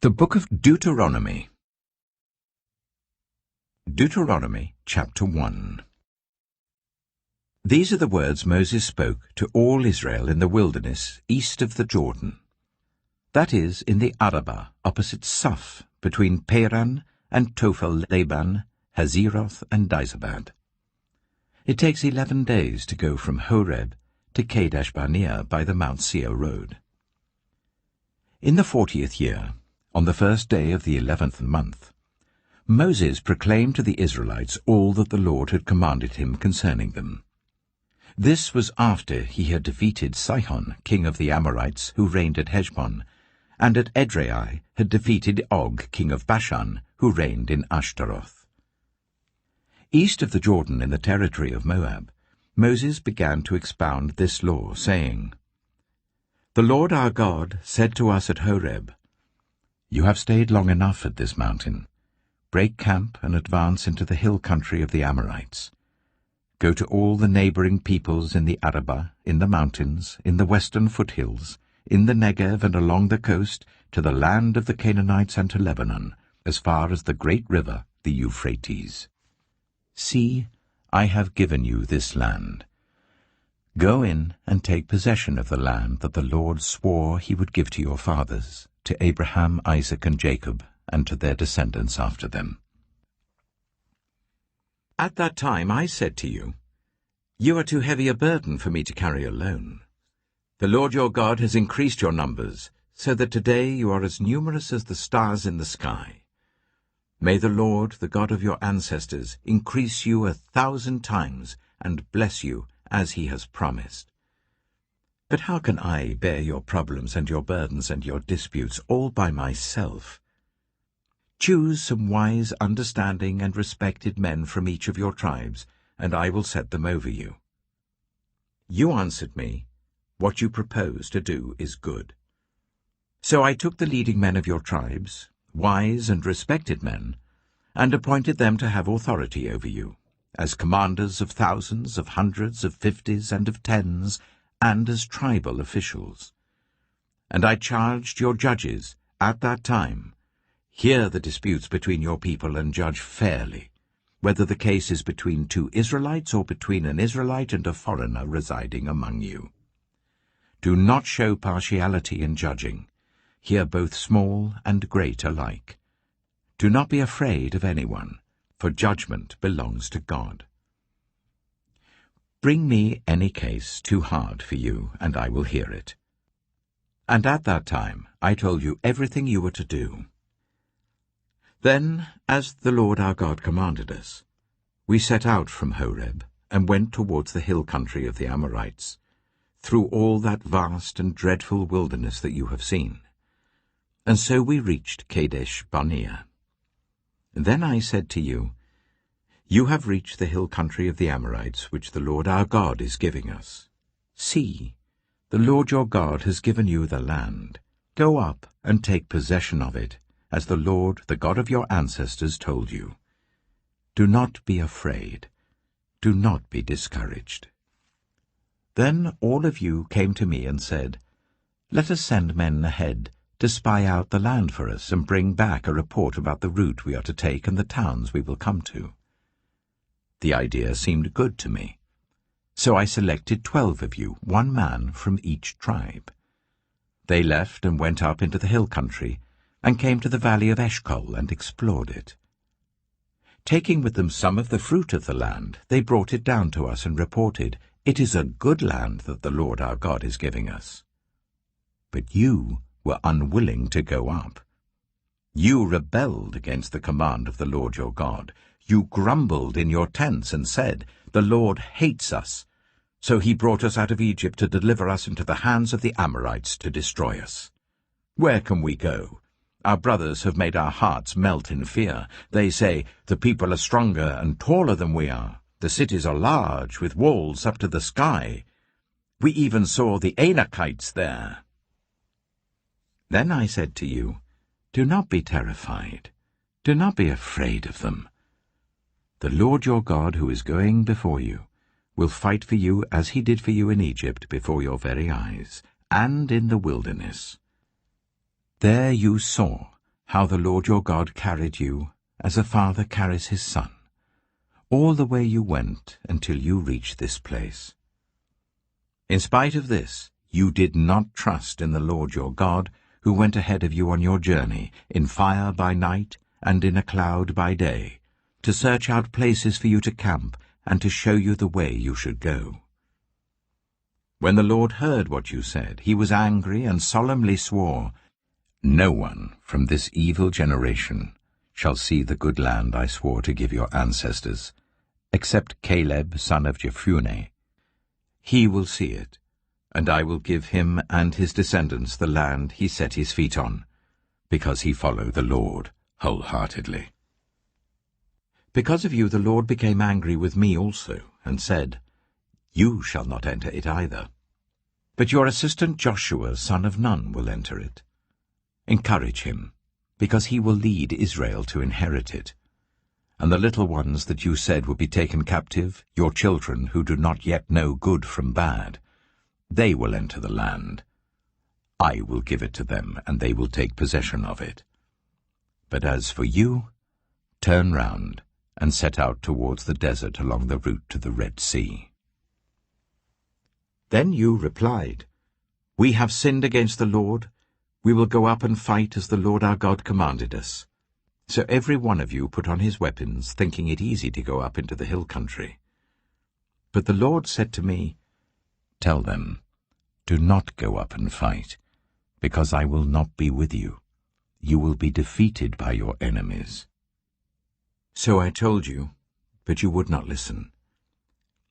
The Book of Deuteronomy. Deuteronomy chapter 1. These are the words Moses spoke to all Israel in the wilderness east of the Jordan. That is, in the Arabah, opposite Suph, between Paran and Tophel-Laban, Hazeroth and Dizabad. It takes 11 days to go from Horeb to Kadesh-Barnea by the Mount Seir road. In the 40th year, on the first day of the 11th month, Moses proclaimed to the Israelites all that the Lord had commanded him concerning them. This was after he had defeated Sihon, king of the Amorites, who reigned at Heshbon, and at Edrei had defeated Og, king of Bashan, who reigned in Ashtaroth. East of the Jordan in the territory of Moab, Moses began to expound this law, saying, "The Lord our God said to us at Horeb, 'You have stayed long enough at this mountain. Break camp and advance into the hill country of the Amorites. Go to all the neighboring peoples in the Arabah, in the mountains, in the western foothills, in the Negev and along the coast, to the land of the Canaanites and to Lebanon, as far as the great river, the Euphrates. See, I have given you this land. Go in and take possession of the land that the Lord swore he would give to your fathers, to Abraham, Isaac, and Jacob, and to their descendants after them.' At that time I said to you, 'You are too heavy a burden for me to carry alone. The Lord your God has increased your numbers, so that today you are as numerous as the stars in the sky. May the Lord, the God of your ancestors, increase you 1,000 times and bless you as he has promised. But how can I bear your problems and your burdens and your disputes all by myself? Choose some wise, understanding, and respected men from each of your tribes, and I will set them over you.' You answered me, 'What you propose to do is good.' So I took the leading men of your tribes, wise and respected men, and appointed them to have authority over you, as commanders of thousands, of hundreds, of 50s, and of 10s, and as tribal officials. And I charged your judges at that time, 'Hear the disputes between your people and judge fairly, whether the case is between two Israelites or between an Israelite and a foreigner residing among you. Do not show partiality in judging. Hear both small and great alike. Do not be afraid of anyone, for judgment belongs to God. Bring me any case too hard for you, and I will hear it.' And at that time I told you everything you were to do. Then, as the Lord our God commanded us, we set out from Horeb and went towards the hill country of the Amorites, through all that vast and dreadful wilderness that you have seen. And so we reached Kadesh-Barnea. Then I said to you, 'You have reached the hill country of the Amorites, which the Lord our God is giving us. See, the Lord your God has given you the land. Go up and take possession of it, as the Lord, the God of your ancestors, told you. Do not be afraid. Do not be discouraged.' Then all of you came to me and said, 'Let us send men ahead to spy out the land for us and bring back a report about the route we are to take and the towns we will come to.' The idea seemed good to me. So I selected 12 of you, 1 man from each tribe. They left and went up into the hill country and came to the valley of Eshcol and explored it. Taking with them some of the fruit of the land, they brought it down to us and reported, 'It is a good land that the Lord our God is giving us.' But you were unwilling to go up. You rebelled against the command of the Lord your God. You grumbled in your tents and said, 'The Lord hates us, so he brought us out of Egypt to deliver us into the hands of the Amorites to destroy us. Where can we go? Our brothers have made our hearts melt in fear. They say, "The people are stronger and taller than we are. The cities are large, with walls up to the sky. We even saw the Anakites there." Then I said to you, "Do not be terrified. Do not be afraid of them. The Lord your God, who is going before you, will fight for you as he did for you in Egypt before your very eyes, and in the wilderness. There you saw how the Lord your God carried you, as a father carries his son, all the way you went until you reached this place. In spite of this, you did not trust in the Lord your God, who went ahead of you on your journey, in fire by night and in a cloud by day, to search out places for you to camp and to show you the way you should go. When the Lord heard what you said, he was angry and solemnly swore, "No one from this evil generation shall see the good land I swore to give your ancestors, except Caleb, son of Jephunneh. He will see it, and I will give him and his descendants the land he set his feet on, because he followed the Lord wholeheartedly." Because of you the Lord became angry with me also, and said, "You shall not enter it either. But your assistant Joshua, son of Nun, will enter it. Encourage him, because he will lead Israel to inherit it. And the little ones that you said would be taken captive, your children who do not yet know good from bad, they will enter the land. I will give it to them, and they will take possession of it. But as for you, turn round and set out towards the desert along the route to the Red Sea." Then you replied, "We have sinned against the Lord. We will go up and fight as the Lord our God commanded us." So every one of you put on his weapons, thinking it easy to go up into the hill country. But the Lord said to me, "Tell them, do not go up and fight, because I will not be with you. You will be defeated by your enemies." So I told you, but you would not listen.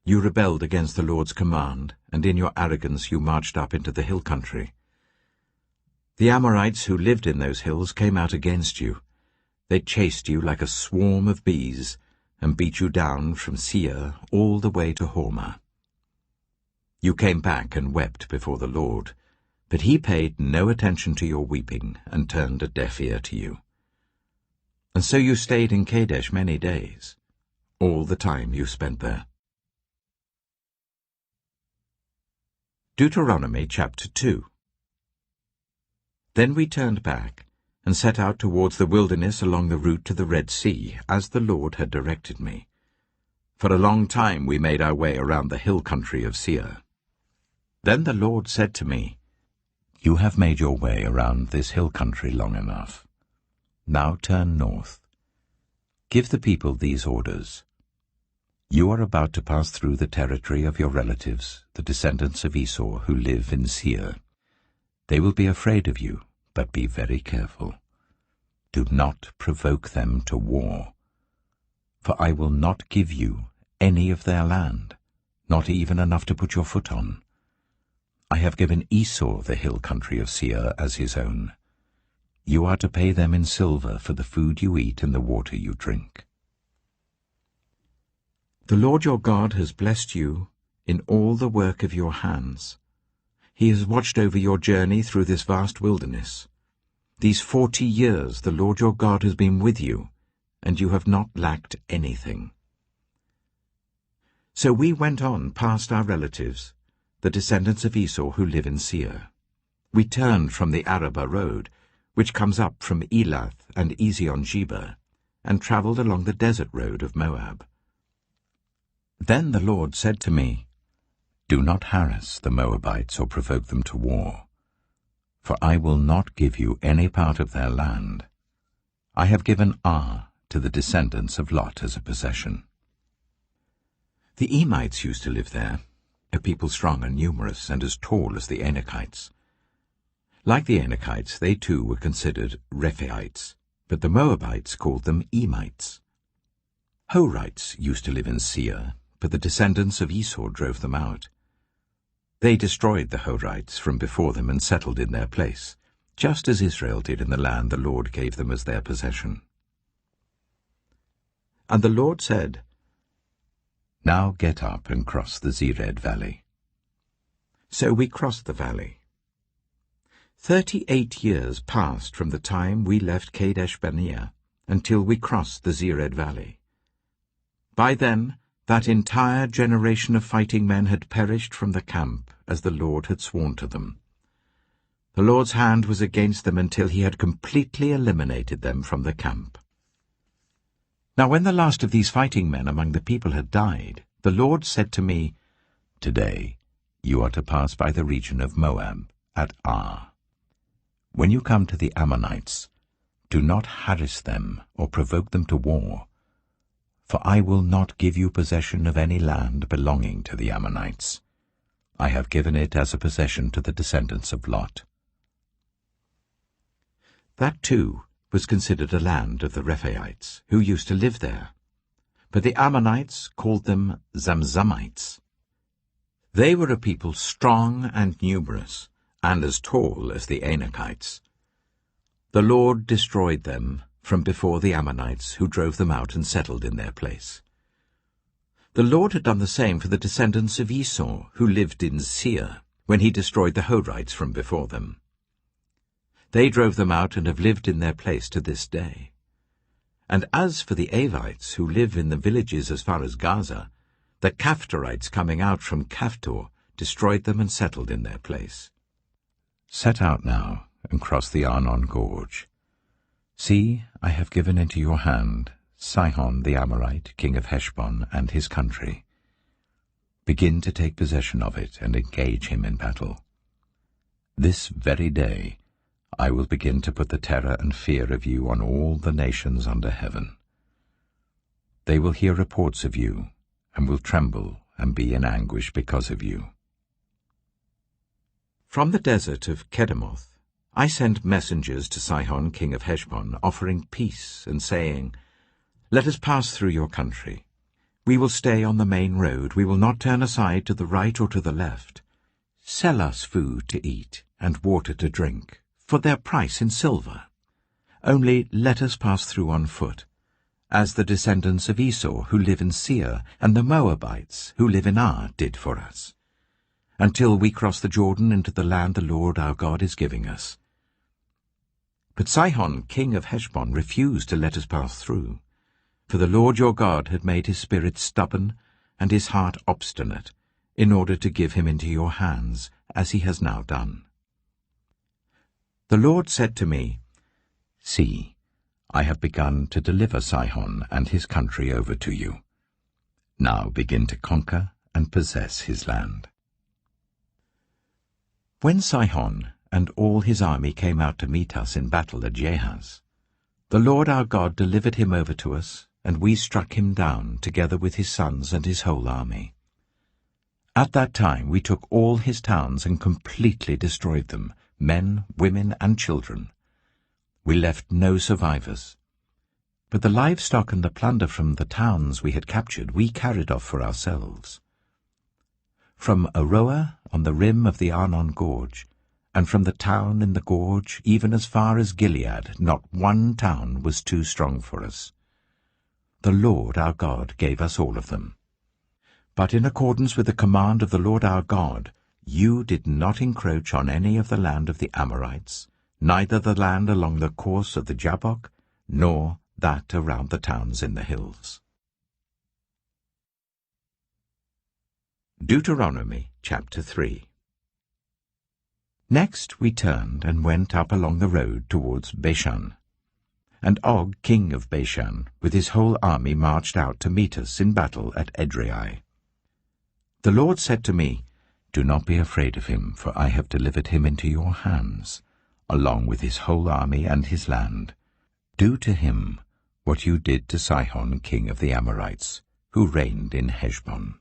You rebelled against the Lord's command, and in your arrogance you marched up into the hill country. The Amorites who lived in those hills came out against you. They chased you like a swarm of bees, and beat you down from Seir all the way to Hormah. You came back and wept before the Lord, but he paid no attention to your weeping and turned a deaf ear to you. And so you stayed in Kadesh many days, all the time you spent there. Deuteronomy chapter 2. Then we turned back and set out towards the wilderness along the route to the Red Sea, as the Lord had directed me. For a long time we made our way around the hill country of Seir. Then the Lord said to me, "You have made your way around this hill country long enough. Now turn north. Give the people these orders. You are about to pass through the territory of your relatives, the descendants of Esau who live in Seir. They will be afraid of you, but be very careful. Do not provoke them to war. For I will not give you any of their land, not even enough to put your foot on. I have given Esau the hill country of Seir as his own. You are to pay them in silver for the food you eat and the water you drink. The Lord your God has blessed you in all the work of your hands. He has watched over your journey through this vast wilderness. These 40 years the Lord your God has been with you, and you have not lacked anything. So we went on past our relatives, the descendants of Esau who live in Seir. We turned from the Arabah road, which comes up from Elath and Ezion-Geber, and travelled along the desert road of Moab. Then the Lord said to me, "Do not harass the Moabites or provoke them to war, for I will not give you any part of their land. I have given Ar to the descendants of Lot as a possession." The Emites used to live there, a people strong and numerous and as tall as the Anakites. Like the Anakites, they too were considered Rephaites, but the Moabites called them Emites. Horites used to live in Seir, but the descendants of Esau drove them out. They destroyed the Horites from before them and settled in their place, just as Israel did in the land the Lord gave them as their possession. And the Lord said, "Now get up and cross the Zered valley." So we crossed the valley. 38 years passed from the time we left Kadesh Barnea until we crossed the Zered valley. By then, that entire generation of fighting men had perished from the camp, as the Lord had sworn to them. The Lord's hand was against them until he had completely eliminated them from the camp. Now when the last of these fighting men among the people had died, the Lord said to me, "Today you are to pass by the region of Moab at Ar. When you come to the Ammonites, do not harass them or provoke them to war, for I will not give you possession of any land belonging to the Ammonites. I have given it as a possession to the descendants of Lot." That too was considered a land of the Rephaites, who used to live there. But the Ammonites called them Zamzummites. They were a people strong and numerous, and as tall as the Anakites. The Lord destroyed them from before the Ammonites, who drove them out and settled in their place. The Lord had done the same for the descendants of Esau, who lived in Seir, when he destroyed the Horites from before them. They drove them out and have lived in their place to this day. And as for the Avites, who live in the villages as far as Gaza, the Caphtorites coming out from Caphtor destroyed them and settled in their place. Set out now and cross the Arnon Gorge. See, I have given into your hand Sihon the Amorite, king of Heshbon, and his country. Begin to take possession of it and engage him in battle. This very day I will begin to put the terror and fear of you on all the nations under heaven. They will hear reports of you, and will tremble and be in anguish because of you. From the desert of Kedemoth I sent messengers to Sihon king of Heshbon, offering peace and saying, "Let us pass through your country. We will stay on the main road. We will not turn aside to the right or to the left. Sell us food to eat and water to drink, for their price in silver. Only let us pass through on foot, as the descendants of Esau who live in Seir and the Moabites who live in Ar did for us, until we cross the Jordan into the land the Lord our God is giving us." But Sihon king of Heshbon refused to let us pass through, for the Lord your God had made his spirit stubborn and his heart obstinate, in order to give him into your hands, as he has now done. The Lord said to me, "See, I have begun to deliver Sihon and his country over to you. Now begin to conquer and possess his land." When Sihon and all his army came out to meet us in battle at Jahaz, the Lord our God delivered him over to us, and we struck him down together with his sons and his whole army. At that time we took all his towns and completely destroyed them, men, women, and children. We left no survivors. But the livestock and the plunder from the towns we had captured we carried off for ourselves. From Aroer on the rim of the Arnon Gorge, and from the town in the gorge even as far as Gilead, not one town was too strong for us. The Lord our God gave us all of them. But in accordance with the command of the Lord our God, you did not encroach on any of the land of the Amorites, neither the land along the course of the Jabbok, nor that around the towns in the hills. Deuteronomy chapter 3. Next we turned and went up along the road towards Bashan. And Og, king of Bashan, with his whole army marched out to meet us in battle at Edrei. The Lord said to me, "Do not be afraid of him, for I have delivered him into your hands, along with his whole army and his land. Do to him what you did to Sihon king of the Amorites, who reigned in Heshbon."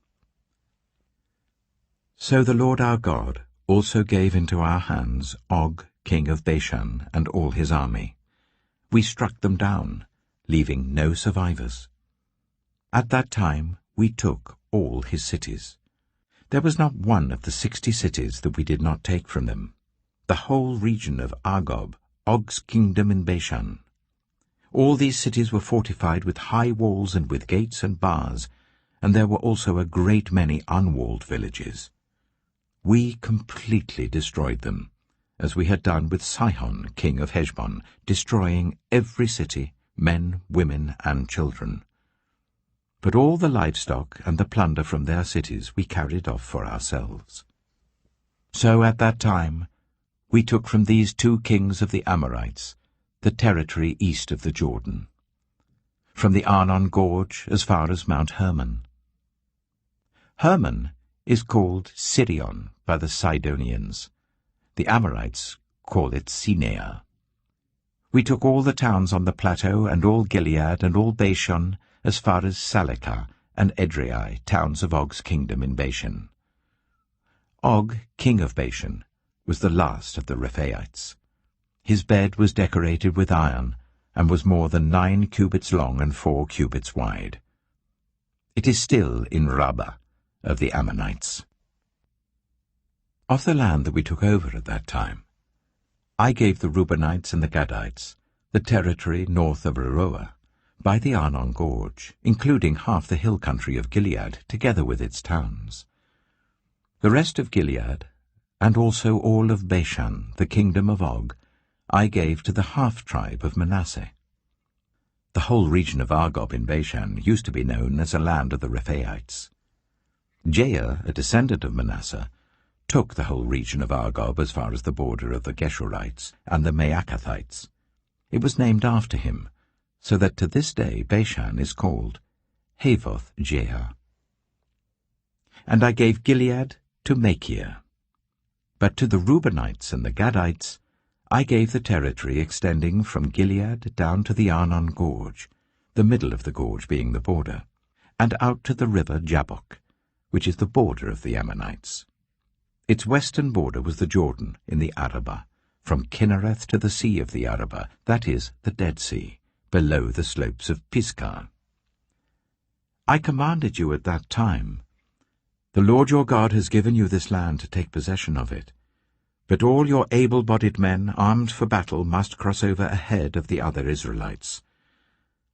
So the Lord our God also gave into our hands Og king of Bashan and all his army. We struck them down, leaving no survivors. At that time we took all his cities. There was not one of the 60 cities that we did not take from them, the whole region of Argob, Og's kingdom in Bashan. All these cities were fortified with high walls and with gates and bars, and there were also a great many unwalled villages. We completely destroyed them, as we had done with Sihon king of Heshbon, destroying every city, men, women, and children. But all the livestock and the plunder from their cities we carried off for ourselves. So at that time we took from these 2 kings of the Amorites the territory east of the Jordan, from the Arnon Gorge as far as Mount Hermon. Hermon is called Sirion by the Sidonians. The Amorites call it Sinea. We took all the towns on the plateau, and all Gilead, and all Bashan, as far as Salekah and Edrei, towns of Og's kingdom in Bashan. Og, king of Bashan, was the last of the Rephaites. His bed was decorated with iron, and was more than 9 cubits long and 4 cubits wide. It is still in Rabbah of the Ammonites. Of the land that we took over at that time, I gave the Reubenites and the Gadites the territory north of Aroer, by the Arnon Gorge, including half the hill country of Gilead, together with its towns. The rest of Gilead, and also all of Bashan, the kingdom of Og, I gave to the half-tribe of Manasseh. The whole region of Argob in Bashan used to be known as a land of the Rephaites. Jair, a descendant of Manasseh, took the whole region of Argob as far as the border of the Geshurites and the Maacathites. It was named after him, so that to this day Bashan is called Havoth Jair. And I gave Gilead to Machir. But to the Reubenites and the Gadites I gave the territory extending from Gilead down to the Arnon Gorge, the middle of the gorge being the border, and out to the river Jabbok, which is the border of the Ammonites. Its western border was the Jordan in the Arabah, from Kinnereth to the sea of the Arabah, that is, the Dead Sea, below the slopes of Pisgah. I commanded you at that time, "The Lord your God has given you this land to take possession of it. But all your able-bodied men armed for battle must cross over ahead of the other Israelites.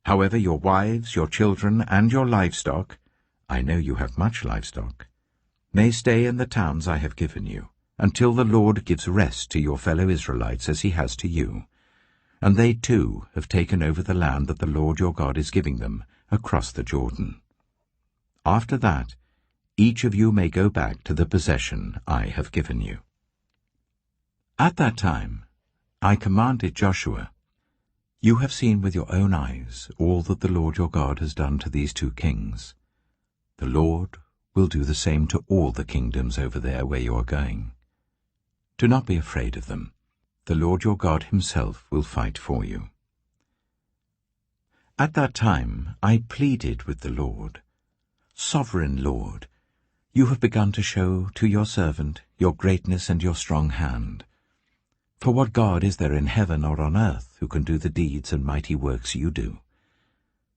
However, your wives, your children, and your livestock, I know you have much livestock, may stay in the towns I have given you, until the Lord gives rest to your fellow Israelites as he has to you. And they too have taken over the land that the Lord your God is giving them across the Jordan. After that, each of you may go back to the possession I have given you." At that time, I commanded Joshua, "You have seen with your own eyes all that the Lord your God has done to these 2 kings. The Lord will do the same to all the kingdoms over there where you are going. Do not be afraid of them. The Lord your God himself will fight for you." At that time I pleaded with the Lord, "Sovereign Lord, you have begun to show to your servant your greatness and your strong hand. For what God is there in heaven or on earth who can do the deeds and mighty works you do?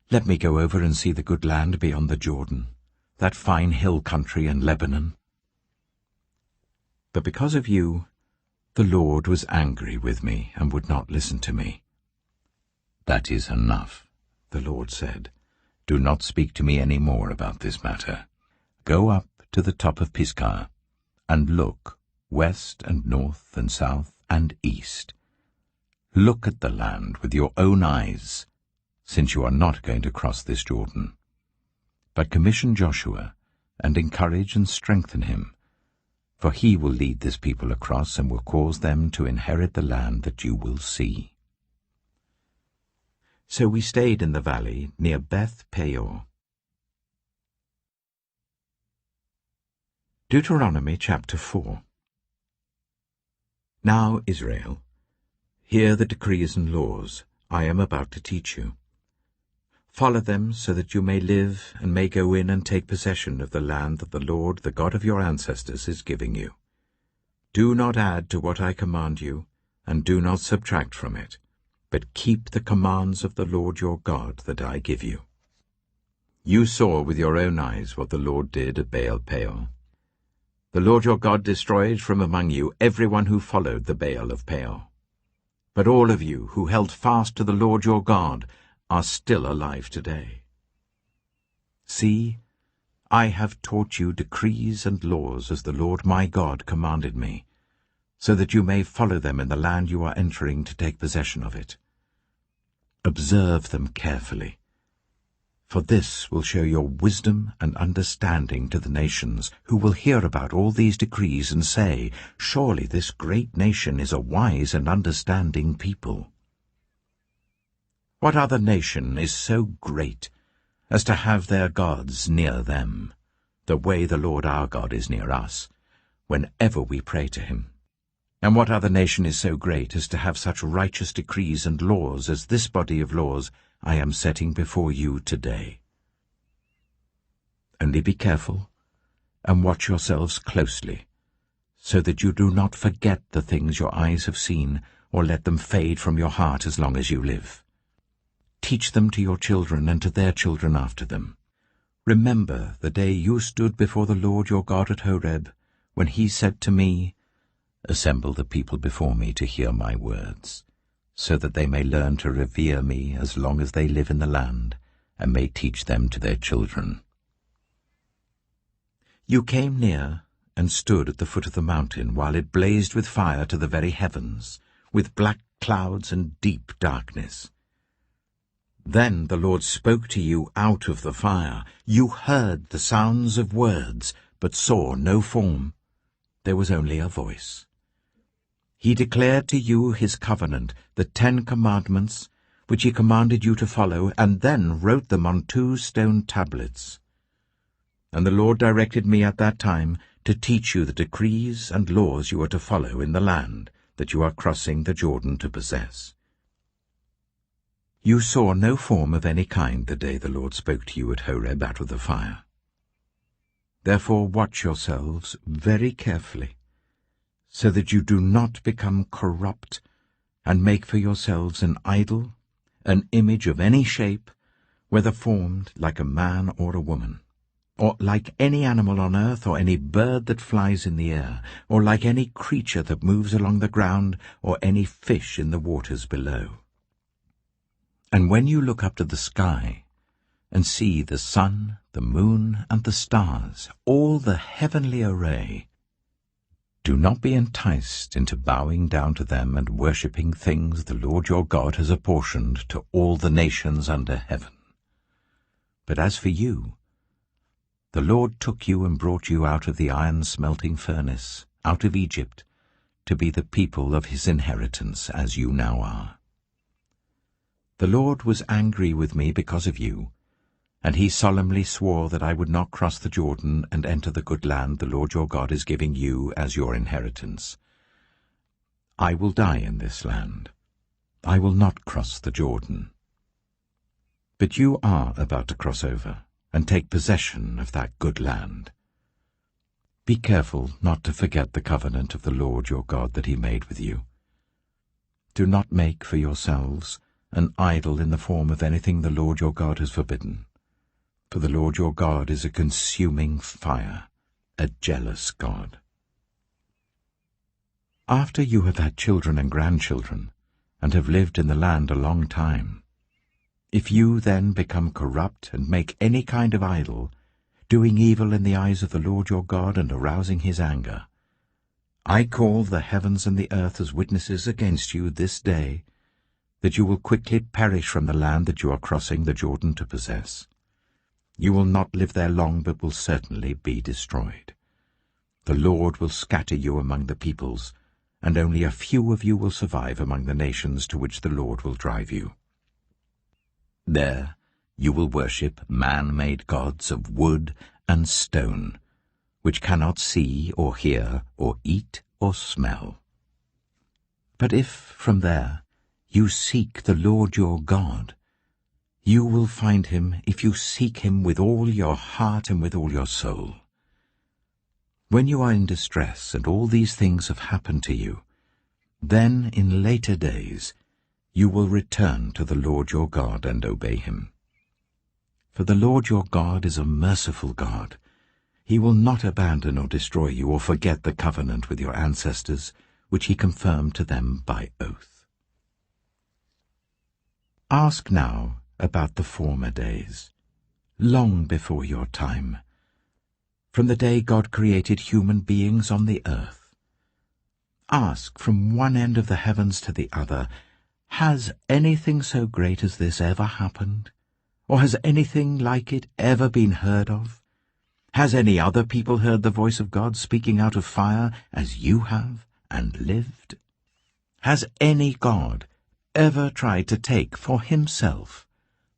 Let me go over and see the good land beyond the Jordan, that fine hill country and Lebanon." But because of you, the Lord was angry with me and would not listen to me. "That is enough," the Lord said. "Do not speak to me any more about this matter. Go up to the top of Pisgah, and look west and north and south and east. Look at the land with your own eyes, since you are not going to cross this Jordan. But commission Joshua, and encourage and strengthen him, for he will lead this people across and will cause them to inherit the land that you will see." So we stayed in the valley near Beth Peor. Deuteronomy chapter 4. Now, Israel, hear the decrees and laws I am about to teach you. Follow them so that you may live and may go in and take possession of the land that the Lord, the God of your ancestors, is giving you. Do not add to what I command you, and do not subtract from it, but keep the commands of the Lord your God that I give you. You saw with your own eyes what the Lord did at Baal Peor. The Lord your God destroyed from among you everyone who followed the Baal of Peor. But all of you who held fast to the Lord your God are still alive today. See, I have taught you decrees and laws as the Lord my God commanded me, so that you may follow them in the land you are entering to take possession of it. Observe them carefully, For this will show your wisdom and understanding to the nations, who will hear about all these decrees and say, Surely this great nation is a wise and understanding people. What other nation is so great as to have their gods near them, the way the Lord our God is near us, whenever we pray to him? And what other nation is so great as to have such righteous decrees and laws as this body of laws I am setting before you today? Only be careful and watch yourselves closely, so that you do not forget the things your eyes have seen, or let them fade from your heart as long as you live. Teach them to your children and to their children after them. Remember the day you stood before the Lord your God at Horeb, when he said to me, Assemble the people before me to hear my words, so that they may learn to revere me as long as they live in the land, and may teach them to their children. You came near and stood at the foot of the mountain, while it blazed with fire to the very heavens, with black clouds and deep darkness. Then the Lord spoke to you out of the fire. You heard the sounds of words, but saw no form. There was only a voice. He declared to you his covenant, the 10 commandments, which he commanded you to follow, and then wrote them on 2 stone tablets. And the Lord directed me at that time to teach you the decrees and laws you are to follow in the land that you are crossing the Jordan to possess. You saw no form of any kind the day the Lord spoke to you at Horeb out of the fire. Therefore watch yourselves very carefully, so that you do not become corrupt and make for yourselves an idol, an image of any shape, whether formed like a man or a woman, or like any animal on earth, or any bird that flies in the air, or like any creature that moves along the ground, or any fish in the waters below. And when you look up to the sky and see the sun, the moon, and the stars, all the heavenly array, do not be enticed into bowing down to them and worshipping things the Lord your God has apportioned to all the nations under heaven. But as for you, the Lord took you and brought you out of the iron-smelting furnace, out of Egypt, to be the people of his inheritance, as you now are. The Lord was angry with me because of you, and he solemnly swore that I would not cross the Jordan and enter the good land the Lord your God is giving you as your inheritance. I will die in this land. I will not cross the Jordan. But you are about to cross over and take possession of that good land. Be careful not to forget the covenant of the Lord your God that he made with you. Do not make for yourselves an idol in the form of anything the Lord your God has forbidden. For the Lord your God is a consuming fire, a jealous God. After you have had children and grandchildren, and have lived in the land a long time, if you then become corrupt and make any kind of idol, doing evil in the eyes of the Lord your God and arousing his anger, I call the heavens and the earth as witnesses against you this day, that you will quickly perish from the land that you are crossing the Jordan to possess. You will not live there long, but will certainly be destroyed. The Lord will scatter you among the peoples, and only a few of you will survive among the nations to which the Lord will drive you. There you will worship man-made gods of wood and stone, which cannot see or hear or eat or smell. But if from there you seek the Lord your God, you will find him if you seek him with all your heart and with all your soul. When you are in distress and all these things have happened to you, then in later days you will return to the Lord your God and obey him. For the Lord your God is a merciful God. He will not abandon or destroy you or forget the covenant with your ancestors, which he confirmed to them by oath. Ask now about the former days, long before your time, from the day God created human beings on the earth. Ask from one end of the heavens to the other, has anything so great as this ever happened? Or has anything like it ever been heard of? Has any other people heard the voice of God speaking out of fire as you have and lived? Has any God ever tried to take for himself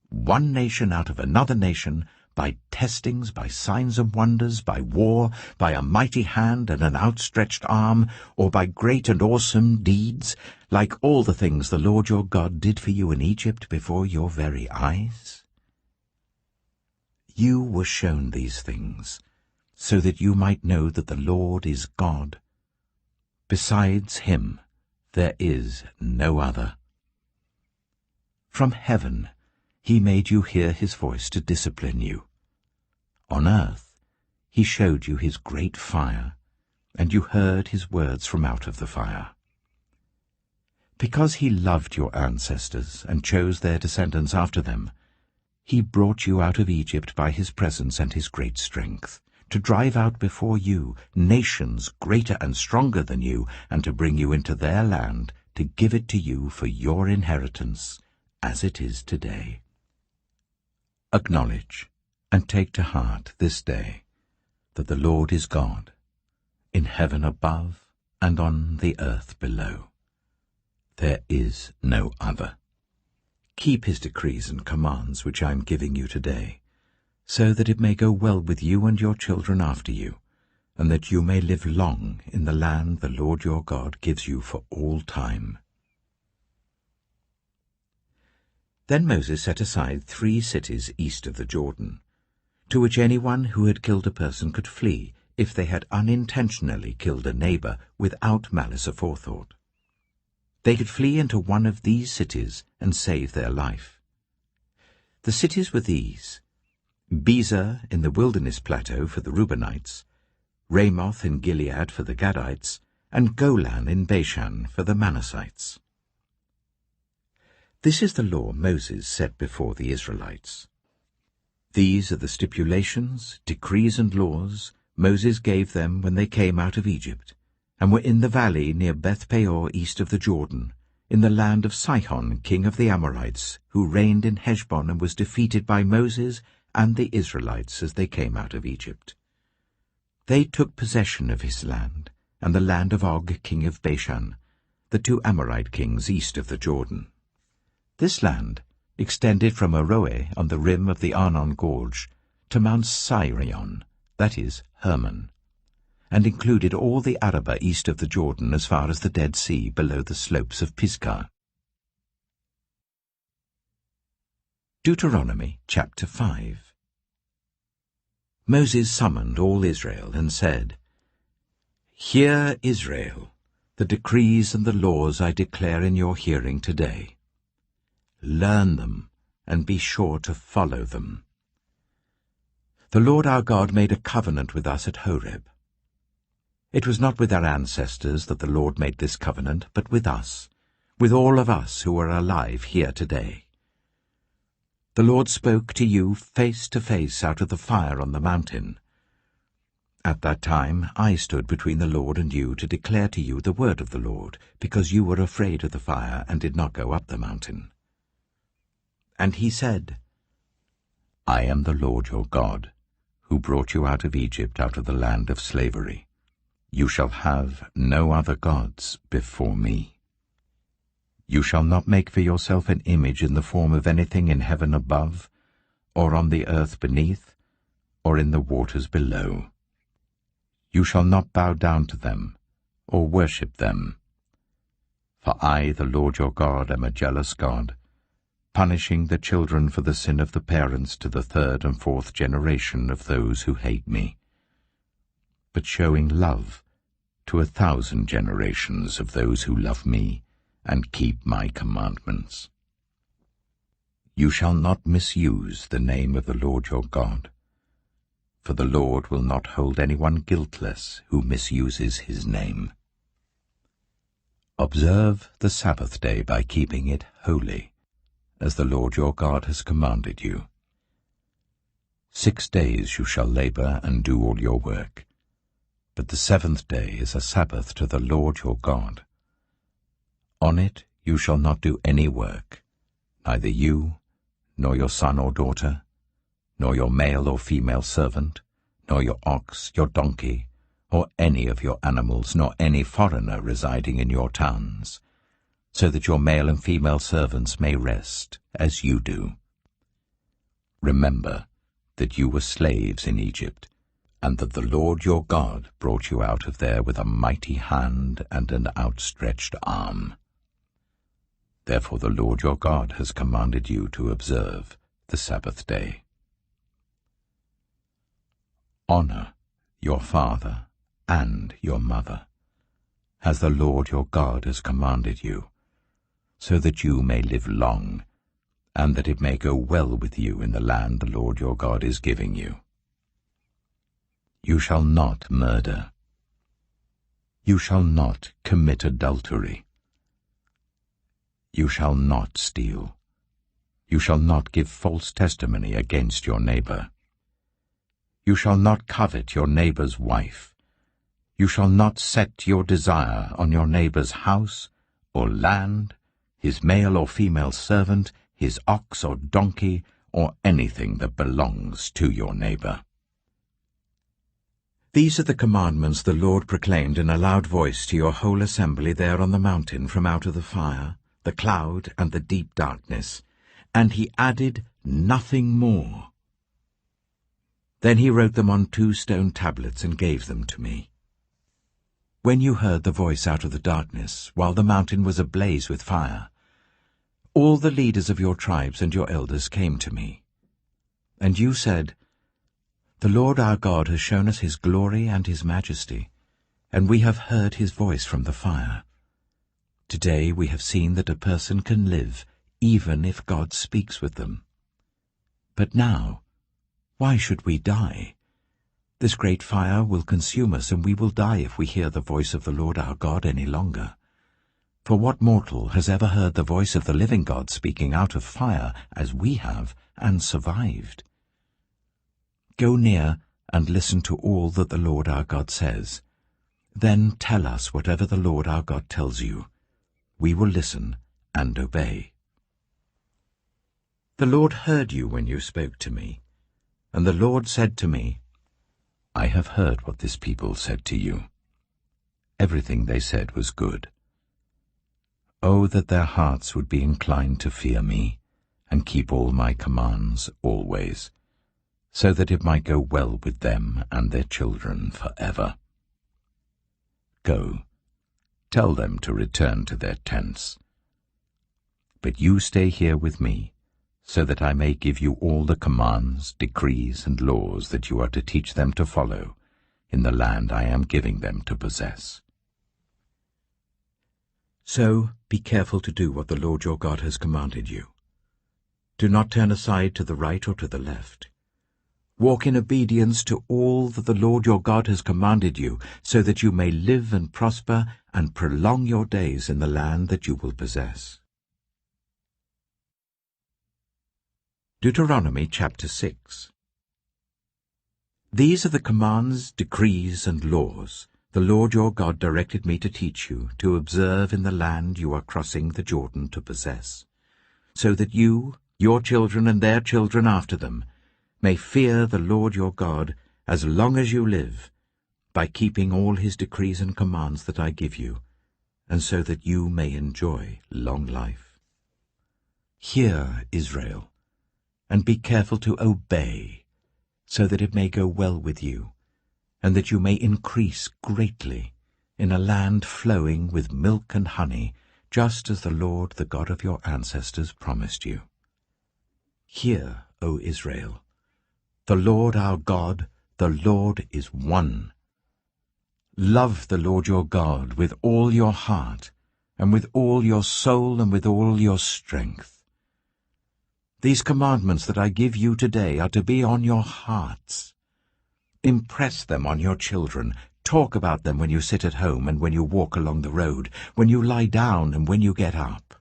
one nation out of another nation by testings, by signs and wonders, by war, by a mighty hand and an outstretched arm, or by great and awesome deeds, like all the things the Lord your God did for you in Egypt before your very eyes? You were shown these things, so that you might know that the Lord is God. Besides him, there is no other. From heaven he made you hear his voice to discipline you. On earth he showed you his great fire, and you heard his words from out of the fire. Because he loved your ancestors and chose their descendants after them, he brought you out of Egypt by his presence and his great strength, to drive out before you nations greater and stronger than you, and to bring you into their land, to give it to you for your inheritance, as it is today. Acknowledge and take to heart this day that the Lord is God, in heaven above and on the earth below. There is no other. Keep his decrees and commands which I am giving you today, so that it may go well with you and your children after you, and that you may live long in the land the Lord your God gives you for all time. Then Moses set aside 3 cities east of the Jordan, to which anyone who had killed a person could flee if they had unintentionally killed a neighbor without malice aforethought. They could flee into one of these cities and save their life. The cities were these: Bezer in the wilderness plateau for the Reubenites, Ramoth in Gilead for the Gadites, and Golan in Bashan for the Manassites. This is the law Moses set before the Israelites. These are the stipulations, decrees, and laws Moses gave them when they came out of Egypt, and were in the valley near Beth-peor east of the Jordan, in the land of Sihon, king of the Amorites, who reigned in Heshbon and was defeated by Moses and the Israelites as they came out of Egypt. They took possession of his land, and the land of Og, king of Bashan, the 2 Amorite kings east of the Jordan. This land extended from Aroeh on the rim of the Arnon Gorge to Mount Sirion, that is, Hermon, and included all the Arabah east of the Jordan as far as the Dead Sea below the slopes of Pisgah. Deuteronomy chapter 5. Moses summoned all Israel and said, "Hear, Israel, the decrees and the laws I declare in your hearing today. Learn them and be sure to follow them. The Lord our God made a covenant with us at Horeb. It was not with our ancestors that the Lord made this covenant, but with us, with all of us who are alive here today. The Lord spoke to you face to face out of the fire on the mountain. At that time I stood between the Lord and you to declare to you the word of the Lord, because you were afraid of the fire and did not go up the mountain. And he said, I am the Lord your God, who brought you out of Egypt, out of the land of slavery. You shall have no other gods before me. You shall not make for yourself an image in the form of anything in heaven above, or on the earth beneath, or in the waters below. You shall not bow down to them, or worship them. For I, the Lord your God, am a jealous God, punishing the children for the sin of the parents to the 3rd and 4th generation of those who hate me, but showing love to 1,000 generations of those who love me and keep my commandments. You shall not misuse the name of the Lord your God, for the Lord will not hold anyone guiltless who misuses his name. Observe the Sabbath day by keeping it holy, as the Lord your God has commanded you. 6 days you shall labor and do all your work, but the 7th day is a Sabbath to the Lord your God. On it you shall not do any work, neither you, nor your son or daughter, nor your male or female servant, nor your ox, your donkey, or any of your animals, nor any foreigner residing in your towns, so that your male and female servants may rest, as you do. Remember that you were slaves in Egypt, and that the Lord your God brought you out of there with a mighty hand and an outstretched arm. Therefore the Lord your God has commanded you to observe the Sabbath day. Honor your father and your mother, as the Lord your God has commanded you, so that you may live long, and that it may go well with you in the land the Lord your God is giving you. You shall not murder. You shall not commit adultery. You shall not steal. You shall not give false testimony against your neighbor. You shall not covet your neighbor's wife. You shall not set your desire on your neighbor's house or land, his male or female servant, his ox or donkey, or anything that belongs to your neighbor. These are the commandments the Lord proclaimed in a loud voice to your whole assembly there on the mountain from out of the fire, the cloud, and the deep darkness, and he added nothing more. Then he wrote them on 2 stone tablets and gave them to me. When you heard the voice out of the darkness, while the mountain was ablaze with fire, all the leaders of your tribes and your elders came to me. And you said, The Lord our God has shown us his glory and his majesty, and we have heard his voice from the fire. Today we have seen that a person can live, even if God speaks with them. But now, why should we die? This great fire will consume us, and we will die if we hear the voice of the Lord our God any longer. For what mortal has ever heard the voice of the living God speaking out of fire, as we have, and survived? Go near and listen to all that the Lord our God says. Then tell us whatever the Lord our God tells you. We will listen and obey. The Lord heard you when you spoke to me, and the Lord said to me, I have heard what this people said to you. Everything they said was good. Oh, that their hearts would be inclined to fear me, and keep all my commands always, so that it might go well with them and their children forever. Go, tell them to return to their tents. But you stay here with me, so that I may give you all the commands, decrees, and laws that you are to teach them to follow in the land I am giving them to possess. So be careful to do what the Lord your God has commanded you. Do not turn aside to the right or to the left. Walk in obedience to all that the Lord your God has commanded you, so that you may live and prosper and prolong your days in the land that you will possess. Deuteronomy chapter 6. These are the commands, decrees, and laws the Lord your God directed me to teach you, to observe in the land you are crossing the Jordan to possess, so that you, your children, and their children after them, may fear the Lord your God as long as you live, by keeping all his decrees and commands that I give you, and so that you may enjoy long life. Hear, Israel, and be careful to obey, so that it may go well with you, and that you may increase greatly in a land flowing with milk and honey, just as the Lord, the God of your ancestors, promised you. Hear, O Israel, the Lord our God, the Lord is one. Love the Lord your God with all your heart, and with all your soul, and with all your strength. These commandments that I give you today are to be on your hearts. Impress them on your children. Talk about them when you sit at home and when you walk along the road, when you lie down and when you get up.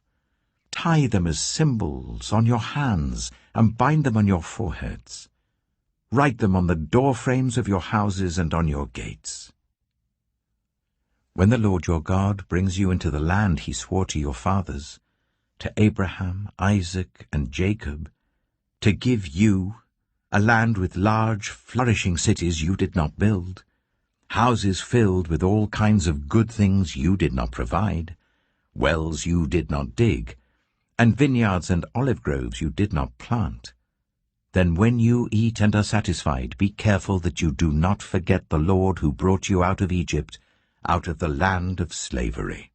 Tie them as symbols on your hands and bind them on your foreheads. Write them on the doorframes of your houses and on your gates. When the Lord your God brings you into the land he swore to your fathers, to Abraham, Isaac, and Jacob, to give you a land with large, flourishing cities you did not build, houses filled with all kinds of good things you did not provide, wells you did not dig, and vineyards and olive groves you did not plant. Then when you eat and are satisfied, be careful that you do not forget the Lord who brought you out of Egypt, out of the land of slavery.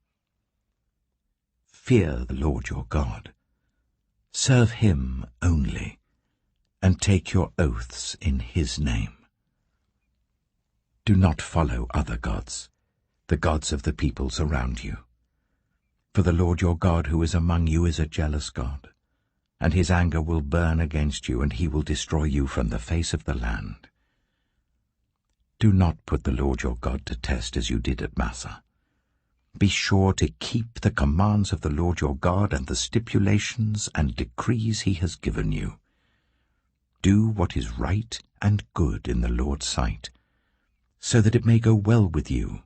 Fear the Lord your God. Serve him only, and take your oaths in his name. Do not follow other gods, the gods of the peoples around you. For the Lord your God who is among you is a jealous God, and his anger will burn against you, and he will destroy you from the face of the land. Do not put the Lord your God to test as you did at Massah. Be sure to keep the commands of the Lord your God and the stipulations and decrees he has given you. Do what is right and good in the Lord's sight, so that it may go well with you,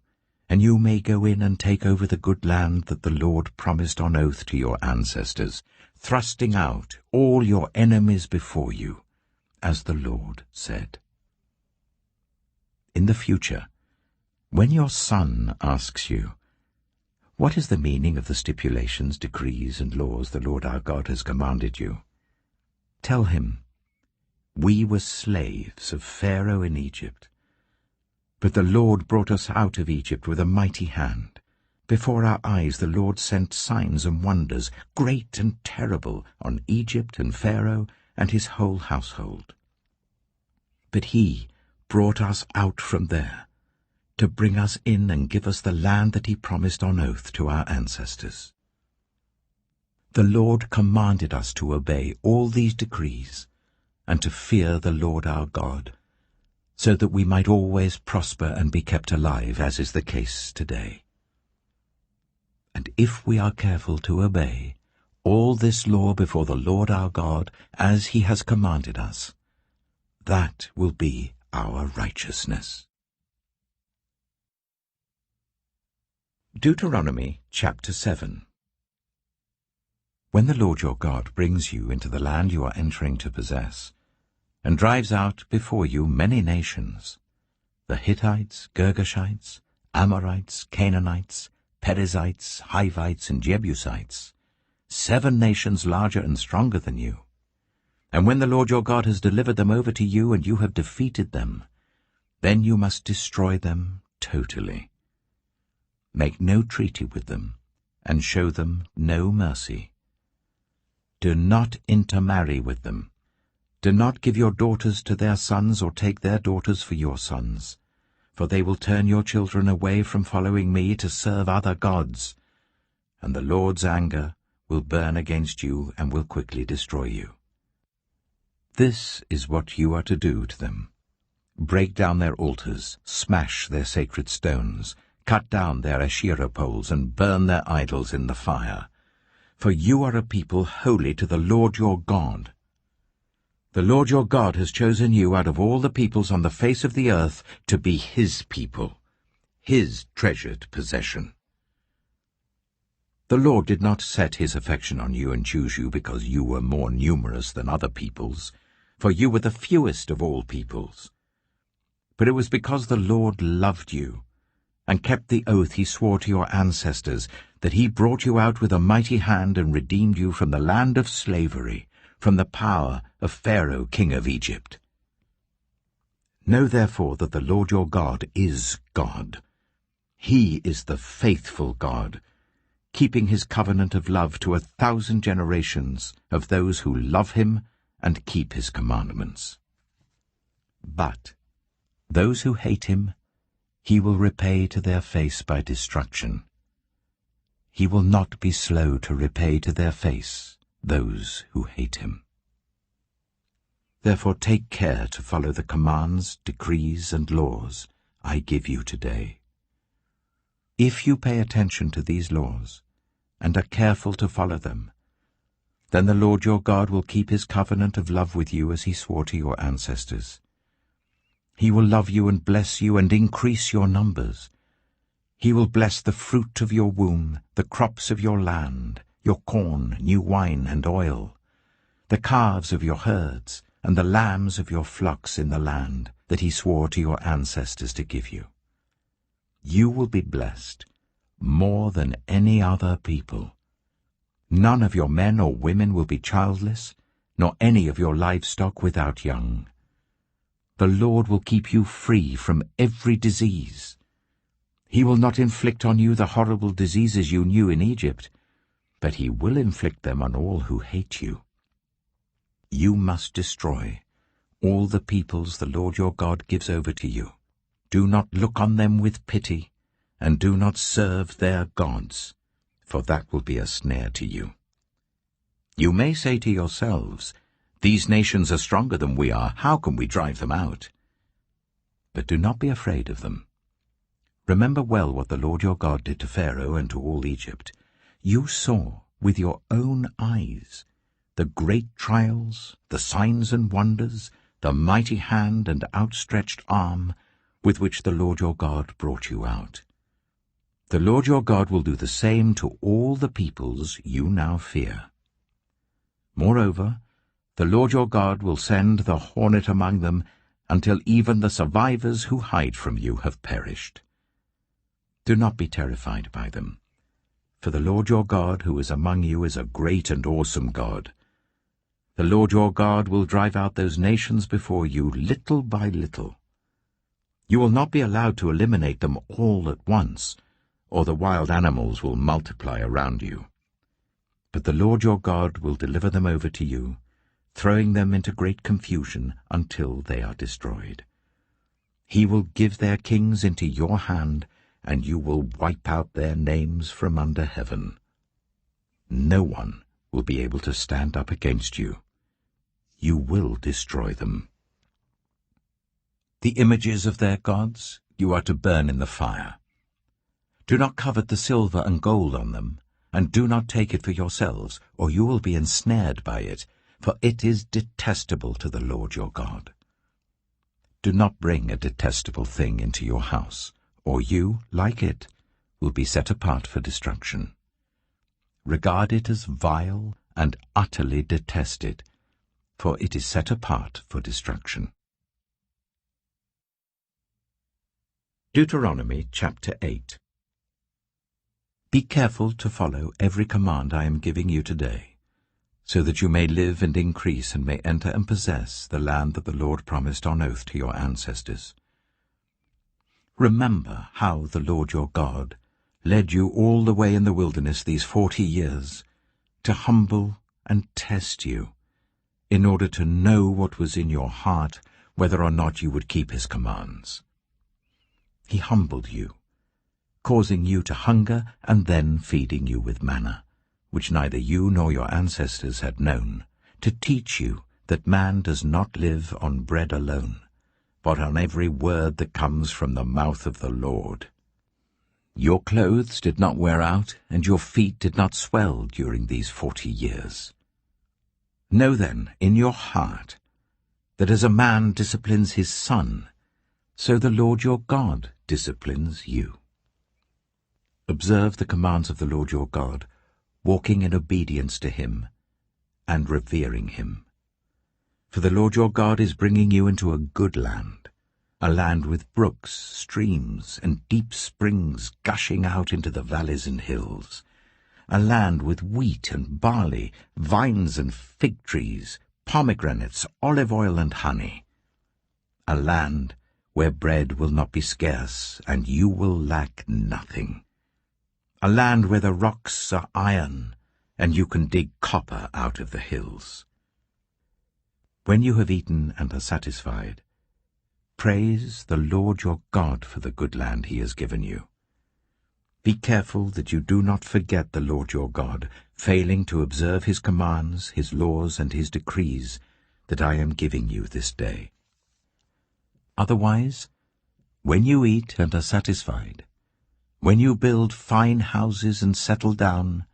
and you may go in and take over the good land that the Lord promised on oath to your ancestors, thrusting out all your enemies before you, as the Lord said. In the future, when your son asks you, "What is the meaning of the stipulations, decrees, and laws the Lord our God has commanded you?" tell him, "We were slaves of Pharaoh in Egypt, but the Lord brought us out of Egypt with a mighty hand. Before our eyes the Lord sent signs and wonders, great and terrible, on Egypt and Pharaoh and his whole household. But he brought us out from there, to bring us in and give us the land that he promised on oath to our ancestors. The Lord commanded us to obey all these decrees and to fear the Lord our God, so that we might always prosper and be kept alive, as is the case today. And if we are careful to obey all this law before the Lord our God, as he has commanded us, that will be our righteousness." Deuteronomy chapter 7. When the Lord your God brings you into the land you are entering to possess, and drives out before you many nations, the Hittites, Girgashites, Amorites, Canaanites, Perizzites, Hivites, and Jebusites, 7 nations larger and stronger than you, and when the Lord your God has delivered them over to you and you have defeated them, then you must destroy them totally. Make no treaty with them, and show them no mercy. Do not intermarry with them. Do not give your daughters to their sons or take their daughters for your sons, for they will turn your children away from following me to serve other gods, and the Lord's anger will burn against you and will quickly destroy you. This is what you are to do to them. Break down their altars, smash their sacred stones, cut down their Asherah poles, and burn their idols in the fire. For you are a people holy to the Lord your God. The Lord your God has chosen you out of all the peoples on the face of the earth to be his people, his treasured possession. The Lord did not set his affection on you and choose you because you were more numerous than other peoples, for you were the fewest of all peoples. But it was because the Lord loved you and kept the oath he swore to your ancestors, that he brought you out with a mighty hand and redeemed you from the land of slavery, from the power of Pharaoh king of Egypt. Know therefore that the Lord your God is God. He is the faithful God, keeping his covenant of love to 1,000 generations of those who love him and keep his commandments. But those who hate him he will repay to their face by destruction. He will not be slow to repay to their face those who hate him. Therefore take care to follow the commands, decrees, and laws I give you today. If you pay attention to these laws and are careful to follow them, then the Lord your God will keep his covenant of love with you as he swore to your ancestors. He will love you and bless you and increase your numbers. He will bless the fruit of your womb, the crops of your land, your corn, new wine, and oil, the calves of your herds, and the lambs of your flocks in the land that he swore to your ancestors to give you. You will be blessed more than any other people. None of your men or women will be childless, nor any of your livestock without young. The Lord will keep you free from every disease. He will not inflict on you the horrible diseases you knew in Egypt, but he will inflict them on all who hate you. You must destroy all the peoples the Lord your God gives over to you. Do not look on them with pity, and do not serve their gods, for that will be a snare to you. You may say to yourselves, "These nations are stronger than we are. How can we drive them out?" But do not be afraid of them. Remember well what the Lord your God did to Pharaoh and to all Egypt. You saw with your own eyes the great trials, the signs and wonders, the mighty hand and outstretched arm with which the Lord your God brought you out. The Lord your God will do the same to all the peoples you now fear. Moreover, the Lord your God will send the hornet among them until even the survivors who hide from you have perished. Do not be terrified by them, for the Lord your God who is among you is a great and awesome God. The Lord your God will drive out those nations before you little by little. You will not be allowed to eliminate them all at once, or the wild animals will multiply around you. But the Lord your God will deliver them over to you, throwing them into great confusion until they are destroyed. He will give their kings into your hand, and you will wipe out their names from under heaven. No one will be able to stand up against you. You will destroy them. The images of their gods you are to burn in the fire. Do not covet the silver and gold on them, and do not take it for yourselves, or you will be ensnared by it, for it is detestable to the Lord your God. Do not bring a detestable thing into your house, or you, like it, will be set apart for destruction. Regard it as vile and utterly detest it, for it is set apart for destruction. Deuteronomy chapter 8. Be careful to follow every command I am giving you today, so that you may live and increase and may enter and possess the land that the Lord promised on oath to your ancestors. Remember how the Lord your God led you all the way in the wilderness these 40 years, to humble and test you, in order to know what was in your heart, whether or not you would keep his commands. He humbled you, causing you to hunger and then feeding you with manna, which neither you nor your ancestors had known, to teach you that man does not live on bread alone, but on every word that comes from the mouth of the Lord. Your clothes did not wear out, and your feet did not swell during these 40 years. Know then in your heart that as a man disciplines his son, so the Lord your God disciplines you. Observe the commands of the Lord your God, walking in obedience to him and revering him. For the Lord your God is bringing you into a good land, a land with brooks, streams, and deep springs gushing out into the valleys and hills, a land with wheat and barley, vines and fig trees, pomegranates, olive oil and honey, a land where bread will not be scarce and you will lack nothing, a land where the rocks are iron and you can dig copper out of the hills. When you have eaten and are satisfied, praise the Lord your God for the good land he has given you. Be careful that you do not forget the Lord your God, failing to observe his commands, his laws, and his decrees that I am giving you this day. Otherwise, when you eat and are satisfied, when you build fine houses and settle down,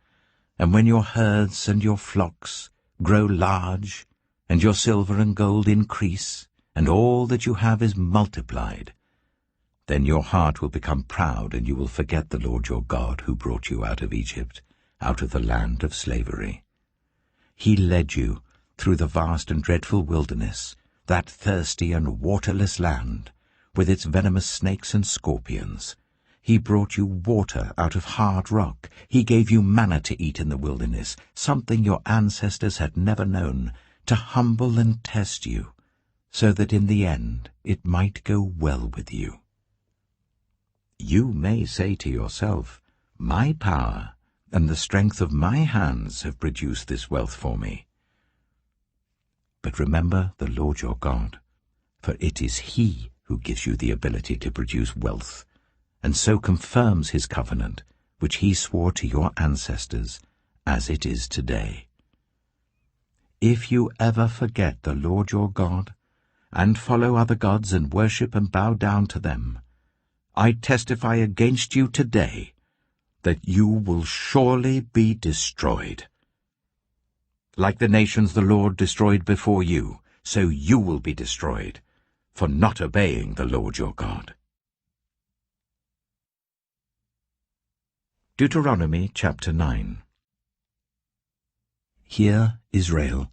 and when your herds and your flocks grow large, and your silver and gold increase, and all that you have is multiplied, then your heart will become proud, and you will forget the Lord your God who brought you out of Egypt, out of the land of slavery. He led you through the vast and dreadful wilderness, that thirsty and waterless land, with its venomous snakes and scorpions. He brought you water out of hard rock. He gave you manna to eat in the wilderness, something your ancestors had never known, to humble and test you, so that in the end it might go well with you. You may say to yourself, "My power and the strength of my hands have produced this wealth for me." But remember the Lord your God, for it is He who gives you the ability to produce wealth, and so confirms His covenant, which He swore to your ancestors, as it is today. If you ever forget the Lord your God, and follow other gods and worship and bow down to them, I testify against you today that you will surely be destroyed. Like the nations the Lord destroyed before you, so you will be destroyed, for not obeying the Lord your God. Deuteronomy chapter 9. Hear, Israel.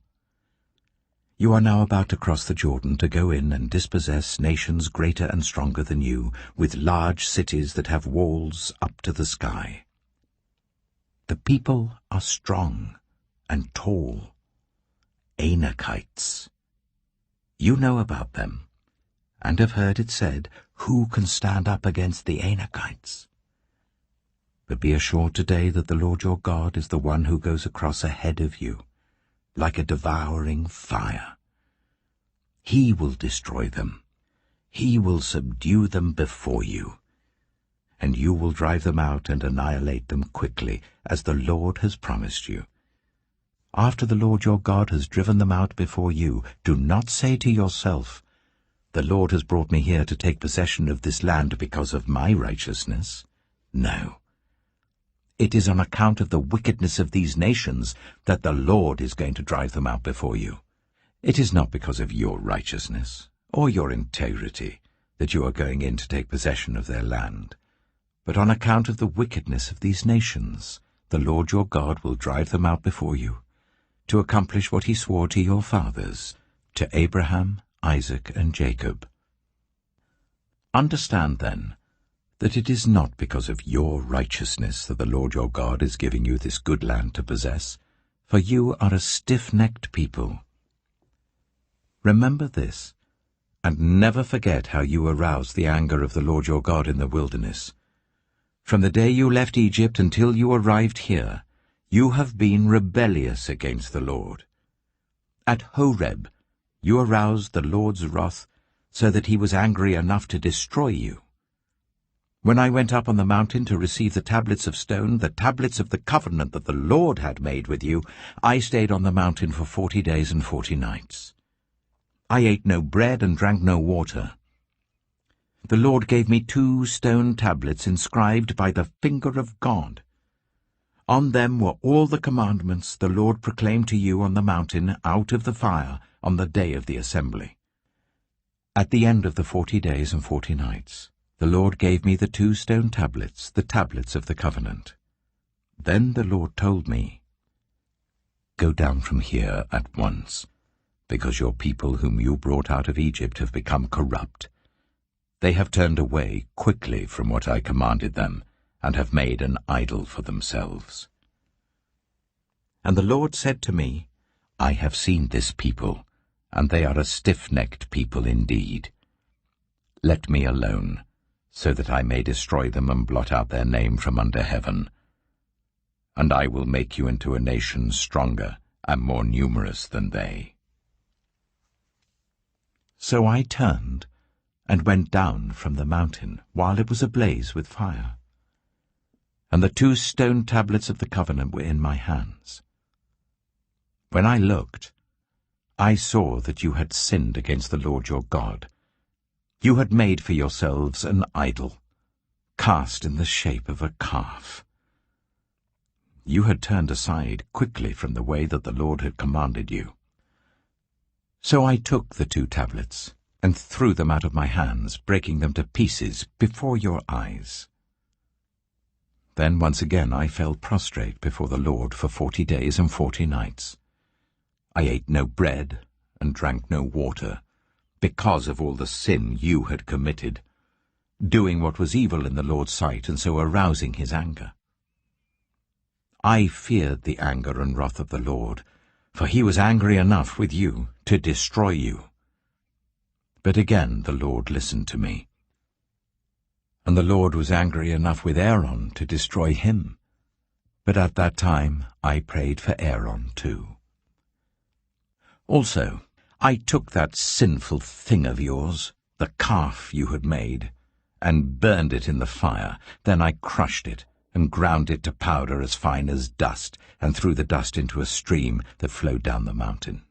You are now about to cross the Jordan to go in and dispossess nations greater and stronger than you, with large cities that have walls up to the sky. The people are strong and tall, Anakites. You know about them, and have heard it said, "Who can stand up against the Anakites?" But be assured today that the Lord your God is the one who goes across ahead of you, like a devouring fire. He will destroy them. He will subdue them before you, and you will drive them out and annihilate them quickly, as the Lord has promised you. After the Lord your God has driven them out before you, do not say to yourself, "The Lord has brought me here to take possession of this land because of my righteousness." No. It is on account of the wickedness of these nations that the Lord is going to drive them out before you. It is not because of your righteousness or your integrity that you are going in to take possession of their land, but on account of the wickedness of these nations, the Lord your God will drive them out before you, to accomplish what he swore to your fathers, to Abraham, Isaac, and Jacob. Understand, then, that it is not because of your righteousness that the Lord your God is giving you this good land to possess, for you are a stiff-necked people. Remember this, and never forget how you aroused the anger of the Lord your God in the wilderness. From the day you left Egypt until you arrived here, you have been rebellious against the Lord. At Horeb, you aroused the Lord's wrath so that he was angry enough to destroy you. When I went up on the mountain to receive the tablets of stone, the tablets of the covenant that the Lord had made with you, I stayed on the mountain for 40 days and 40 nights. I ate no bread and drank no water. The Lord gave me 2 stone tablets inscribed by the finger of God. On them were all the commandments the Lord proclaimed to you on the mountain out of the fire on the day of the assembly. At the end of the 40 days and 40 nights, the Lord gave me the 2 stone tablets, the tablets of the covenant. Then the Lord told me, "Go down from here at once, because your people whom you brought out of Egypt have become corrupt. They have turned away quickly from what I commanded them, and have made an idol for themselves." And the Lord said to me, "I have seen this people, and they are a stiff-necked people indeed. Let me alone, so that I may destroy them and blot out their name from under heaven. And I will make you into a nation stronger and more numerous than they." So I turned and went down from the mountain while it was ablaze with fire. And the 2 stone tablets of the covenant were in my hands. When I looked, I saw that you had sinned against the Lord your God. You had made for yourselves an idol, cast in the shape of a calf. You had turned aside quickly from the way that the Lord had commanded you. So I took the 2 tablets and threw them out of my hands, breaking them to pieces before your eyes. Then once again I fell prostrate before the Lord for 40 days and 40 nights. I ate no bread and drank no water, because of all the sin you had committed, doing what was evil in the Lord's sight, and so arousing his anger. I feared the anger and wrath of the Lord, for he was angry enough with you to destroy you. But again the Lord listened to me. And the Lord was angry enough with Aaron to destroy him. But at that time I prayed for Aaron too. Also, I took that sinful thing of yours, the calf you had made, and burned it in the fire. Then I crushed it, and ground it to powder as fine as dust, and threw the dust into a stream that flowed down the mountain.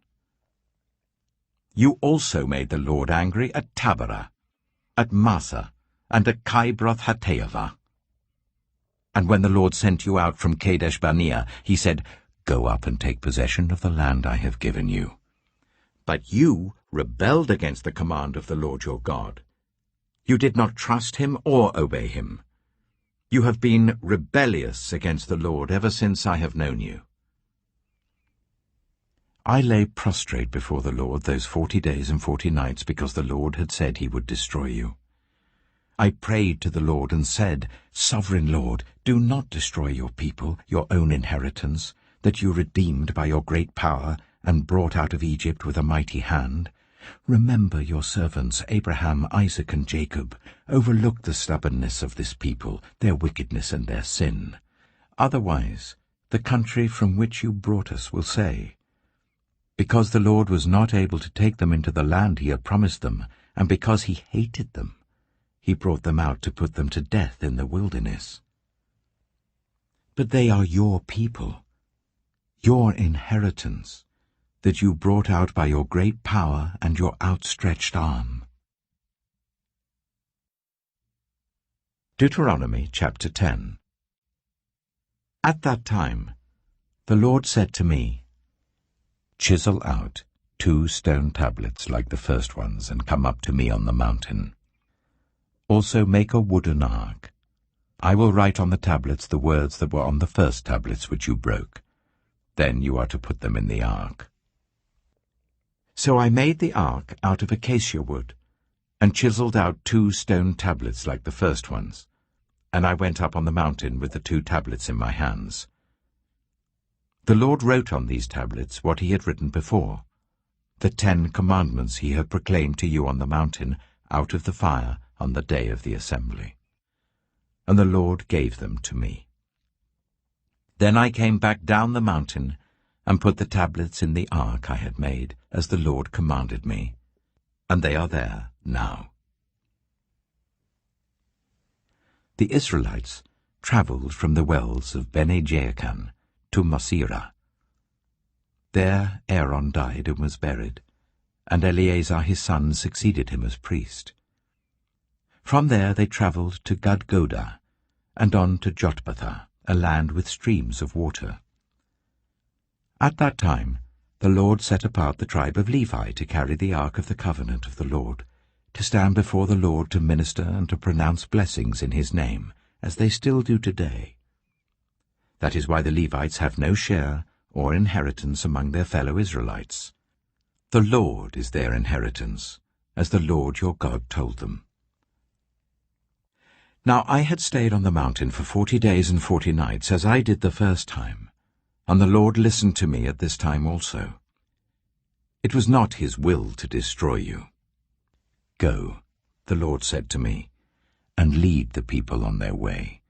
You also made the Lord angry at Taberah, at Massa, and at Kibroth-Hattaavah. And when the Lord sent you out from Kadesh-barnea, he said, "Go up and take possession of the land I have given you." But you rebelled against the command of the Lord your God. You did not trust him or obey him. You have been rebellious against the Lord ever since I have known you. I lay prostrate before the Lord those 40 days and 40 nights because the Lord had said he would destroy you. I prayed to the Lord and said, "Sovereign Lord, do not destroy your people, your own inheritance, that you redeemed by your great power and brought out of Egypt with a mighty hand. Remember your servants Abraham, Isaac, and Jacob. Overlook the stubbornness of this people, their wickedness and their sin. Otherwise, the country from which you brought us will say, 'Because the Lord was not able to take them into the land he had promised them, and because he hated them, he brought them out to put them to death in the wilderness.' But they are your people, your inheritance, that you brought out by your great power and your outstretched arm." Deuteronomy chapter 10. At that time the Lord said to me, "Chisel out 2 stone tablets like the first ones, and come up to me on the mountain. Also make a wooden ark. I will write on the tablets the words that were on the first tablets which you broke. Then you are to put them in the ark." So I made the ark out of acacia wood, and chiseled out 2 stone tablets like the first ones, and I went up on the mountain with the 2 tablets in my hands. The Lord wrote on these tablets what he had written before, the 10 commandments he had proclaimed to you on the mountain out of the fire on the day of the assembly. And the Lord gave them to me. Then I came back down the mountain and put the tablets in the ark I had made, as the Lord commanded me, and they are there now. The Israelites travelled from the wells of Bene-Jaakan to Mosera. There Aaron died and was buried, and Eleazar his son succeeded him as priest. From there they travelled to Gudgodah, and on to Jotbathah, a land with streams of water. At that time the Lord set apart the tribe of Levi to carry the ark of the covenant of the Lord, to stand before the Lord to minister and to pronounce blessings in his name, as they still do today. That is why the Levites have no share or inheritance among their fellow Israelites. The Lord is their inheritance, as the Lord your God told them. Now I had stayed on the mountain for 40 days and 40 nights, as I did the first time, and the Lord listened to me at this time also. It was not his will to destroy you. "Go," the Lord said to me, "and lead the people on their way,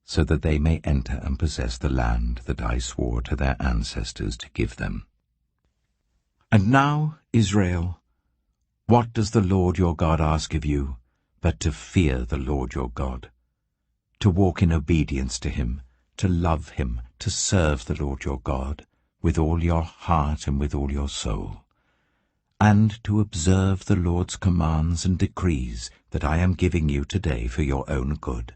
so that they may enter and possess the land that I swore to their ancestors to give them. And now, Israel, what does the Lord your God ask of you, but to fear the Lord your God, to walk in obedience to him, to love him, to serve the Lord your God with all your heart and with all your soul, and to observe the Lord's commands and decrees that I am giving you today for your own good.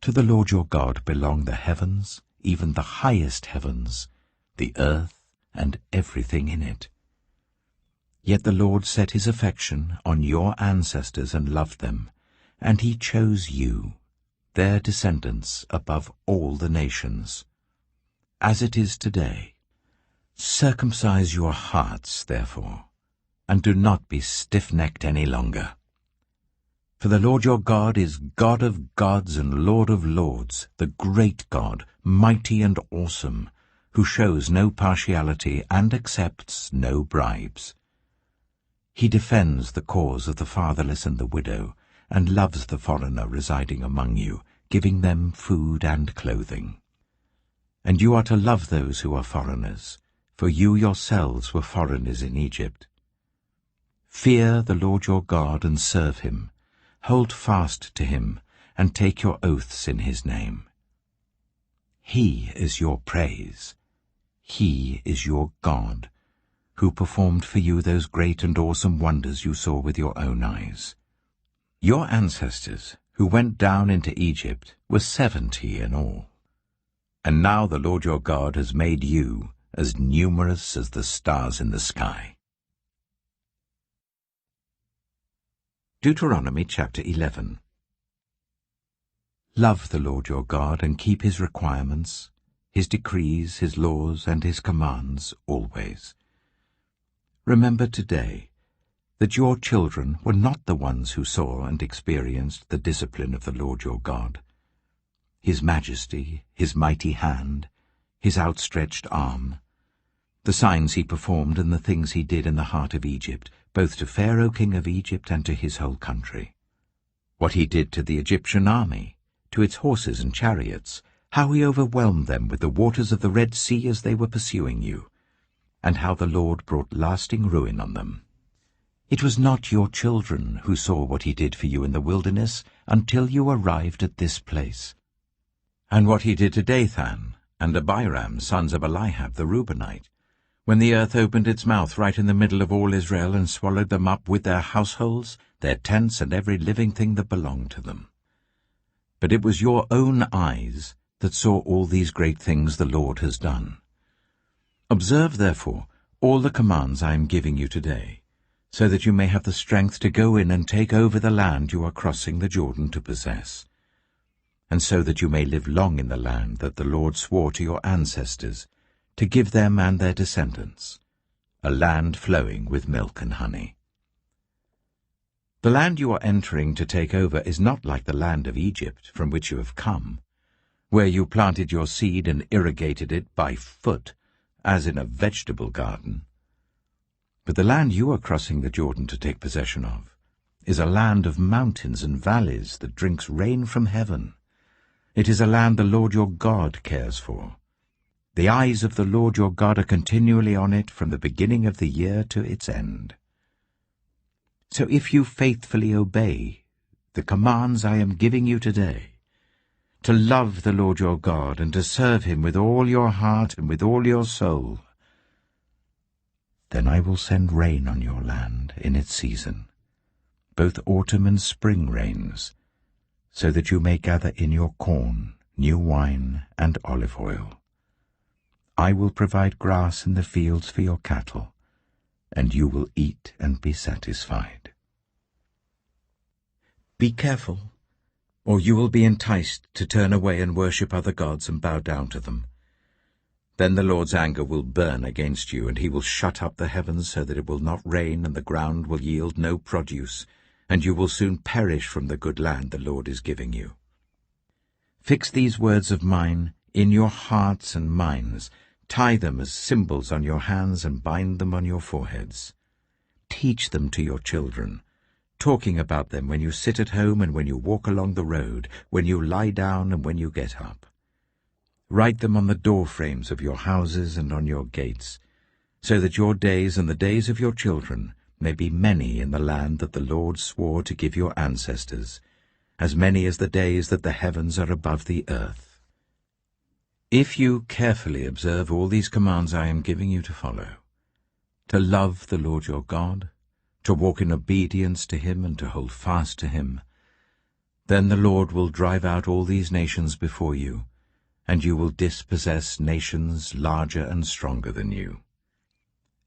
To the Lord your God belong the heavens, even the highest heavens, the earth, and everything in it. Yet the Lord set his affection on your ancestors and loved them, and he chose you, their descendants, above all the nations. As it is today, Circumcise your hearts, therefore, and do not be stiff-necked any longer. For the Lord your God is God of gods and Lord of lords, the great God, mighty and awesome, who shows no partiality and accepts no bribes. He defends the cause of the fatherless and the widow, and loves the foreigner residing among you, giving them food and clothing. And you are to love those who are foreigners, for you yourselves were foreigners in Egypt. Fear the Lord your God and serve him. Hold fast to him, and take your oaths in his name. He is your praise. He is your God, who performed for you those great and awesome wonders you saw with your own eyes. Your ancestors, who went down into Egypt, were 70 in all. And now the Lord your God has made you as numerous as the stars in the sky. Deuteronomy chapter 11. Love the Lord your God and keep his requirements, his decrees, his laws, and his commands always. Remember today that your children were not the ones who saw and experienced the discipline of the Lord your God, his majesty, his mighty hand, his outstretched arm, the signs he performed and the things he did in the heart of Egypt, both to Pharaoh king of Egypt and to his whole country. What he did to the Egyptian army, to its horses and chariots, how he overwhelmed them with the waters of the Red Sea as they were pursuing you, and how the Lord brought lasting ruin on them. It was not your children who saw what he did for you in the wilderness until you arrived at this place. And what he did to Dathan and Abiram, sons of Eliab the Reubenite, when the earth opened its mouth right in the middle of all Israel and swallowed them up with their households, their tents, and every living thing that belonged to them. But it was your own eyes that saw all these great things the Lord has done. Observe, therefore, all the commands I am giving you today, so that you may have the strength to go in and take over the land you are crossing the Jordan to possess, and so that you may live long in the land that the Lord swore to your ancestors, to give them and their descendants, a land flowing with milk and honey. The land you are entering to take over is not like the land of Egypt from which you have come, where you planted your seed and irrigated it by foot, as in a vegetable garden. But the land you are crossing the Jordan to take possession of is a land of mountains and valleys that drinks rain from heaven. It is a land the Lord your God cares for. The eyes of the Lord your God are continually on it from the beginning of the year to its end. So if you faithfully obey the commands I am giving you today, to love the Lord your God and to serve him with all your heart and with all your soul, then I will send rain on your land in its season, both autumn and spring rains, so that you may gather in your corn, new wine, and olive oil. I will provide grass in the fields for your cattle, and you will eat and be satisfied. Be careful, or you will be enticed to turn away and worship other gods and bow down to them. Then the Lord's anger will burn against you, and he will shut up the heavens so that it will not rain, and the ground will yield no produce, and you will soon perish from the good land the Lord is giving you. Fix these words of mine in your hearts and minds. Tie them as symbols on your hands and bind them on your foreheads. Teach them to your children, talking about them when you sit at home and when you walk along the road, when you lie down and when you get up. Write them on the door frames of your houses and on your gates, so that your days and the days of your children may be many in the land that the Lord swore to give your ancestors, as many as the days that the heavens are above the earth. If you carefully observe all these commands I am giving you to follow, to love the Lord your God, to walk in obedience to him and to hold fast to him, then the Lord will drive out all these nations before you, and you will dispossess nations larger and stronger than you.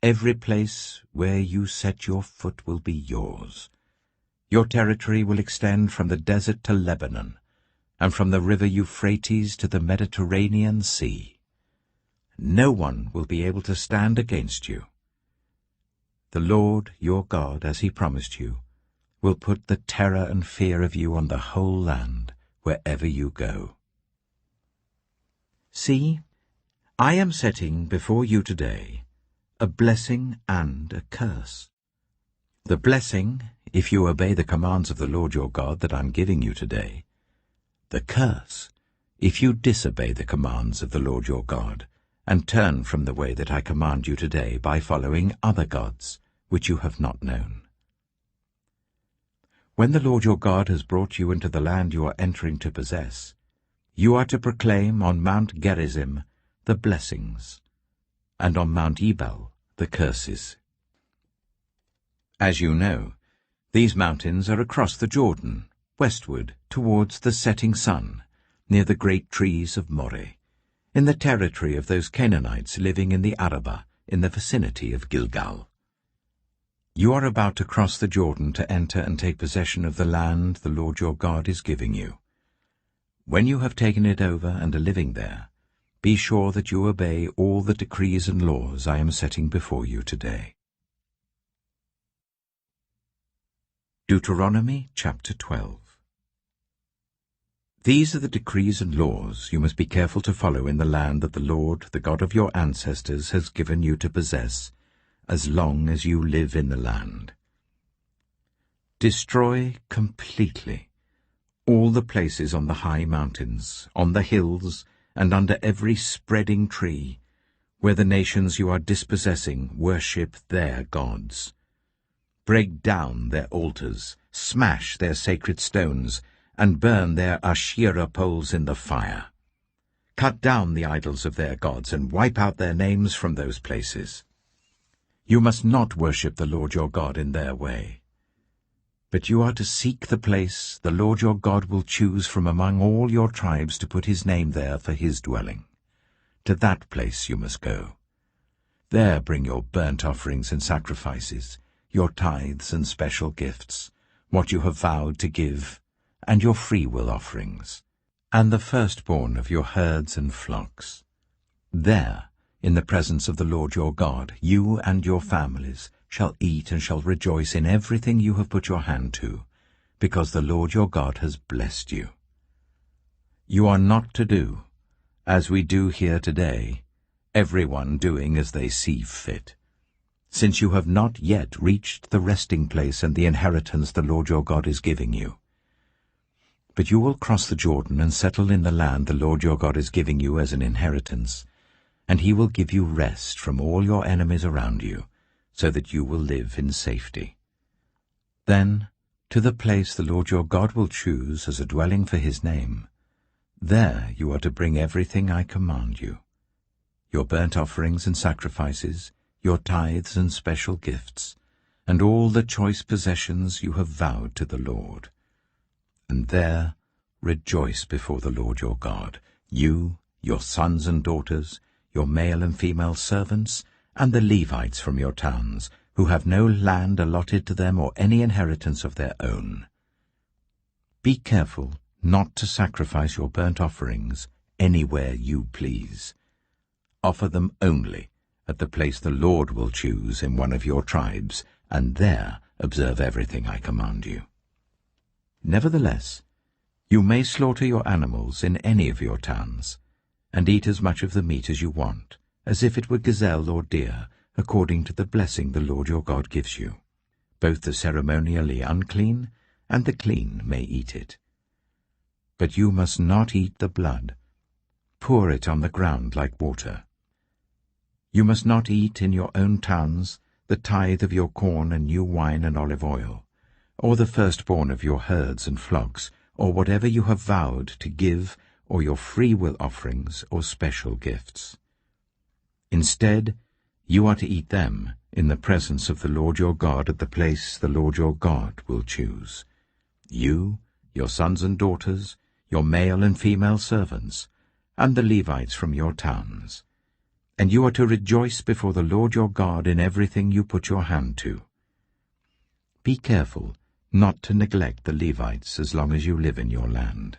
Every place where you set your foot will be yours. Your territory will extend from the desert to Lebanon, and from the river Euphrates to the Mediterranean Sea. no one will be able to stand against you. The Lord your God, as he promised you, will put the terror and fear of you on the whole land, wherever you go. See, I am setting before you today a blessing and a curse. The blessing, if you obey the commands of the Lord your God that I am giving you today. The curse, if you disobey the commands of the Lord your God, and turn from the way that I command you today by following other gods, which you have not known. When the Lord your God has brought you into the land you are entering to possess, you are to proclaim on Mount Gerizim the blessings, and on Mount Ebal the curses. As you know, these mountains are across the Jordan, westward towards the setting sun, near the great trees of Moreh, in the territory of those Canaanites living in the Arabah, in the vicinity of Gilgal. You are about to cross the Jordan to enter and take possession of the land the Lord your God is giving you. When you have taken it over and are living there, be sure that you obey all the decrees and laws I am setting before you today. Deuteronomy chapter 12. These are the decrees and laws you must be careful to follow in the land that the Lord, the God of your ancestors, has given you to possess, as long as you live in the land. Destroy completely all the places on the high mountains, on the hills, and under every spreading tree, where the nations you are dispossessing worship their gods. Break down their altars, smash their sacred stones, and burn their Asherah poles in the fire. Cut down the idols of their gods and wipe out their names from those places. You must not worship the Lord your God in their way. But you are to seek the place the Lord your God will choose from among all your tribes to put his name there for his dwelling. To that place you must go. There bring your burnt offerings and sacrifices, your tithes and special gifts, what you have vowed to give, and your freewill offerings, and the firstborn of your herds and flocks. There, in the presence of the Lord your God, you and your families shall eat and shall rejoice in everything you have put your hand to, because the Lord your God has blessed you. You are not to do, as we do here today, everyone doing as they see fit, since you have not yet reached the resting place and the inheritance the Lord your God is giving you. But you will cross the Jordan and settle in the land the Lord your God is giving you as an inheritance, and he will give you rest from all your enemies around you, so that you will live in safety. Then, to the place the Lord your God will choose as a dwelling for his name, there you are to bring everything I command you, your burnt offerings and sacrifices, your tithes and special gifts, and all the choice possessions you have vowed to the Lord. And there rejoice before the Lord your God, you, your sons and daughters, your male and female servants, and the Levites from your towns, who have no land allotted to them or any inheritance of their own. Be careful not to sacrifice your burnt offerings anywhere you please. Offer them only at the place the Lord will choose in one of your tribes, and there observe everything I command you. Nevertheless, you may slaughter your animals in any of your towns, and eat as much of the meat as you want, as if it were gazelle or deer, according to the blessing the Lord your God gives you. Both the ceremonially unclean and the clean may eat it. But you must not eat the blood. Pour it on the ground like water. You must not eat in your own towns the tithe of your corn and new wine and olive oil, or the firstborn of your herds and flocks, or whatever you have vowed to give, or your freewill offerings or special gifts. Instead, you are to eat them in the presence of the Lord your God at the place the Lord your God will choose. You, your sons and daughters, your male and female servants, and the Levites from your towns. And you are to rejoice before the Lord your God in everything you put your hand to. Be careful not to neglect the Levites as long as you live in your land.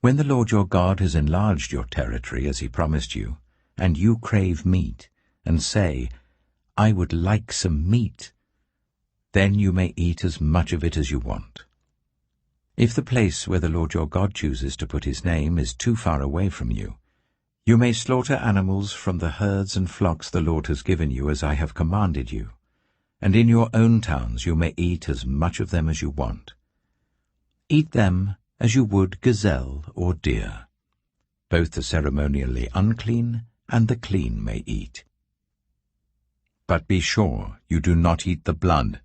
When the Lord your God has enlarged your territory as he promised you, and you crave meat, and say, I would like some meat, then you may eat as much of it as you want. If the place where the Lord your God chooses to put his name is too far away from you, you may slaughter animals from the herds and flocks the Lord has given you as I have commanded you, and in your own towns you may eat as much of them as you want. Eat them as you would gazelle or deer. Both the ceremonially unclean and the clean may eat. But be sure you do not eat the blood,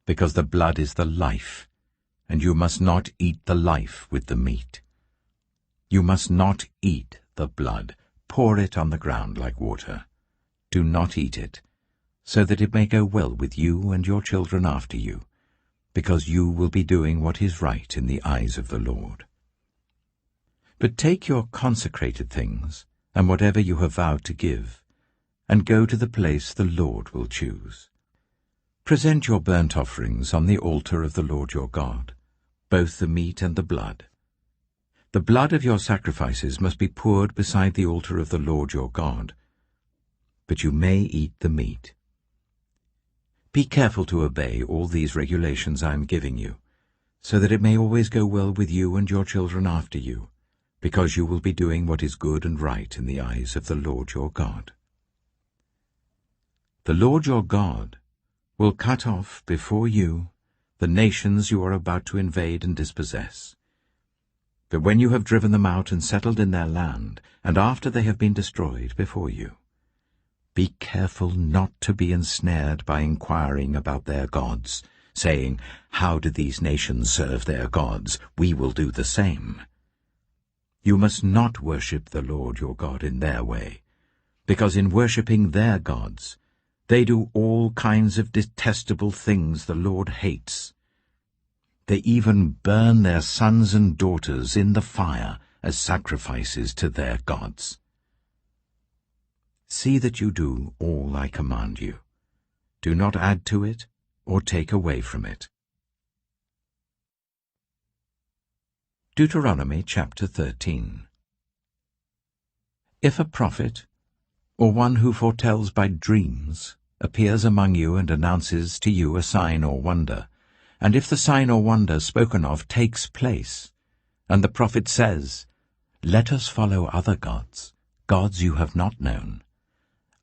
because the blood is the life, and you must not eat the life with the meat. You must not eat the blood. Pour it on the ground like water. Do not eat it, so that it may go well with you and your children after you, because you will be doing what is right in the eyes of the Lord. But take your consecrated things, and whatever you have vowed to give, and go to the place the Lord will choose. Present your burnt offerings on the altar of the Lord your God, both the meat and the blood. The blood of your sacrifices must be poured beside the altar of the Lord your God, but you may eat the meat. Be careful to obey all these regulations I am giving you, so that it may always go well with you and your children after you, because you will be doing what is good and right in the eyes of the Lord your God. The Lord your God will cut off before you the nations you are about to invade and dispossess. But when you have driven them out and settled in their land, and after they have been destroyed before you, be careful not to be ensnared by inquiring about their gods, saying, How do these nations serve their gods? We will do the same. You must not worship the Lord your God in their way, because in worshipping their gods, they do all kinds of detestable things the Lord hates. They even burn their sons and daughters in the fire as sacrifices to their gods. See that you do all I command you. Do not add to it or take away from it. Deuteronomy chapter 13. If a prophet, or one who foretells by dreams, appears among you and announces to you a sign or wonder, and if the sign or wonder spoken of takes place, and the prophet says, Let us follow other gods, gods you have not known,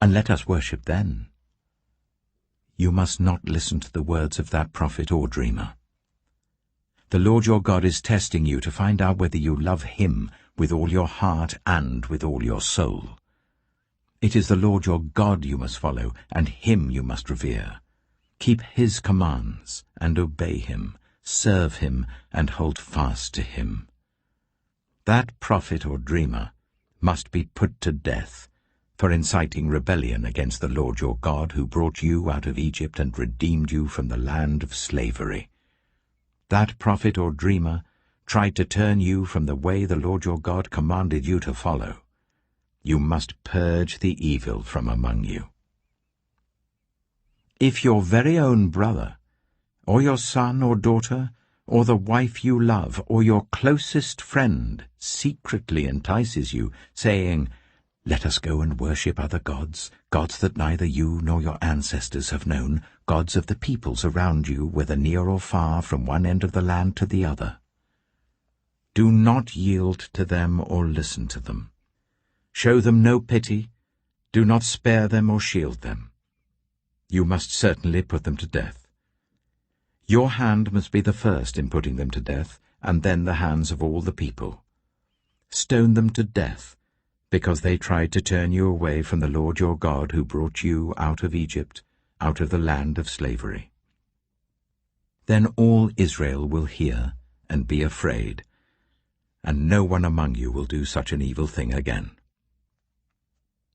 and let us worship them, you must not listen to the words of that prophet or dreamer. The Lord your God is testing you to find out whether you love him with all your heart and with all your soul. It is the Lord your God you must follow, and him you must revere. Keep his commands and obey him, serve him and hold fast to him. That prophet or dreamer must be put to death for inciting rebellion against the Lord your God, who brought you out of Egypt and redeemed you from the land of slavery. That prophet or dreamer tried to turn you from the way the Lord your God commanded you to follow. You must purge the evil from among you. If your very own brother, or your son or daughter, or the wife you love, or your closest friend secretly entices you, saying, Let us go and worship other gods, gods that neither you nor your ancestors have known, gods of the peoples around you, whether near or far, from one end of the land to the other. Do not yield to them or listen to them. Show them no pity, do not spare them or shield them. You must certainly put them to death. Your hand must be the first in putting them to death, and then the hands of all the people. Stone them to death, because they tried to turn you away from the Lord your God, who brought you out of Egypt, out of the land of slavery. Then all Israel will hear and be afraid, and no one among you will do such an evil thing again.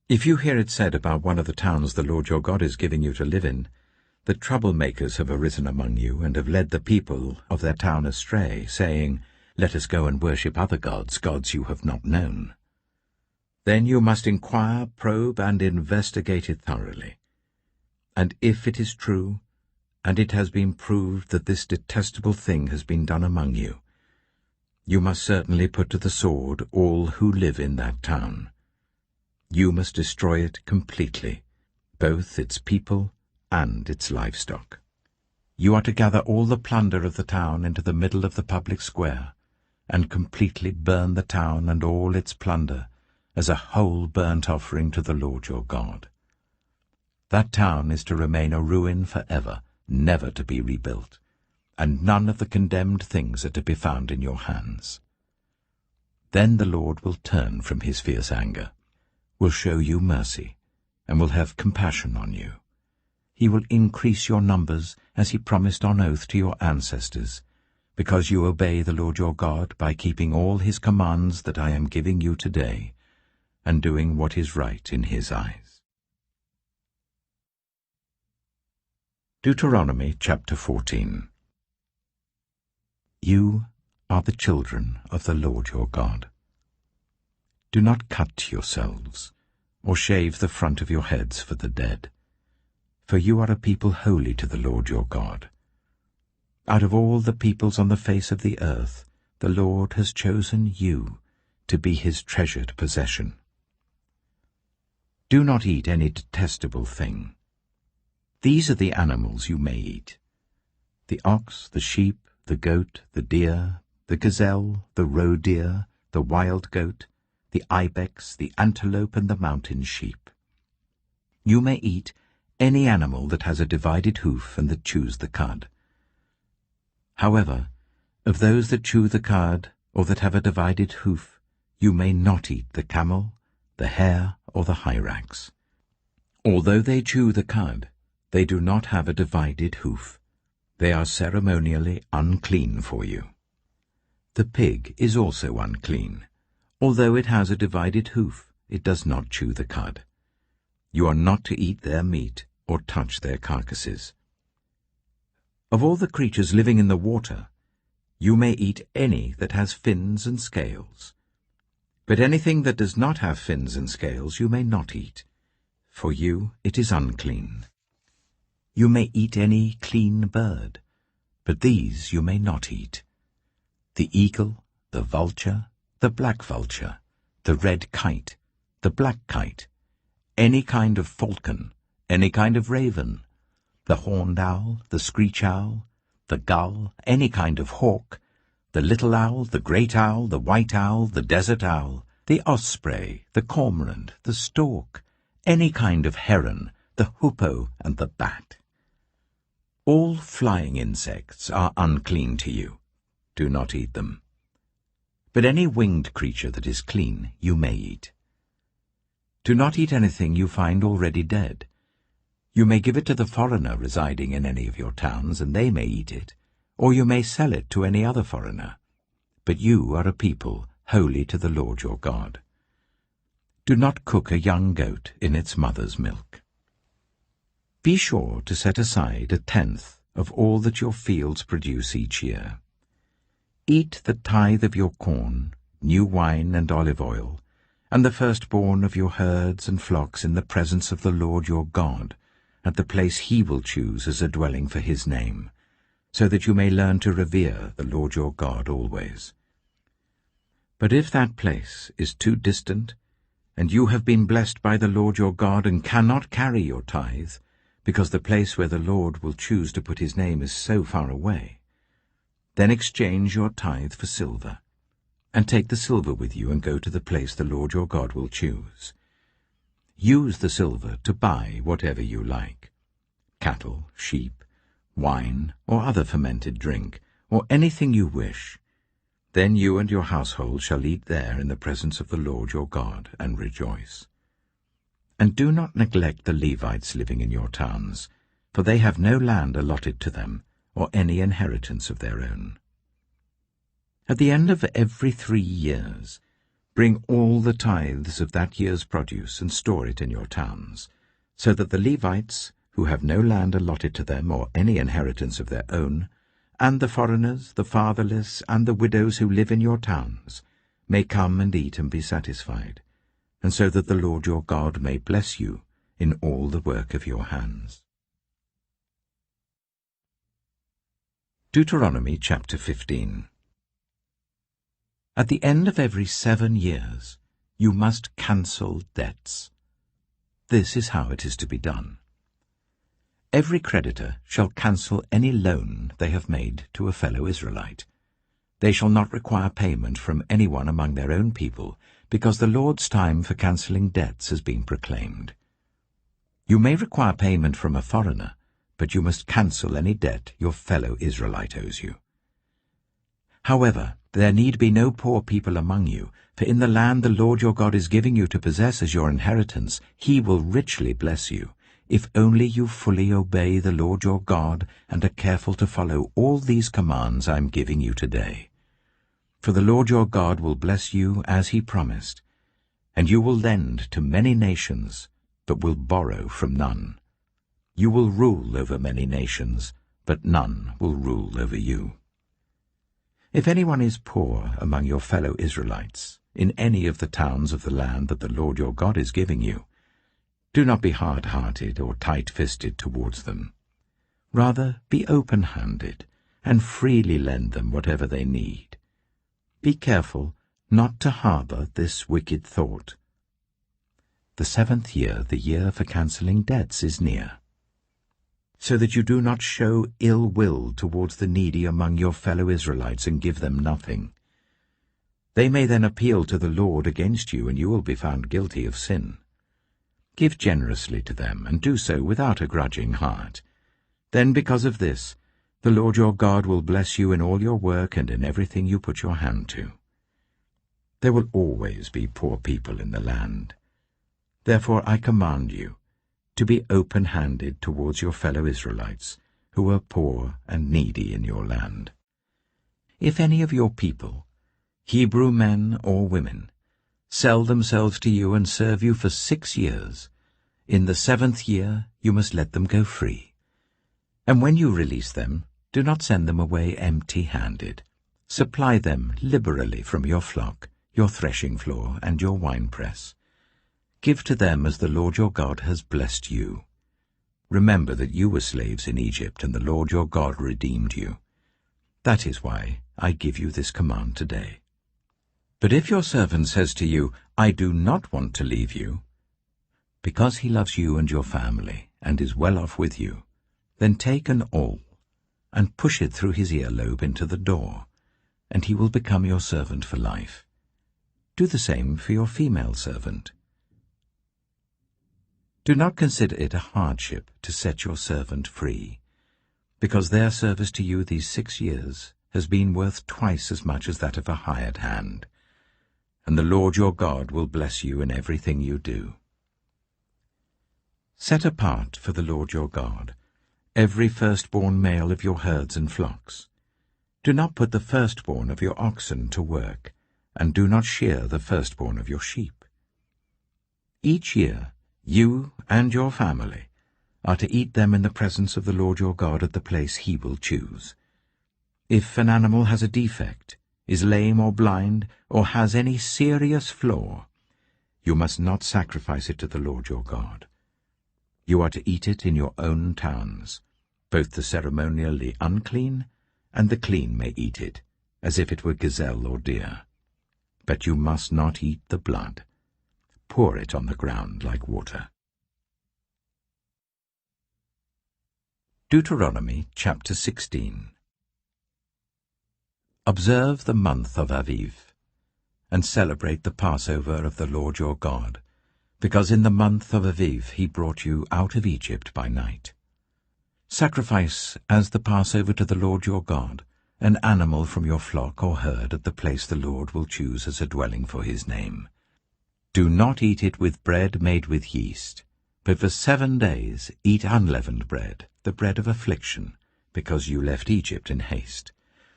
If you hear it said about one of the towns the Lord your God is giving you to live in, that troublemakers have arisen among you and have led the people of their town astray, saying, Let us go and worship other gods, gods you have not known, then you must inquire, probe, and investigate it thoroughly. And if it is true, and it has been proved that this detestable thing has been done among you, You must certainly put to the sword all who live in that town. You must destroy it completely, both its people and its livestock. You are to gather all the plunder of the town into the middle of the public square, and completely burn the town and all its plunder as a whole burnt offering to the Lord your God. That town is to remain a ruin forever, never to be rebuilt, and none of the condemned things are to be found in your hands. Then the Lord will turn from his fierce anger, will show you mercy, and will have compassion on you. He will increase your numbers as he promised on oath to your ancestors, because you obey the Lord your God by keeping all his commands that I am giving you today, and doing what is right in his eyes. Deuteronomy chapter 14. You are the children of the Lord your God. Do not cut yourselves, or shave the front of your heads for the dead, for you are a people holy to the Lord your God. Out of all the peoples on the face of the earth, the Lord has chosen you to be his treasured possession. Do not eat any detestable thing. These are the animals you may eat: the ox, the sheep, the goat, the deer, the gazelle, the roe deer, the wild goat, the ibex, the antelope, and the mountain sheep. You may eat any animal that has a divided hoof and that chews the cud. However, of those that chew the cud or that have a divided hoof, you may not eat the camel, the hare, or the hyrax. Although they chew the cud, they do not have a divided hoof. They are ceremonially unclean for you. The pig is also unclean. Although it has a divided hoof, it does not chew the cud. You are not to eat their meat or touch their carcasses. Of all the creatures living in the water, you may eat any that has fins and scales. But anything that does not have fins and scales you may not eat. For you it is unclean. You may eat any clean bird, but these you may not eat: the eagle, the vulture, the black vulture, the red kite, the black kite, any kind of falcon, any kind of raven, the horned owl, the screech owl, the gull, any kind of hawk, the little owl, the great owl, the white owl, the desert owl, the osprey, the cormorant, the stork, any kind of heron, the hoopoe, and the bat. All flying insects are unclean to you. Do not eat them. But any winged creature that is clean you may eat. Do not eat anything you find already dead. You may give it to the foreigner residing in any of your towns, and they may eat it, or you may sell it to any other foreigner. But you are a people holy to the Lord your God. Do not cook a young goat in its mother's milk. Be sure to set aside 1/10 of all that your fields produce each year. Eat the tithe of your corn, new wine and olive oil, and the firstborn of your herds and flocks in the presence of the Lord your God, at the place he will choose as a dwelling for his name, so that you may learn to revere the Lord your God always. But if that place is too distant, and you have been blessed by the Lord your God and cannot carry your tithe, because the place where the Lord will choose to put his name is so far away, then exchange your tithe for silver, and take the silver with you and go to the place the Lord your God will choose. Use the silver to buy whatever you like: cattle, sheep, wine, or other fermented drink, or anything you wish. Then you and your household shall eat there in the presence of the Lord your God and rejoice. And do not neglect the Levites living in your towns, for they have no land allotted to them, or any inheritance of their own. At the end of every 3 years, bring all the tithes of that year's produce and store it in your towns, so that the Levites, who have no land allotted to them or any inheritance of their own, and the foreigners, the fatherless, and the widows who live in your towns, may come and eat and be satisfied, and so that the Lord your God may bless you in all the work of your hands. Deuteronomy chapter 15. At the end of every 7 years, you must cancel debts. This is how it is to be done. Every creditor shall cancel any loan they have made to a fellow Israelite. They shall not require payment from anyone among their own people, because the Lord's time for cancelling debts has been proclaimed. You may require payment from a foreigner, but you must cancel any debt your fellow Israelite owes you. However, there need be no poor people among you, for in the land the Lord your God is giving you to possess as your inheritance, he will richly bless you, if only you fully obey the Lord your God and are careful to follow all these commands I am giving you today. For the Lord your God will bless you as he promised, and you will lend to many nations, but will borrow from none. You will rule over many nations, but none will rule over you. If anyone is poor among your fellow Israelites, in any of the towns of the land that the Lord your God is giving you, do not be hard-hearted or tight-fisted towards them. Rather, be open-handed, and freely lend them whatever they need. Be careful not to harbour this wicked thought. The 7th year, the year for cancelling debts, is near, so that you do not show ill will towards the needy among your fellow Israelites and give them nothing. They may then appeal to the Lord against you, and you will be found guilty of sin. Give generously to them, and do so without a grudging heart. Then, because of this, the Lord your God will bless you in all your work and in everything you put your hand to. There will always be poor people in the land. Therefore I command you to be open-handed towards your fellow Israelites, who are poor and needy in your land. If any of your people, Hebrew men or women, sell themselves to you and serve you for 6 years, in the 7th year you must let them go free. And when you release them, do not send them away empty-handed. Supply them liberally from your flock, your threshing floor, and your winepress. Give to them as the Lord your God has blessed you. Remember that you were slaves in Egypt, and the Lord your God redeemed you. That is why I give you this command today. But if your servant says to you, I do not want to leave you, because he loves you and your family, and is well off with you, then take an awl, and push it through his earlobe into the door, and he will become your servant for life. Do the same for your female servant. Do not consider it a hardship to set your servant free, because their service to you these 6 years has been worth twice as much as that of a hired hand, and the Lord your God will bless you in everything you do. Set apart for the Lord your God every firstborn male of your herds and flocks. Do not put the firstborn of your oxen to work, and do not shear the firstborn of your sheep. Each year you and your family are to eat them in the presence of the Lord your God at the place he will choose. If an animal has a defect, is lame or blind, or has any serious flaw, you must not sacrifice it to the Lord your God. You are to eat it in your own towns. Both the ceremonially unclean and the clean may eat it, as if it were gazelle or deer. But you must not eat the blood. Pour it on the ground like water. Deuteronomy chapter 16. Observe the month of Aviv, and celebrate the Passover of the Lord your God, because in the month of Aviv he brought you out of Egypt by night. Sacrifice as the Passover to the Lord your God an animal from your flock or herd at the place the Lord will choose as a dwelling for his name. Do not eat it with bread made with yeast, but for 7 days eat unleavened bread, the bread of affliction, because you left Egypt in haste,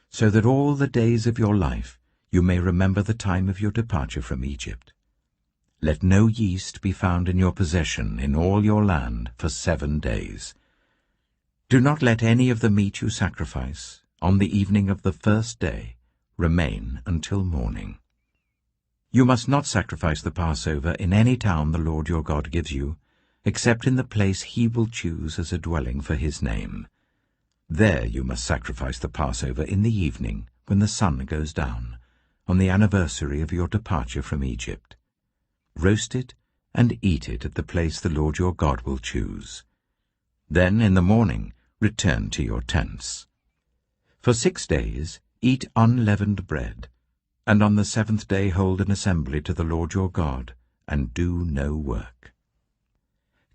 so that all the days of your life you may remember the time of your departure from Egypt. Let no yeast be found in your possession in all your land for 7 days. Do not let any of the meat you sacrifice on the evening of the first day remain until morning. You must not sacrifice the Passover in any town the Lord your God gives you, except in the place he will choose as a dwelling for his name. There you must sacrifice the Passover in the evening, when the sun goes down, on the anniversary of your departure from Egypt. Roast it and eat it at the place the Lord your God will choose. Then in the morning return to your tents. For 6 days eat unleavened bread, and on the 7th day hold an assembly to the Lord your God, and do no work.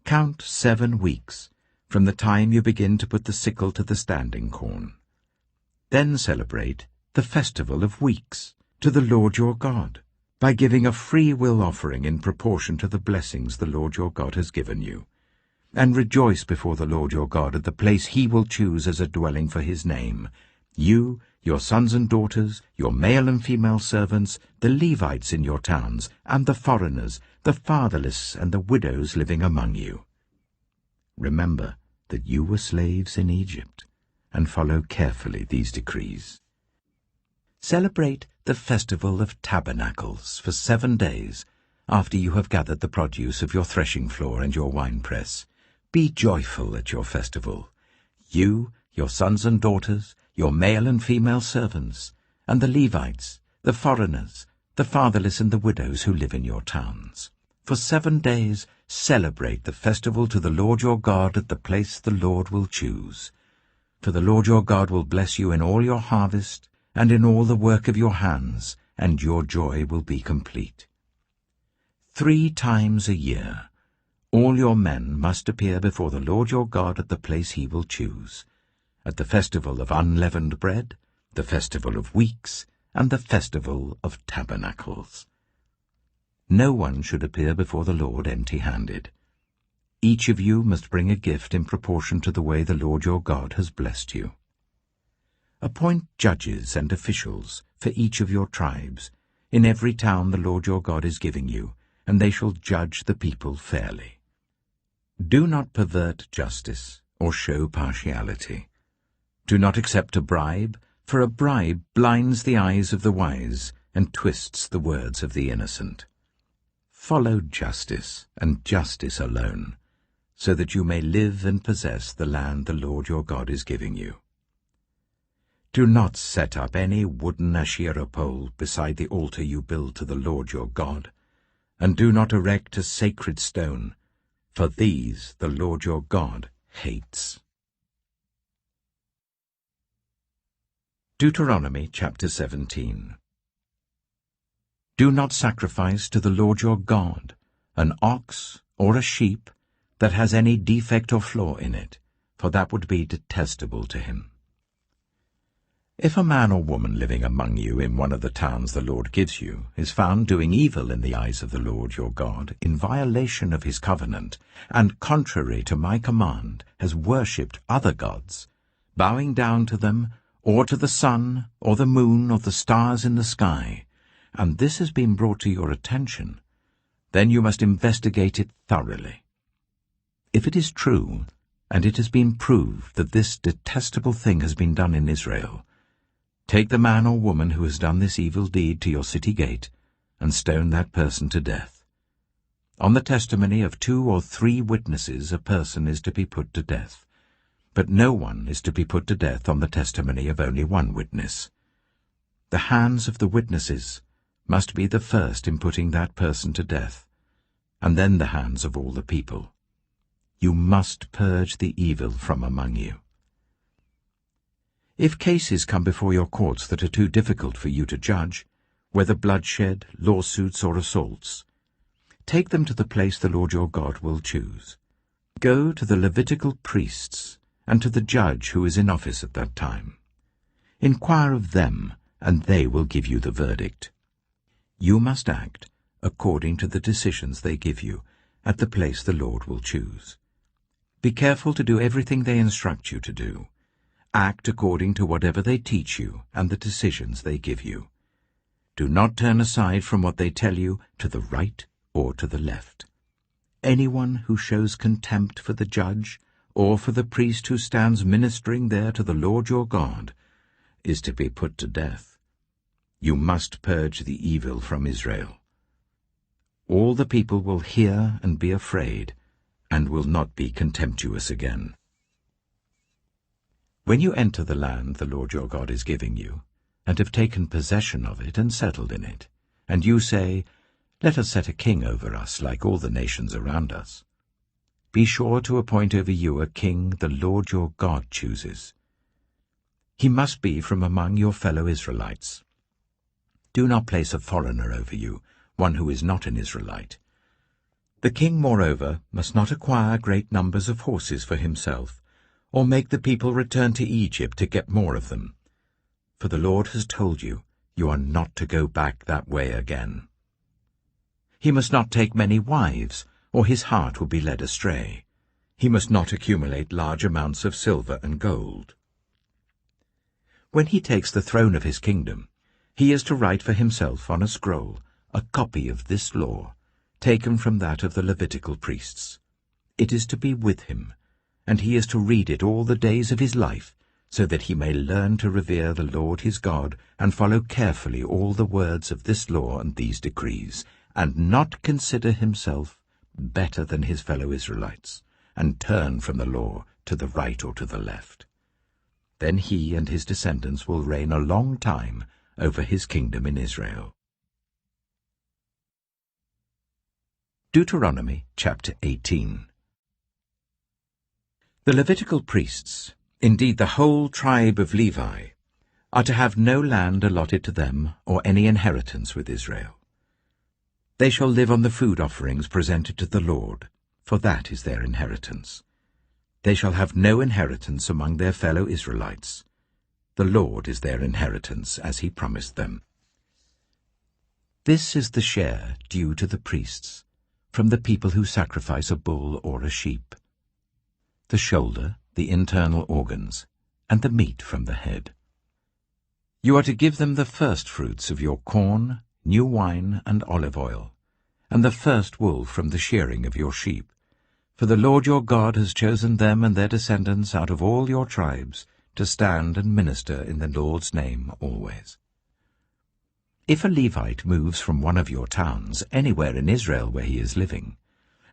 Count 7 weeks from the time you begin to put the sickle to the standing corn. Then celebrate the festival of weeks to the Lord your God, by giving a free-will offering in proportion to the blessings the Lord your God has given you. And rejoice before the Lord your God at the place he will choose as a dwelling for his name, you, your sons and daughters, your male and female servants, the Levites in your towns, and the foreigners, the fatherless and the widows living among you. Remember that you were slaves in Egypt, and follow carefully these decrees. Celebrate the festival of tabernacles for 7 days after you have gathered the produce of your threshing floor and your winepress. Be joyful at your festival, you, your sons and daughters, your male and female servants, and the Levites, the foreigners, the fatherless and the widows who live in your towns. For 7 days celebrate the festival to the Lord your God at the place the Lord will choose. For the Lord your God will bless you in all your harvest and in all the work of your hands, and your joy will be complete. 3 times a year all your men must appear before the Lord your God at the place he will choose, at the festival of unleavened bread, the festival of weeks, and the festival of tabernacles. No one should appear before the Lord empty-handed. Each of you must bring a gift in proportion to the way the Lord your God has blessed you. Appoint judges and officials for each of your tribes, in every town the Lord your God is giving you, and they shall judge the people fairly. Do not pervert justice or show partiality. Do not accept a bribe, for a bribe blinds the eyes of the wise and twists the words of the innocent. Follow justice, and justice alone, so that you may live and possess the land the Lord your God is giving you. Do not set up any wooden Asherah pole beside the altar you build to the Lord your God, and do not erect a sacred stone, for these the Lord your God hates. Deuteronomy chapter 17. Do not sacrifice to the Lord your God an ox or a sheep that has any defect or flaw in it, for that would be detestable to him. If a man or woman living among you in one of the towns the Lord gives you is found doing evil in the eyes of the Lord your God, in violation of his covenant, and contrary to my command, has worshipped other gods, bowing down to them, or to the sun, or the moon, or the stars in the sky, and this has been brought to your attention, then you must investigate it thoroughly. If it is true, and it has been proved that this detestable thing has been done in Israel, take the man or woman who has done this evil deed to your city gate, and stone that person to death. On the testimony of 2 or 3 witnesses a person is to be put to death, but no one is to be put to death on the testimony of only 1 witness. The hands of the witnesses must be the first in putting that person to death, and then the hands of all the people. You must purge the evil from among you. If cases come before your courts that are too difficult for you to judge, whether bloodshed, lawsuits, or assaults, take them to the place the Lord your God will choose. Go to the Levitical priests and to the judge who is in office at that time. Inquire of them, and they will give you the verdict. You must act according to the decisions they give you at the place the Lord will choose. Be careful to do everything they instruct you to do. Act according to whatever they teach you and the decisions they give you. Do not turn aside from what they tell you to the right or to the left. Anyone who shows contempt for the judge or for the priest who stands ministering there to the Lord your God is to be put to death. You must purge the evil from Israel. All the people will hear and be afraid, and will not be contemptuous again. When you enter the land the Lord your God is giving you, and have taken possession of it and settled in it, and you say, "Let us set a king over us like all the nations around us," be sure to appoint over you a king the Lord your God chooses. He must be from among your fellow Israelites. Do not place a foreigner over you, one who is not an Israelite. The king, moreover, must not acquire great numbers of horses for himself, or make the people return to Egypt to get more of them. For the Lord has told you, you are not to go back that way again. He must not take many wives, or his heart will be led astray. He must not accumulate large amounts of silver and gold. When he takes the throne of his kingdom, he is to write for himself on a scroll a copy of this law, taken from that of the Levitical priests. It is to be with him, and he is to read it all the days of his life, so that he may learn to revere the Lord his God and follow carefully all the words of this law and these decrees, and not consider himself better than his fellow Israelites, and turn from the law to the right or to the left. Then he and his descendants will reign a long time over his kingdom in Israel. Deuteronomy chapter 18. The Levitical priests, indeed the whole tribe of Levi, are to have no land allotted to them or any inheritance with Israel. They shall live on the food offerings presented to the Lord, for that is their inheritance. They shall have no inheritance among their fellow Israelites. The Lord is their inheritance, as he promised them. This is the share due to the priests, from the people who sacrifice a bull or a sheep: the shoulder, the internal organs, and the meat from the head. You are to give them the first fruits of your corn, new wine, and olive oil, and the first wool from the shearing of your sheep. For the Lord your God has chosen them and their descendants out of all your tribes to stand and minister in the Lord's name always. If a Levite moves from one of your towns, anywhere in Israel where he is living,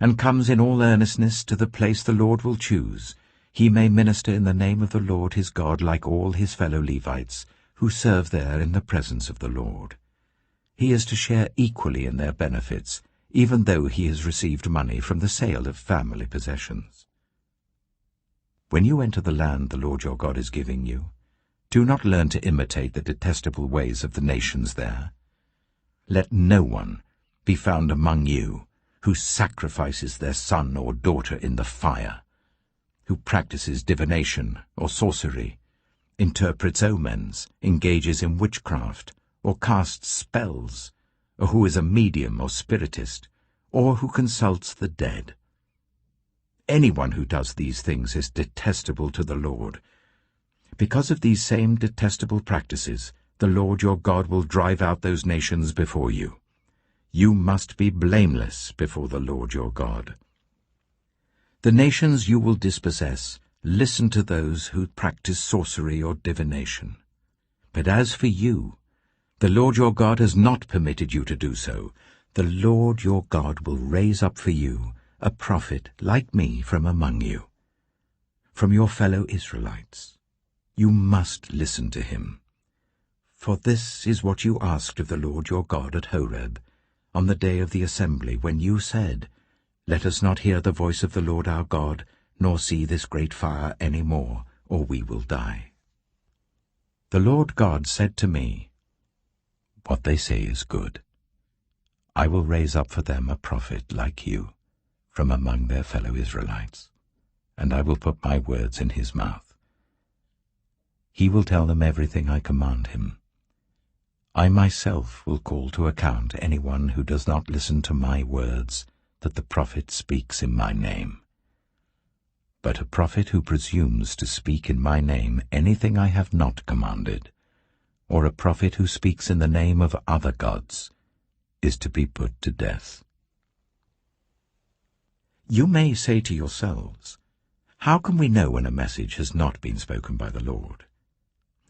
and comes in all earnestness to the place the Lord will choose, he may minister in the name of the Lord his God like all his fellow Levites, who serve there in the presence of the Lord. He is to share equally in their benefits, even though he has received money from the sale of family possessions. When you enter the land the Lord your God is giving you, do not learn to imitate the detestable ways of the nations there. Let no one be found among you who sacrifices their son or daughter in the fire, who practices divination or sorcery, interprets omens, engages in witchcraft, or casts spells, or who is a medium or spiritist, or who consults the dead. Anyone who does these things is detestable to the Lord. Because of these same detestable practices, the Lord your God will drive out those nations before you. You must be blameless before the Lord your God. The nations you will dispossess listen to those who practice sorcery or divination. But as for you, the Lord your God has not permitted you to do so. The Lord your God will raise up for you a prophet like me from among you, from your fellow Israelites. You must listen to him. For this is what you asked of the Lord your God at Horeb, on the day of the assembly, when you said, "Let us not hear the voice of the Lord our God, nor see this great fire any more, or we will die." The Lord God said to me, "What they say is good. I will raise up for them a prophet like you, from among their fellow Israelites, and I will put my words in his mouth. He will tell them everything I command him. I myself will call to account anyone who does not listen to my words that the prophet speaks in my name. But a prophet who presumes to speak in my name anything I have not commanded, or a prophet who speaks in the name of other gods, is to be put to death." You may say to yourselves, "How can we know when a message has not been spoken by the Lord?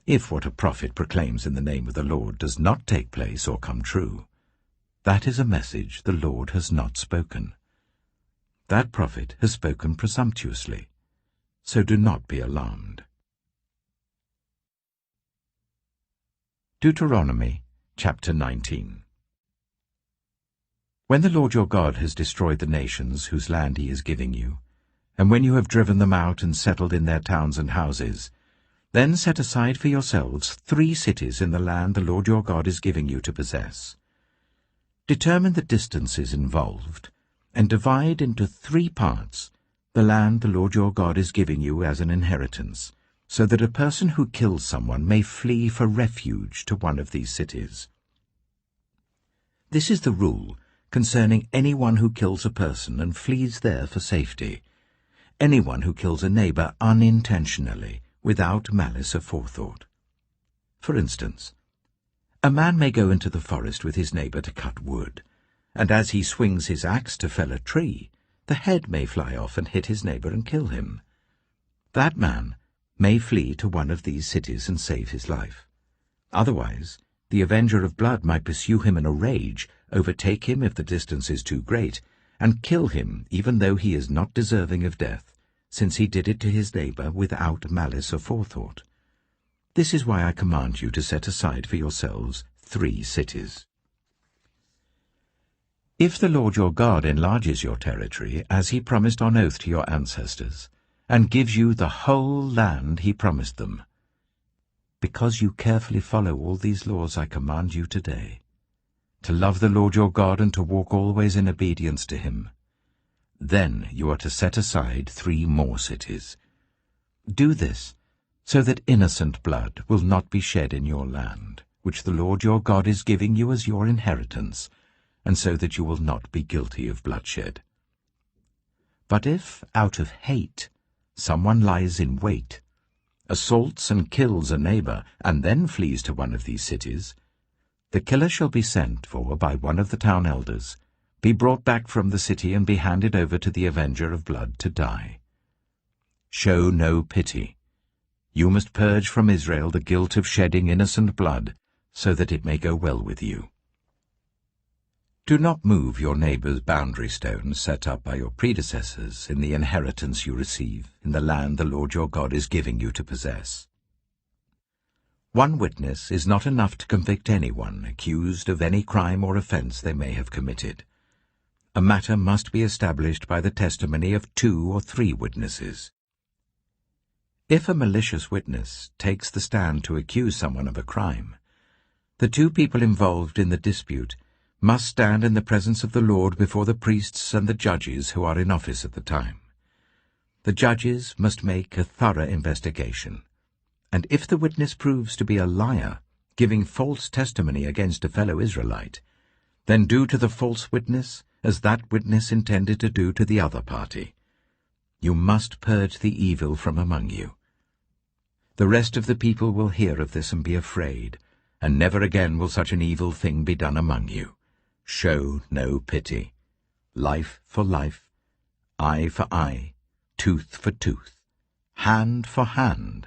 If what a prophet proclaims in the name of the Lord does not take place or come true, that is a message the Lord has not spoken. That prophet has spoken presumptuously, so do not be alarmed." Deuteronomy chapter 19. When the Lord your God has destroyed the nations whose land he is giving you, and when you have driven them out and settled in their towns and houses, then set aside for yourselves 3 cities in the land the Lord your God is giving you to possess. Determine the distances involved, and divide into 3 parts the land the Lord your God is giving you as an inheritance, so that a person who kills someone may flee for refuge to one of these cities. This is the rule concerning anyone who kills a person and flees there for safety, anyone who kills a neighbor unintentionally, without malice aforethought. For instance, a man may go into the forest with his neighbor to cut wood, and as he swings his axe to fell a tree, the head may fly off and hit his neighbor and kill him. That man may flee to one of these cities and save his life. Otherwise, the avenger of blood might pursue him in a rage, overtake him if the distance is too great, and kill him even though he is not deserving of death, since he did it to his neighbor without malice aforethought. This is why I command you to set aside for yourselves 3 cities. If the Lord your God enlarges your territory, as he promised on oath to your ancestors, and gives you the whole land he promised them, because you carefully follow all these laws I command you today, to love the Lord your God and to walk always in obedience to him, then you are to set aside 3 more cities. Do this, so that innocent blood will not be shed in your land, which the Lord your God is giving you as your inheritance, and so that you will not be guilty of bloodshed. But if, out of hate, someone lies in wait, assaults and kills a neighbor, and then flees to one of these cities, the killer shall be sent for by one of the town elders, be brought back from the city, and be handed over to the avenger of blood to die. Show no pity. You must purge from Israel the guilt of shedding innocent blood, so that it may go well with you. Do not move your neighbor's boundary stones set up by your predecessors in the inheritance you receive in the land the Lord your God is giving you to possess. One witness is not enough to convict anyone accused of any crime or offense they may have committed. A matter must be established by the testimony of 2 or 3 witnesses. If a malicious witness takes the stand to accuse someone of a crime, the 2 people involved in the dispute must stand in the presence of the Lord before the priests and the judges who are in office at the time. The judges must make a thorough investigation, and if the witness proves to be a liar, giving false testimony against a fellow Israelite, then do to the false witness as that witness intended to do to the other party. You must purge the evil from among you. The rest of the people will hear of this and be afraid, and never again will such an evil thing be done among you. Show no pity. Life for life, eye for eye, tooth for tooth, hand for hand,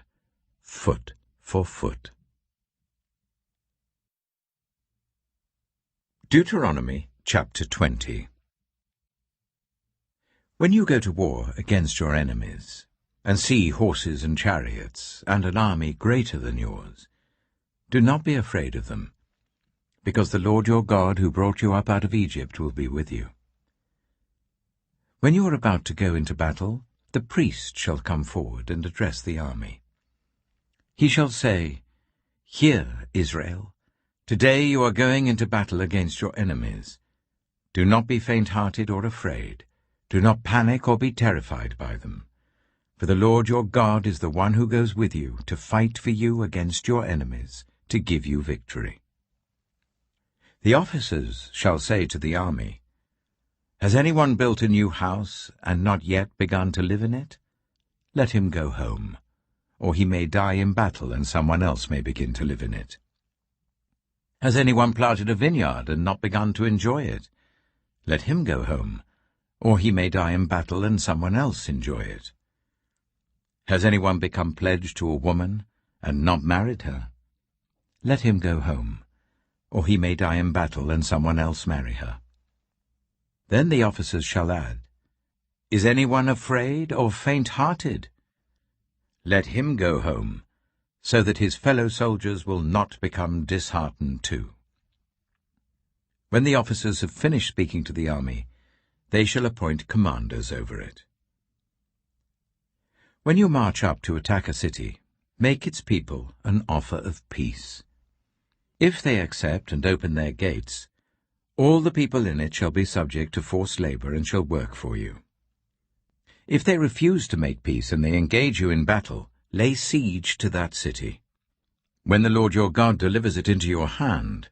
foot for foot. Deuteronomy chapter 20. When you go to war against your enemies, and see horses and chariots, and an army greater than yours, do not be afraid of them, because the Lord your God who brought you up out of Egypt will be with you. When you are about to go into battle, the priest shall come forward and address the army. He shall say, "Hear, Israel, today you are going into battle against your enemies. Do not be faint-hearted or afraid. Do not panic or be terrified by them. For the Lord your God is the one who goes with you to fight for you against your enemies, to give you victory." The officers shall say to the army, "Has anyone built a new house and not yet begun to live in it? Let him go home, or he may die in battle and someone else may begin to live in it. Has anyone planted a vineyard and not begun to enjoy it? Let him go home, or he may die in battle and someone else enjoy it. Has anyone become pledged to a woman and not married her? Let him go home, or he may die in battle and someone else marry her." Then the officers shall add, "Is anyone afraid or faint-hearted? Let him go home, so that his fellow soldiers will not become disheartened too. When the officers have finished speaking to the army, they shall appoint commanders over it. When you march up to attack a city, make its people an offer of peace. If they accept and open their gates, all the people in it shall be subject to forced labor and shall work for you. If they refuse to make peace and they engage you in battle, lay siege to that city. When the Lord your God delivers it into your hand,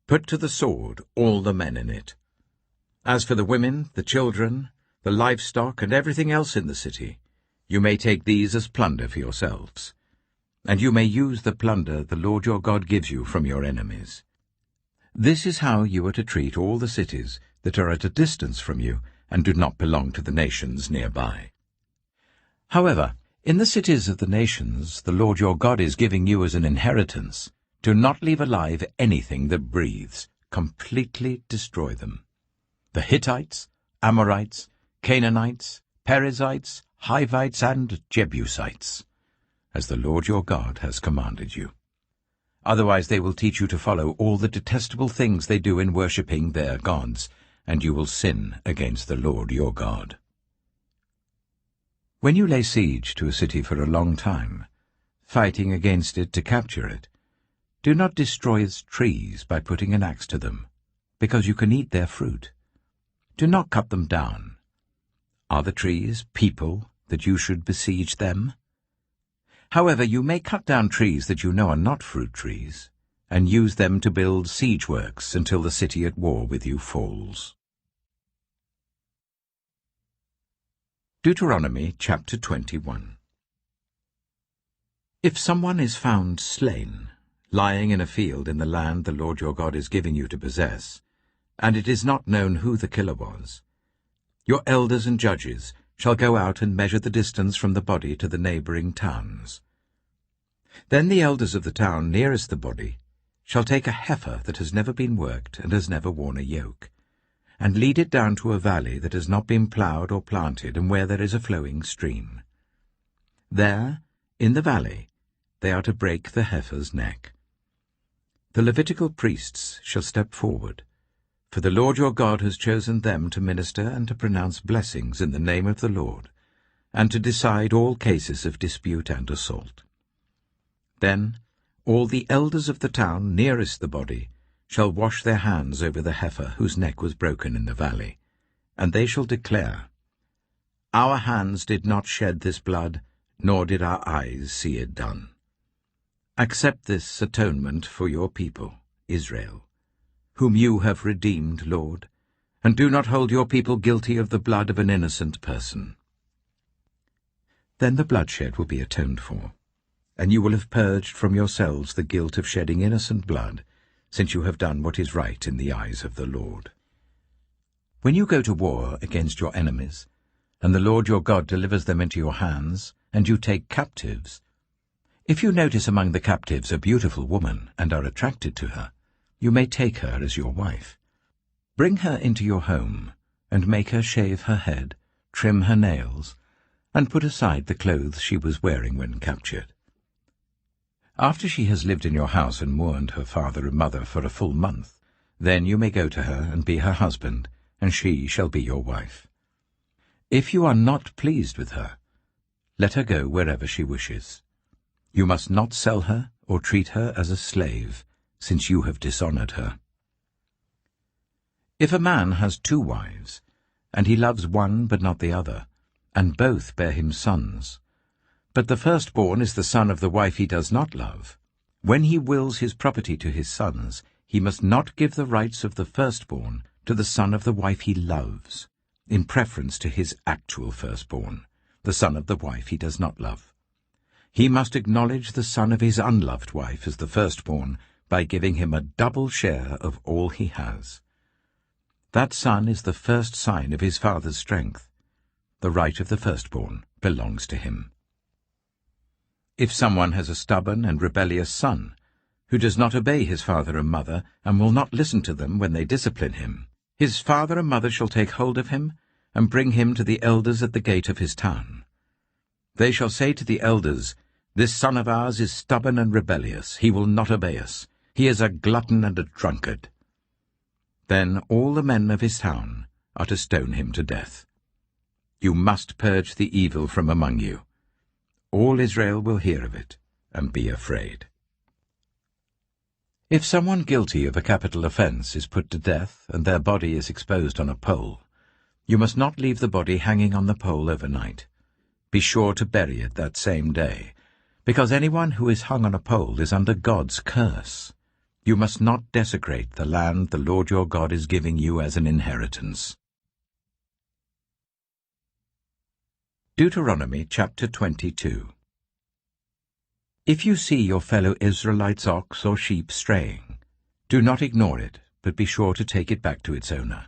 put to the sword all the men in it. As for the women, the children, the livestock, and everything else in the city, you may take these as plunder for yourselves, and you may use the plunder the Lord your God gives you from your enemies. This is how you are to treat all the cities that are at a distance from you and do not belong to the nations nearby. However, in the cities of the nations the Lord your God is giving you as an inheritance, do not leave alive anything that breathes. Completely destroy them. The Hittites, Amorites, Canaanites, Perizzites, Hivites, and Jebusites, as the Lord your God has commanded you. Otherwise they will teach you to follow all the detestable things they do in worshipping their gods, and you will sin against the Lord your God. When you lay siege to a city for a long time, fighting against it to capture it, do not destroy its trees by putting an axe to them, because you can eat their fruit. Do not cut them down. Are the trees people that you should besiege them? However, you may cut down trees that you know are not fruit trees, and use them to build siege works until the city at war with you falls. Deuteronomy chapter 21. If someone is found slain, lying in a field in the land the Lord your God is giving you to possess, and it is not known who the killer was, your elders and judges shall go out and measure the distance from the body to the neighboring towns. Then the elders of the town nearest the body shall take a heifer that has never been worked and has never worn a yoke, and lead it down to a valley that has not been ploughed or planted and where there is a flowing stream. There, in the valley, they are to break the heifer's neck. The Levitical priests shall step forward, for the Lord your God has chosen them to minister and to pronounce blessings in the name of the Lord, and to decide all cases of dispute and assault. Then all the elders of the town nearest the body shall wash their hands over the heifer whose neck was broken in the valley, and they shall declare, Our hands did not shed this blood, nor did our eyes see it done. Accept this atonement for your people, Israel, whom you have redeemed, Lord, and do not hold your people guilty of the blood of an innocent person. Then the bloodshed will be atoned for, and you will have purged from yourselves the guilt of shedding innocent blood, since you have done what is right in the eyes of the Lord. When you go to war against your enemies, and the Lord your God delivers them into your hands, and you take captives, if you notice among the captives a beautiful woman and are attracted to her, you may take her as your wife. Bring her into your home, and make her shave her head, trim her nails, and put aside the clothes she was wearing when captured. After she has lived in your house and mourned her father and mother for a full month, then you may go to her and be her husband, and she shall be your wife. If you are not pleased with her, let her go wherever she wishes. You must not sell her or treat her as a slave, since you have dishonored her. If a man has 2 wives, and he loves one but not the other, and both bear him sons, but the firstborn is the son of the wife he does not love, when he wills his property to his sons, he must not give the rights of the firstborn to the son of the wife he loves, in preference to his actual firstborn, the son of the wife he does not love. He must acknowledge the son of his unloved wife as the firstborn by giving him a double share of all he has. That son is the first sign of his father's strength. The right of the firstborn belongs to him. If someone has a stubborn and rebellious son, who does not obey his father and mother, and will not listen to them when they discipline him, his father and mother shall take hold of him, and bring him to the elders at the gate of his town. They shall say to the elders, This son of ours is stubborn and rebellious. He will not obey us. He is a glutton and a drunkard." Then all the men of his town are to stone him to death. You must purge the evil from among you. All Israel will hear of it and be afraid. If someone guilty of a capital offense is put to death and their body is exposed on a pole, you must not leave the body hanging on the pole overnight. Be sure to bury it that same day, because anyone who is hung on a pole is under God's curse. You must not desecrate the land the Lord your God is giving you as an inheritance. Deuteronomy chapter 22. If you see your fellow Israelite's ox or sheep straying, do not ignore it, but be sure to take it back to its owner.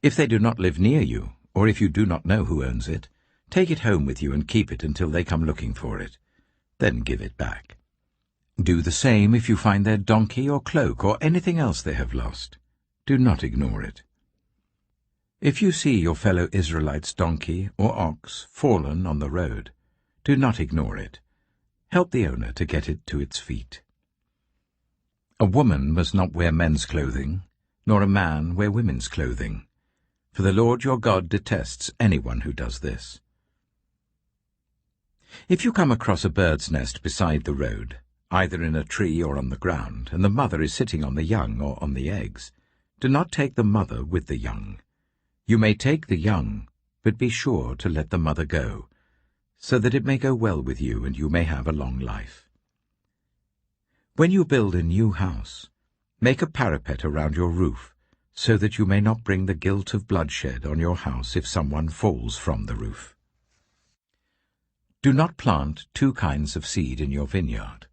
If they do not live near you, or if you do not know who owns it, take it home with you and keep it until they come looking for it. Then give it back. Do the same if you find their donkey or cloak or anything else they have lost. Do not ignore it. If you see your fellow Israelite's donkey or ox fallen on the road, do not ignore it. Help the owner to get it to its feet. A woman must not wear men's clothing, nor a man wear women's clothing, for the Lord your God detests anyone who does this. If you come across a bird's nest beside the road, either in a tree or on the ground, and the mother is sitting on the young or on the eggs, do not take the mother with the young. You may take the young, but be sure to let the mother go, so that it may go well with you and you may have a long life. When you build a new house, make a parapet around your roof, so that you may not bring the guilt of bloodshed on your house if someone falls from the roof. Do not plant two kinds of seed in your vineyard.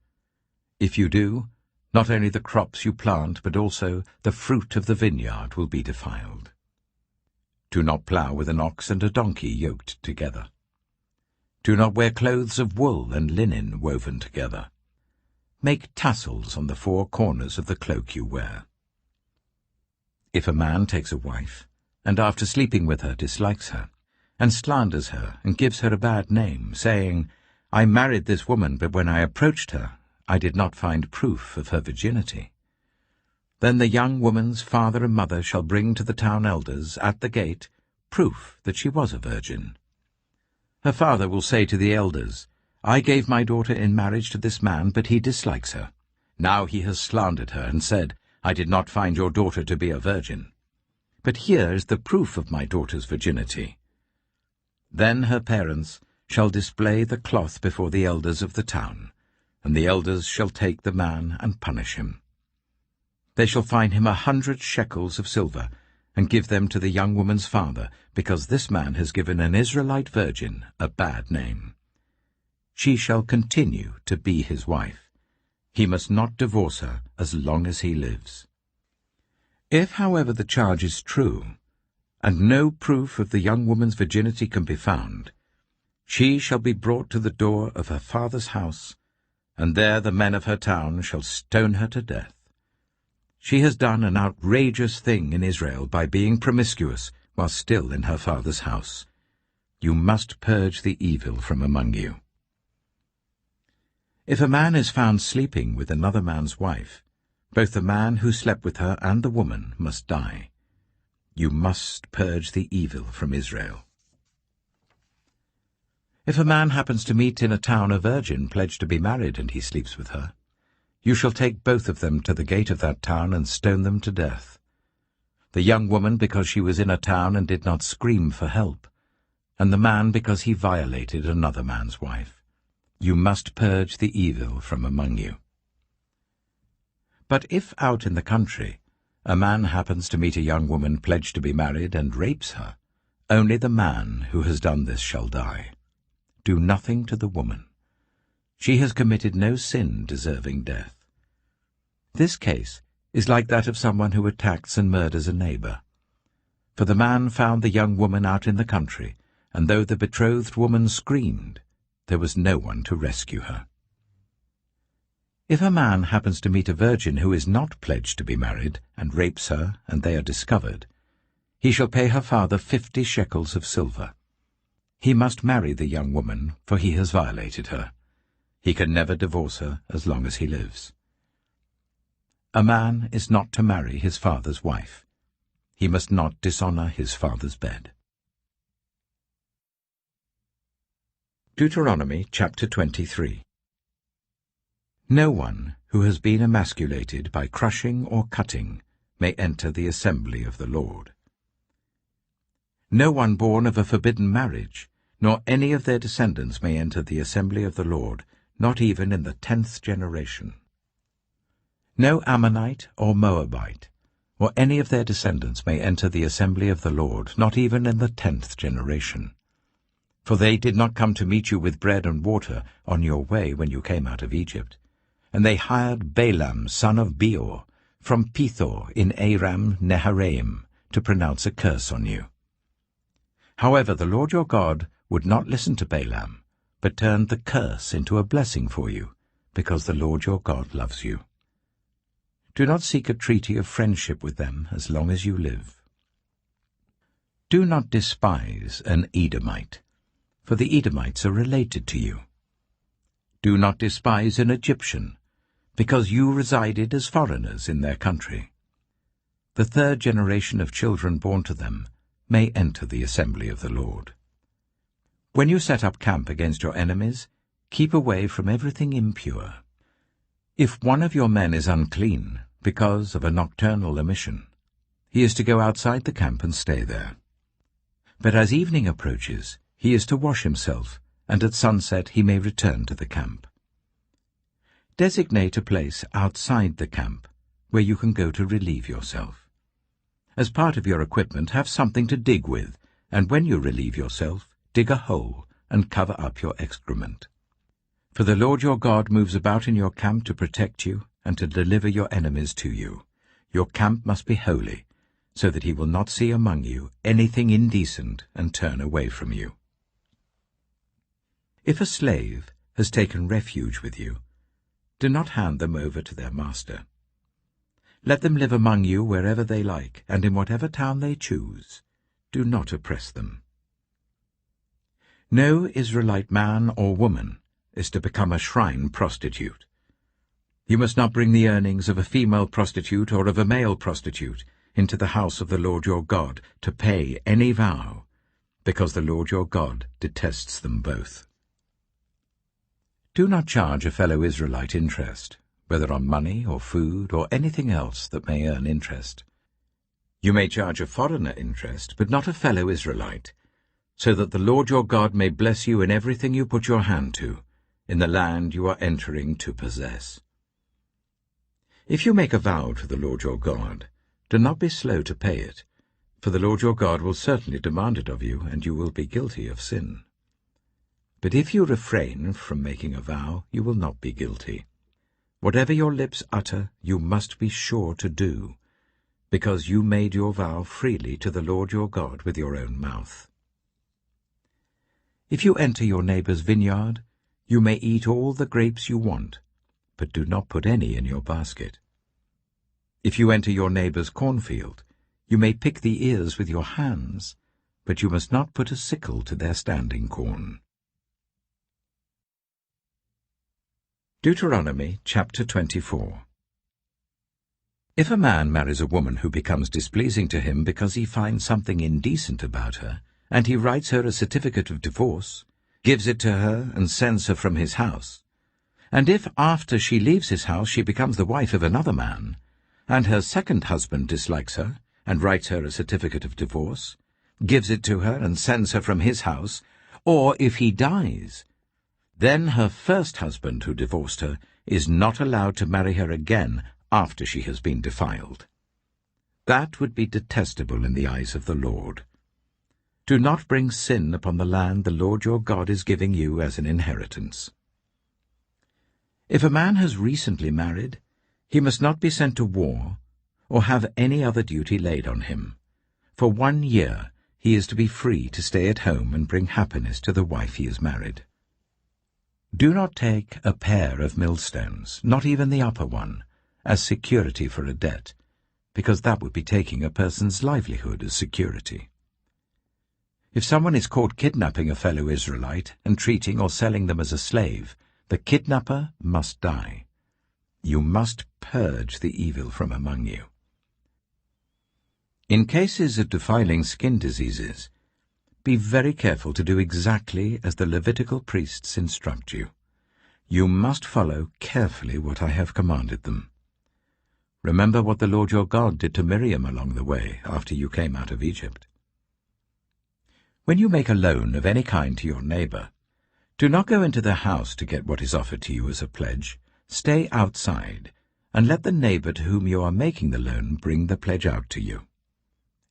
If you do, not only the crops you plant, but also the fruit of the vineyard will be defiled. Do not plough with an ox and a donkey yoked together. Do not wear clothes of wool and linen woven together. Make tassels on the four corners of the cloak you wear. If a man takes a wife, and after sleeping with her dislikes her, and slanders her and gives her a bad name, saying, "I married this woman, but when I approached her, I did not find proof of her virginity," then the young woman's father and mother shall bring to the town elders at the gate proof that she was a virgin. Her father will say to the elders, "I gave my daughter in marriage to this man, but he dislikes her. Now he has slandered her and said, 'I did not find your daughter to be a virgin.' But here is the proof of my daughter's virginity." Then her parents shall display the cloth before the elders of the town, and the elders shall take the man and punish him. They shall fine him 100 shekels of silver, and give them to the young woman's father, because this man has given an Israelite virgin a bad name. She shall continue to be his wife. He must not divorce her as long as he lives. If, however, the charge is true, and no proof of the young woman's virginity can be found, she shall be brought to the door of her father's house, and there the men of her town shall stone her to death. She has done an outrageous thing in Israel by being promiscuous while still in her father's house. You must purge the evil from among you. If a man is found sleeping with another man's wife, both the man who slept with her and the woman must die. You must purge the evil from Israel. If a man happens to meet in a town a virgin pledged to be married and he sleeps with her, you shall take both of them to the gate of that town and stone them to death. The young woman because she was in a town and did not scream for help, and the man because he violated another man's wife. You must purge the evil from among you. But if out in the country a man happens to meet a young woman pledged to be married and rapes her, only the man who has done this shall die. Do nothing to the woman. She has committed no sin deserving death. This case is like that of someone who attacks and murders a neighbor. For the man found the young woman out in the country, and though the betrothed woman screamed, there was no one to rescue her. If a man happens to meet a virgin who is not pledged to be married, and rapes her, and they are discovered, he shall pay her father 50 shekels of silver. He must marry the young woman, for he has violated her. He can never divorce her as long as he lives. A man is not to marry his father's wife. He must not dishonor his father's bed. Deuteronomy chapter 23. No one who has been emasculated by crushing or cutting may enter the assembly of the Lord. No one born of a forbidden marriage, nor any of their descendants may enter the assembly of the Lord, not even in the 10th generation. No Ammonite or Moabite, or any of their descendants may enter the assembly of the Lord, not even in the 10th generation. For they did not come to meet you with bread and water on your way when you came out of Egypt. And they hired Balaam son of Beor from Pethor in Aram Naharaim to pronounce a curse on you. However, the Lord your God would not listen to Balaam, but turned the curse into a blessing for you, because the Lord your God loves you. Do not seek a treaty of friendship with them as long as you live. Do not despise an Edomite, for the Edomites are related to you. Do not despise an Egyptian, because you resided as foreigners in their country. The 3rd generation of children born to them may enter the assembly of the Lord. When you set up camp against your enemies, keep away from everything impure. If one of your men is unclean because of a nocturnal emission, he is to go outside the camp and stay there. But as evening approaches, he is to wash himself, and at sunset he may return to the camp. Designate a place outside the camp where you can go to relieve yourself. As part of your equipment, have something to dig with, and when you relieve yourself, dig a hole and cover up your excrement. For the Lord your God moves about in your camp to protect you and to deliver your enemies to you. Your camp must be holy, so that he will not see among you anything indecent and turn away from you. If a slave has taken refuge with you, do not hand them over to their master. Let them live among you wherever they like, and in whatever town they choose. Do not oppress them. No Israelite man or woman is to become a shrine prostitute. You must not bring the earnings of a female prostitute or of a male prostitute into the house of the Lord your God to pay any vow, because the Lord your God detests them both. Do not charge a fellow Israelite interest, whether on money or food or anything else that may earn interest. You may charge a foreigner interest, but not a fellow Israelite, so that the Lord your God may bless you in everything you put your hand to, in the land you are entering to possess. If you make a vow to the Lord your God, do not be slow to pay it, for the Lord your God will certainly demand it of you, and you will be guilty of sin. But if you refrain from making a vow, you will not be guilty. Whatever your lips utter, you must be sure to do, because you made your vow freely to the Lord your God with your own mouth. If you enter your neighbor's vineyard, you may eat all the grapes you want, but do not put any in your basket. If you enter your neighbor's cornfield, you may pick the ears with your hands, but you must not put a sickle to their standing corn. Deuteronomy chapter 24. If a man marries a woman who becomes displeasing to him because he finds something indecent about her, and he writes her a certificate of divorce, gives it to her, and sends her from his house, and if after she leaves his house she becomes the wife of another man, and her second husband dislikes her, and writes her a certificate of divorce, gives it to her, and sends her from his house, or if he dies, then her first husband who divorced her is not allowed to marry her again after she has been defiled. That would be detestable in the eyes of the Lord. Do not bring sin upon the land the Lord your God is giving you as an inheritance. If a man has recently married, he must not be sent to war or have any other duty laid on him. For 1 year he is to be free to stay at home and bring happiness to the wife he has married. Do not take a pair of millstones, not even the upper one, as security for a debt, because that would be taking a person's livelihood as security. If someone is caught kidnapping a fellow Israelite and treating or selling them as a slave, The kidnapper must die. You must purge the evil from among you. In cases of defiling skin diseases, be very careful to do exactly as the Levitical priests instruct you. You must follow carefully what I have commanded them. Remember what the Lord your God did to Miriam along the way after you came out of Egypt. When you make a loan of any kind to your neighbor, do not go into their house to get what is offered to you as a pledge. Stay outside, and let the neighbor to whom you are making the loan bring the pledge out to you.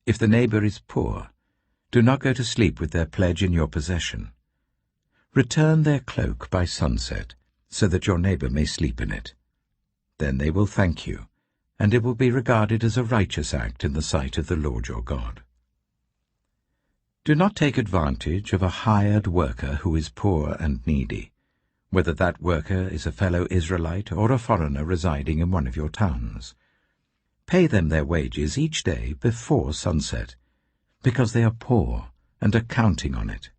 If the neighbor is poor, do not go to sleep with their pledge in your possession. Return their cloak by sunset, so that your neighbor may sleep in it. Then they will thank you, and it will be regarded as a righteous act in the sight of the Lord your God. Do not take advantage of a hired worker who is poor and needy, whether that worker is a fellow Israelite or a foreigner residing in one of your towns. Pay them their wages each day before sunset, because they are poor and are counting on it.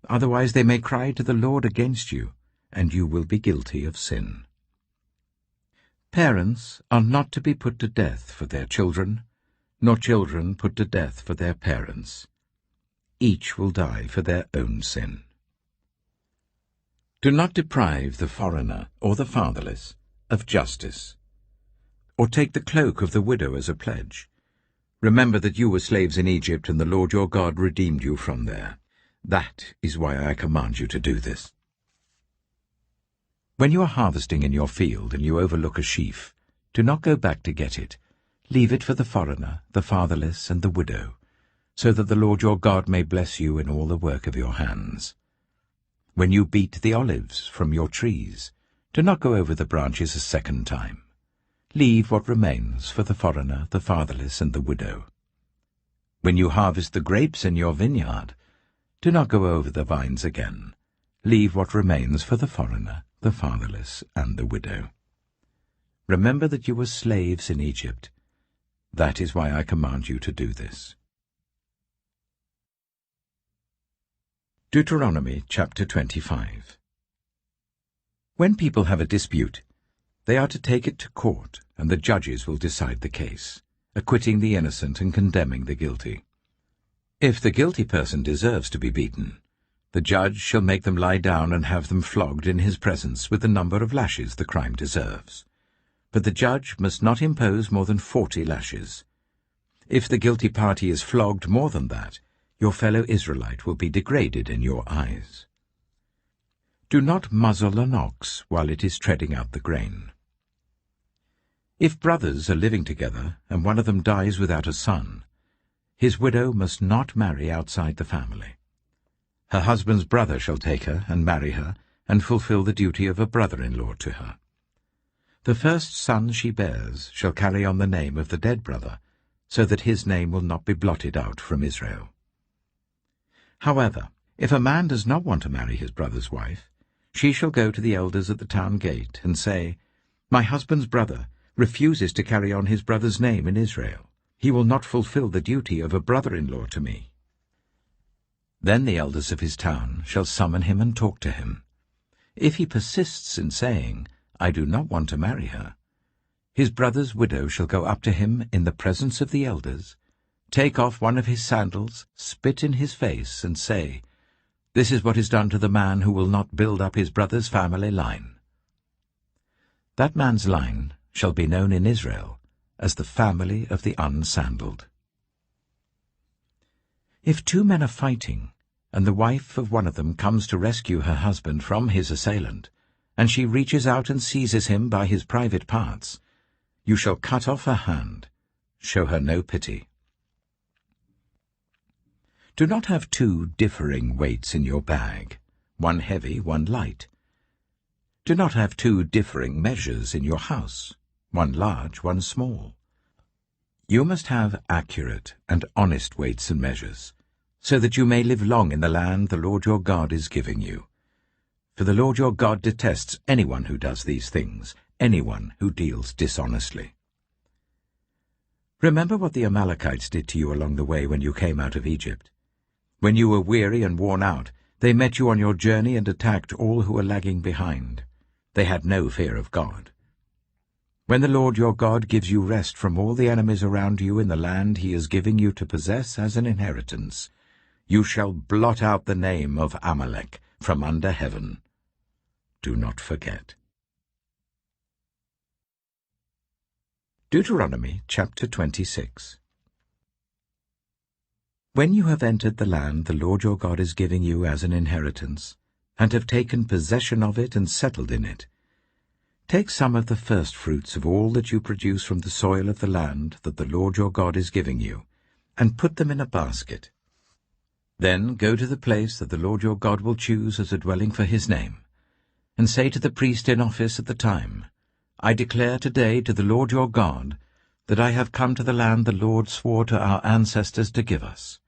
Otherwise they may cry to the Lord against you, and you will be guilty of sin. Parents are not to be put to death for their children, nor children put to death for their parents. Each will die for their own sin. Do not deprive the foreigner or the fatherless of justice, or take the cloak of the widow as a pledge. Remember that you were slaves in Egypt, and the Lord your God redeemed you from there. That is why I command you to do this. When you are harvesting in your field and you overlook a sheaf, do not go back to get it. Leave it for the foreigner, the fatherless, and the widow, so that the Lord your God may bless you in all the work of your hands. When you beat the olives from your trees, do not go over the branches a second time. Leave what remains for the foreigner, the fatherless, and the widow. When you harvest the grapes in your vineyard, do not go over the vines again. Leave what remains for the foreigner, the fatherless, and the widow. Remember that you were slaves in Egypt. That is why I command you to do this. Deuteronomy chapter 25. When people have a dispute, they are to take it to court, and the judges will decide the case, acquitting the innocent and condemning the guilty. If the guilty person deserves to be beaten, the judge shall make them lie down and have them flogged in his presence with the number of lashes the crime deserves. But the judge must not impose more than 40 lashes. If the guilty party is flogged more than that, your fellow Israelite will be degraded in your eyes. Do not muzzle an ox while it is treading out the grain. If brothers are living together, and one of them dies without a son, his widow must not marry outside the family. Her husband's brother shall take her and marry her, and fulfill the duty of a brother-in-law to her. The first son she bears shall carry on the name of the dead brother, so that his name will not be blotted out from Israel. However, if a man does not want to marry his brother's wife, she shall go to the elders at the town gate and say, "My husband's brother refuses to carry on his brother's name in Israel. He will not fulfill the duty of a brother-in-law to me." Then the elders of his town shall summon him and talk to him. If he persists in saying, "I do not want to marry her," his brother's widow shall go up to him in the presence of the elders, take off one of his sandals, spit in his face, and say, "This is what is done to the man who will not build up his brother's family line." That man's line shall be known in Israel as the family of the unsandaled. If two men are fighting, and the wife of one of them comes to rescue her husband from his assailant, and she reaches out and seizes him by his private parts, you shall cut off her hand. Show her no pity. Do not have two differing weights in your bag, one heavy, one light. Do not have two differing measures in your house, one large, one small. You must have accurate and honest weights and measures, so that you may live long in the land the Lord your God is giving you. For the Lord your God detests anyone who does these things, anyone who deals dishonestly. Remember what the Amalekites did to you along the way when you came out of Egypt. When you were weary and worn out, they met you on your journey and attacked all who were lagging behind. They had no fear of God. When the Lord your God gives you rest from all the enemies around you in the land he is giving you to possess as an inheritance, you shall blot out the name of Amalek from under heaven. Do not forget. Deuteronomy chapter 26. When you have entered the land the Lord your God is giving you as an inheritance, and have taken possession of it and settled in it, take some of the first fruits of all that you produce from the soil of the land that the Lord your God is giving you, and put them in a basket. Then go to the place that the Lord your God will choose as a dwelling for his name, and say to the priest in office at the time, I declare today to the Lord your God that I have come to the land the Lord swore to our ancestors to give us.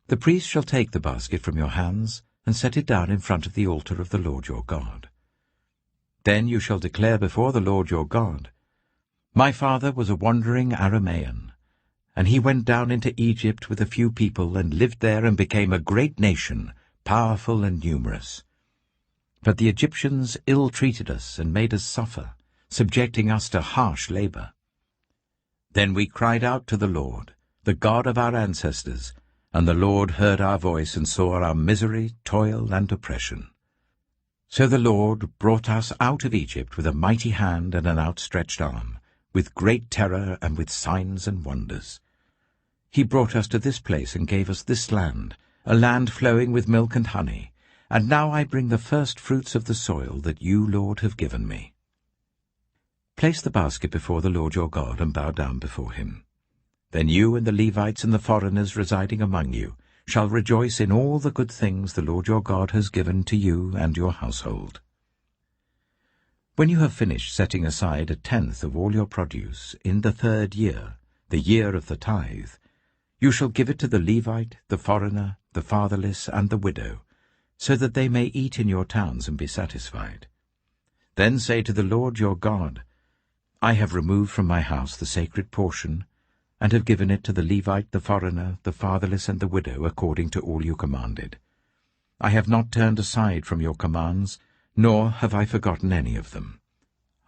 The priest shall take the basket from your hands and set it down in front of the altar of the Lord your God. Then you shall declare before the Lord your God, My father was a wandering Aramean, and he went down into Egypt with a few people and lived there and became a great nation, powerful and numerous. But the Egyptians ill-treated us and made us suffer, subjecting us to harsh labor. Then we cried out to the Lord, the God of our ancestors, and the Lord heard our voice and saw our misery, toil, and oppression. So the Lord brought us out of Egypt with a mighty hand and an outstretched arm, with great terror and with signs and wonders. He brought us to this place and gave us this land, a land flowing with milk and honey, and now I bring the first fruits of the soil that you, Lord, have given me. Place the basket before the Lord your God and bow down before him. Then you and the Levites and the foreigners residing among you shall rejoice in all the good things the Lord your God has given to you and your household. When you have finished setting aside 1/10 of all your produce in the 3rd year, the year of the tithe, you shall give it to the Levite, the foreigner, the fatherless, and the widow, so that they may eat in your towns and be satisfied. Then say to the Lord your God, I have removed from my house the sacred portion, and have given it to the Levite, the foreigner, the fatherless, and the widow, according to all you commanded. I have not turned aside from your commands, nor have I forgotten any of them.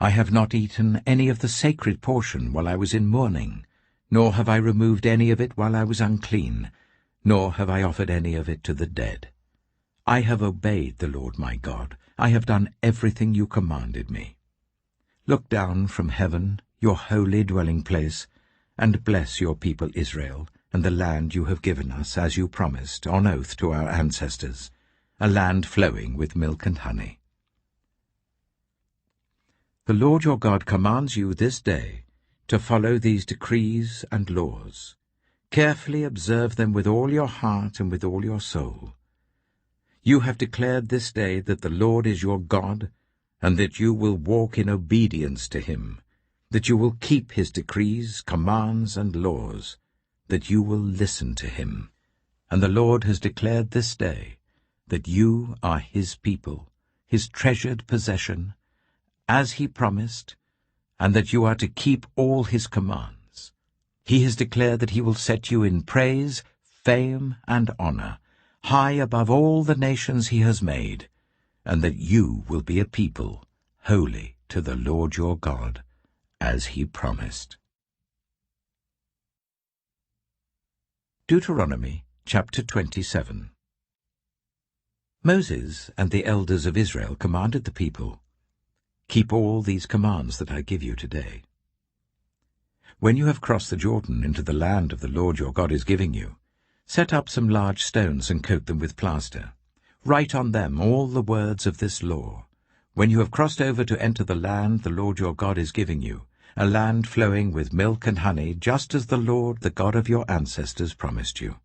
I have not eaten any of the sacred portion while I was in mourning, nor have I removed any of it while I was unclean, nor have I offered any of it to the dead. I have obeyed the Lord my God. I have done everything you commanded me. Look down from heaven, your holy dwelling place, and bless your people Israel, and the land you have given us, as you promised, on oath to our ancestors, a land flowing with milk and honey. The Lord your God commands you this day to follow these decrees and laws. Carefully observe them with all your heart and with all your soul. You have declared this day that the Lord is your God, and that you will walk in obedience to him, that you will keep his decrees, commands, and laws, that you will listen to him. And the Lord has declared this day that you are his people, his treasured possession, as he promised, and that you are to keep all his commands. He has declared that he will set you in praise, fame, and honor, high above all the nations he has made, and that you will be a people holy to the Lord your God, as he promised. Deuteronomy chapter 27. Moses and the elders of Israel commanded the people, Keep all these commands that I give you today. When you have crossed the Jordan into the land of the Lord your God is giving you, set up some large stones and coat them with plaster. Write on them all the words of this law. When you have crossed over to enter the land the Lord your God is giving you, a land flowing with milk and honey, just as the Lord, the God of your ancestors, promised you.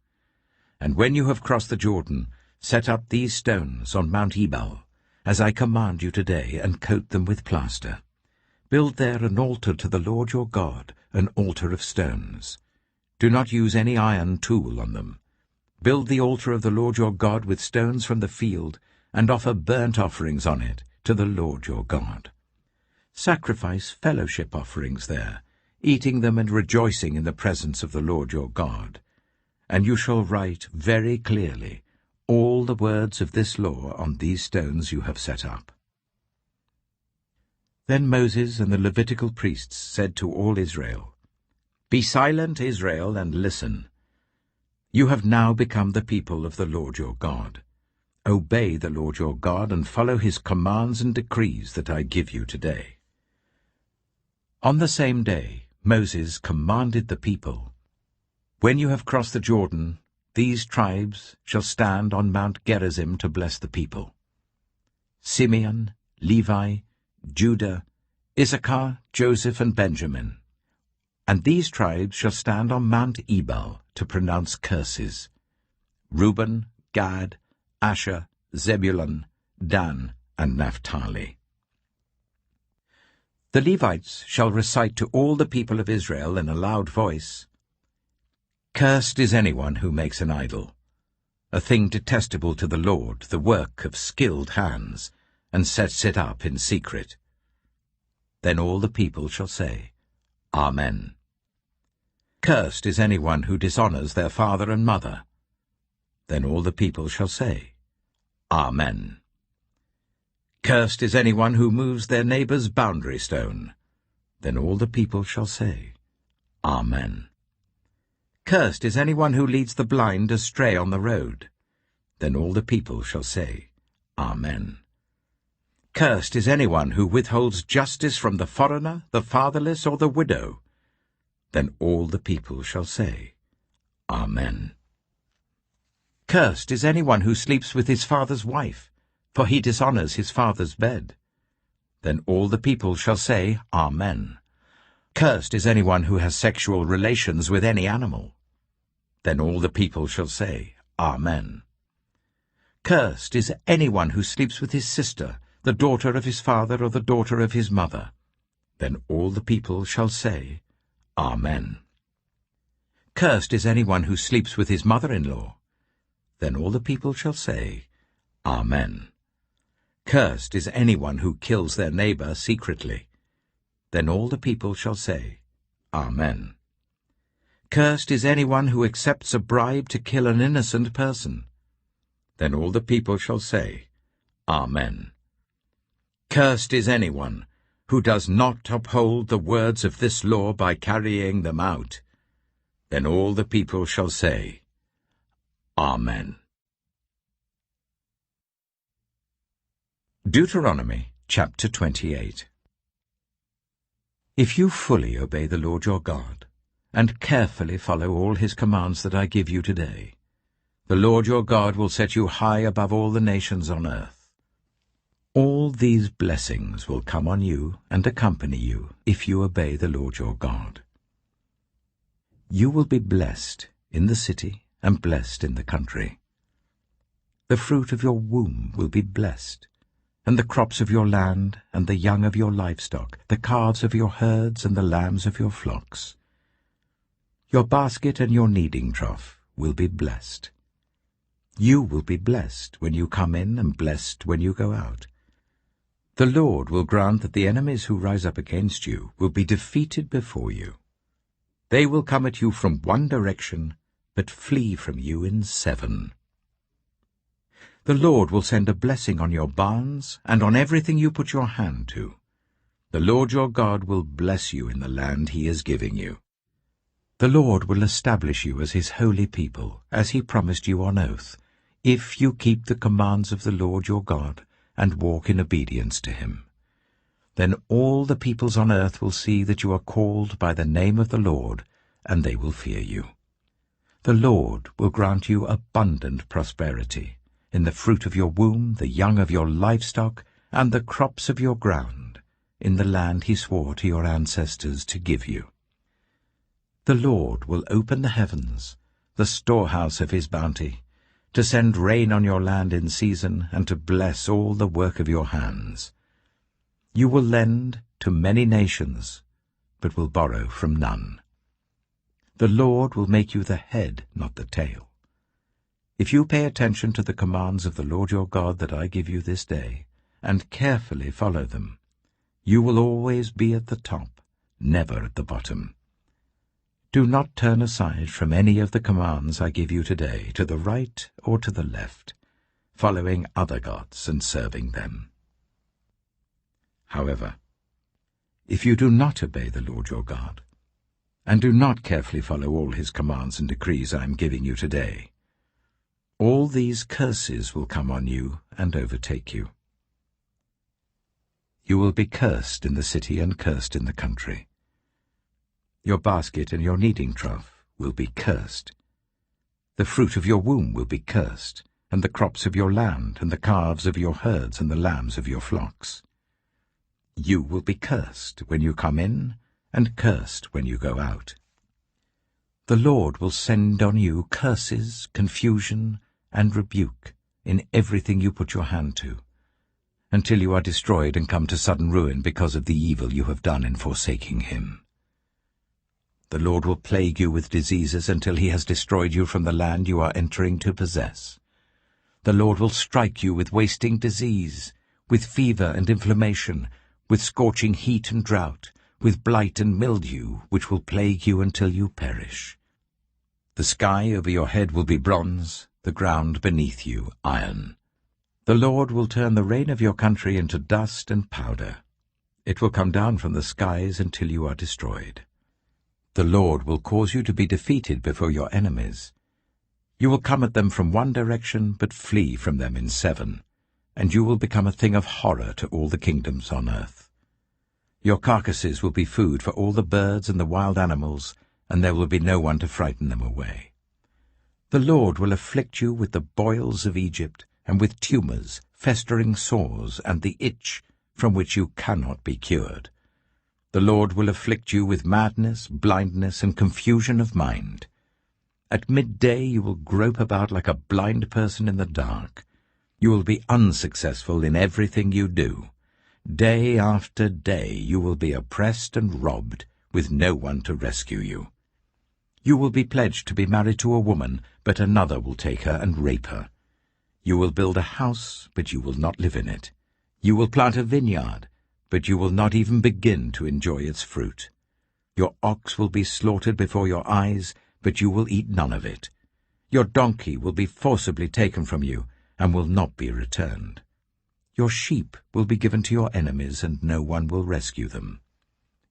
And when you have crossed the Jordan, set up these stones on Mount Ebal, as I command you today, and coat them with plaster. Build there an altar to the Lord your God, an altar of stones. Do not use any iron tool on them. Build the altar of the Lord your God with stones from the field, and offer burnt offerings on it to the Lord your God. Sacrifice fellowship offerings there, eating them and rejoicing in the presence of the Lord your God. And you shall write very clearly all the words of this law on these stones you have set up. Then Moses and the Levitical priests said to all Israel, "Be silent, Israel, and listen. You have now become the people of the Lord your God. Obey the Lord your God and follow his commands and decrees that I give you today." On the same day Moses commanded the people, "When you have crossed the Jordan, these tribes shall stand on Mount Gerizim to bless the people: Simeon, Levi, Judah, Issachar, Joseph, and Benjamin. And these tribes shall stand on Mount Ebal to pronounce curses: Reuben, Gad, Asher, Zebulun, Dan, and Naphtali. The Levites shall recite to all the people of Israel in a loud voice, "Cursed is anyone who makes an idol, a thing detestable to the Lord, the work of skilled hands, and sets it up in secret." Then all the people shall say, "Amen." "Cursed is anyone who dishonors their father and mother." Then all the people shall say, "Amen." "Cursed is anyone who moves their neighbor's boundary stone." Then all the people shall say, "Amen." "Cursed is anyone who leads the blind astray on the road." Then all the people shall say, "Amen." "Cursed is anyone who withholds justice from the foreigner, the fatherless, or the widow." Then all the people shall say, "Amen." "Cursed is anyone who sleeps with his father's wife, for he dishonors his father's bed." Then all the people shall say, "Amen." "Cursed is anyone who has sexual relations with any animal." Then all the people shall say, "Amen." "Cursed is anyone who sleeps with his sister, the daughter of his father or the daughter of his mother." Then all the people shall say, "Amen." "Cursed is anyone who sleeps with his mother-in-law." Then all the people shall say, "Amen." "Cursed is anyone who kills their neighbor secretly." Then all the people shall say, "Amen." "Cursed is anyone who accepts a bribe to kill an innocent person." Then all the people shall say, "Amen." "Cursed is anyone who does not uphold the words of this law by carrying them out." Then all the people shall say, "Amen." Deuteronomy chapter 28. If you fully obey the Lord your God, and carefully follow all his commands that I give you today, the Lord your God will set you high above all the nations on earth. All these blessings will come on you and accompany you if you obey the Lord your God. You will be blessed in the city and blessed in the country. The fruit of your womb will be blessed, and the crops of your land and the young of your livestock, the calves of your herds and the lambs of your flocks. Your basket and your kneading trough will be blessed. You will be blessed when you come in and blessed when you go out. The Lord will grant that the enemies who rise up against you will be defeated before you. They will come at you from one direction, but flee from you in 7. The Lord will send a blessing on your barns and on everything you put your hand to. The Lord your God will bless you in the land he is giving you. The Lord will establish you as his holy people, as he promised you on oath, if you keep the commands of the Lord your God and walk in obedience to him. Then all the peoples on earth will see that you are called by the name of the Lord, and they will fear you. The Lord will grant you abundant prosperity in the fruit of your womb, the young of your livestock, and the crops of your ground, in the land he swore to your ancestors to give you. The Lord will open the heavens, the storehouse of his bounty, to send rain on your land in season, and to bless all the work of your hands. You will lend to many nations, but will borrow from none. The Lord will make you the head, not the tail. If you pay attention to the commands of the Lord your God that I give you this day, and carefully follow them, you will always be at the top, never at the bottom. Do not turn aside from any of the commands I give you today, to the right or to the left, following other gods and serving them. However, If you do not obey the Lord your God, and do not carefully follow all his commands and decrees I am giving you today, all these curses will come on you and overtake you. You will be cursed in the city and cursed in the country. Your basket and your kneading trough will be cursed. The fruit of your womb will be cursed, and the crops of your land, and the calves of your herds, and the lambs of your flocks. You will be cursed when you come in, and cursed when you go out. The Lord will send on you curses, confusion, and rebuke in everything you put your hand to, until you are destroyed and come to sudden ruin because of the evil you have done in forsaking him. The Lord will plague you with diseases until he has destroyed you from the land you are entering to possess. The Lord will strike you with wasting disease, with fever and inflammation, with scorching heat and drought, with blight and mildew, which will plague you until you perish. The sky over your head will be bronze, the ground beneath you iron. The Lord will turn the rain of your country into dust and powder. It will come down from the skies until you are destroyed. The Lord will cause you to be defeated before your enemies. You will come at them from one direction, but flee from them in 7, and you will become a thing of horror to all the kingdoms on earth. Your carcasses will be food for all the birds and the wild animals, and there will be no one to frighten them away. The Lord will afflict you with the boils of Egypt, and with tumors, festering sores, and the itch from which you cannot be cured. The Lord will afflict you with madness, blindness, and confusion of mind. At midday you will grope about like a blind person in the dark. You will be unsuccessful in everything you do. Day after day you will be oppressed and robbed, with no one to rescue you. You will be pledged to be married to a woman, but another will take her and rape her. You will build a house, but you will not live in it. You will plant a vineyard, but you will not even begin to enjoy its fruit. Your ox will be slaughtered before your eyes, but you will eat none of it. Your donkey will be forcibly taken from you, and will not be returned. Your sheep will be given to your enemies, and no one will rescue them.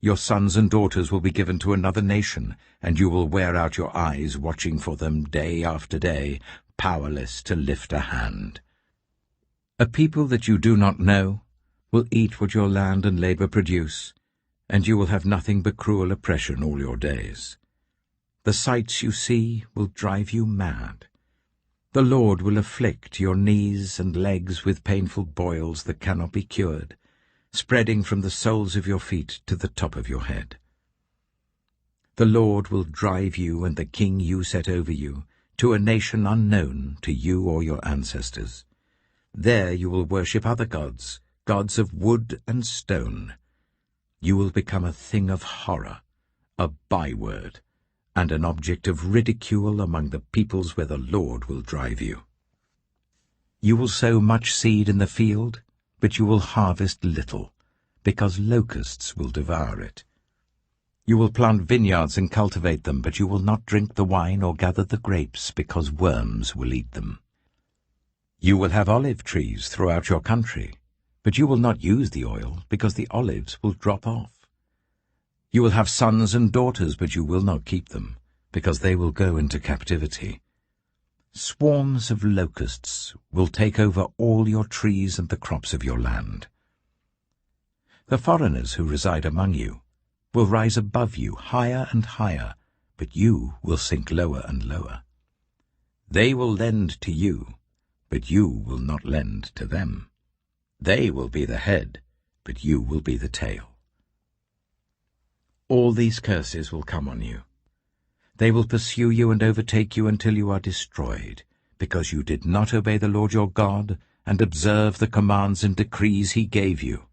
Your sons and daughters will be given to another nation, and you will wear out your eyes watching for them day after day, powerless to lift a hand. A people that you do not know will eat what your land and labor produce, and you will have nothing but cruel oppression all your days. The sights you see will drive you mad. The Lord will afflict your knees and legs with painful boils that cannot be cured, spreading from the soles of your feet to the top of your head. The Lord will drive you and the king you set over you to a nation unknown to you or your ancestors. There you will worship other gods, gods of wood and stone. You will become a thing of horror, a byword, and an object of ridicule among the peoples where the Lord will drive you. You will sow much seed in the field, but you will harvest little, because locusts will devour it. You will plant vineyards and cultivate them, but you will not drink the wine or gather the grapes, because worms will eat them. You will have olive trees throughout your country, but you will not use the oil, because the olives will drop off. You will have sons and daughters, but you will not keep them, because they will go into captivity. Swarms of locusts will take over all your trees and the crops of your land. The foreigners who reside among you will rise above you higher and higher, but you will sink lower and lower. They will lend to you, but you will not lend to them. They will be the head, but you will be the tail. All these curses will come on you. They will pursue you and overtake you until you are destroyed, because you did not obey the Lord your God and observe the commands and decrees he gave you.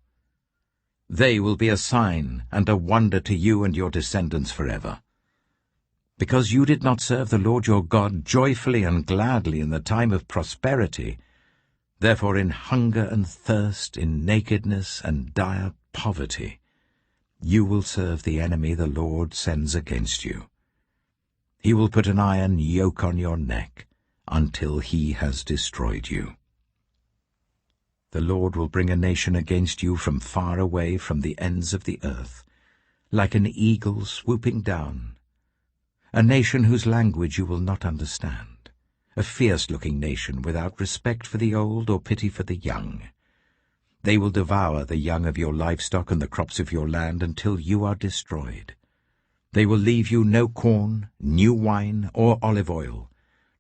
They will be a sign and a wonder to you and your descendants forever. Because you did not serve the Lord your God joyfully and gladly in the time of prosperity, therefore in hunger and thirst, in nakedness and dire poverty, you will serve the enemy the Lord sends against you. He will put an iron yoke on your neck until he has destroyed you. The Lord will bring a nation against you from far away, from the ends of the earth, like an eagle swooping down, a nation whose language you will not understand, a fierce-looking nation without respect for the old or pity for the young. They will devour the young of your livestock and the crops of your land until you are destroyed. They will leave you no corn, new wine, or olive oil,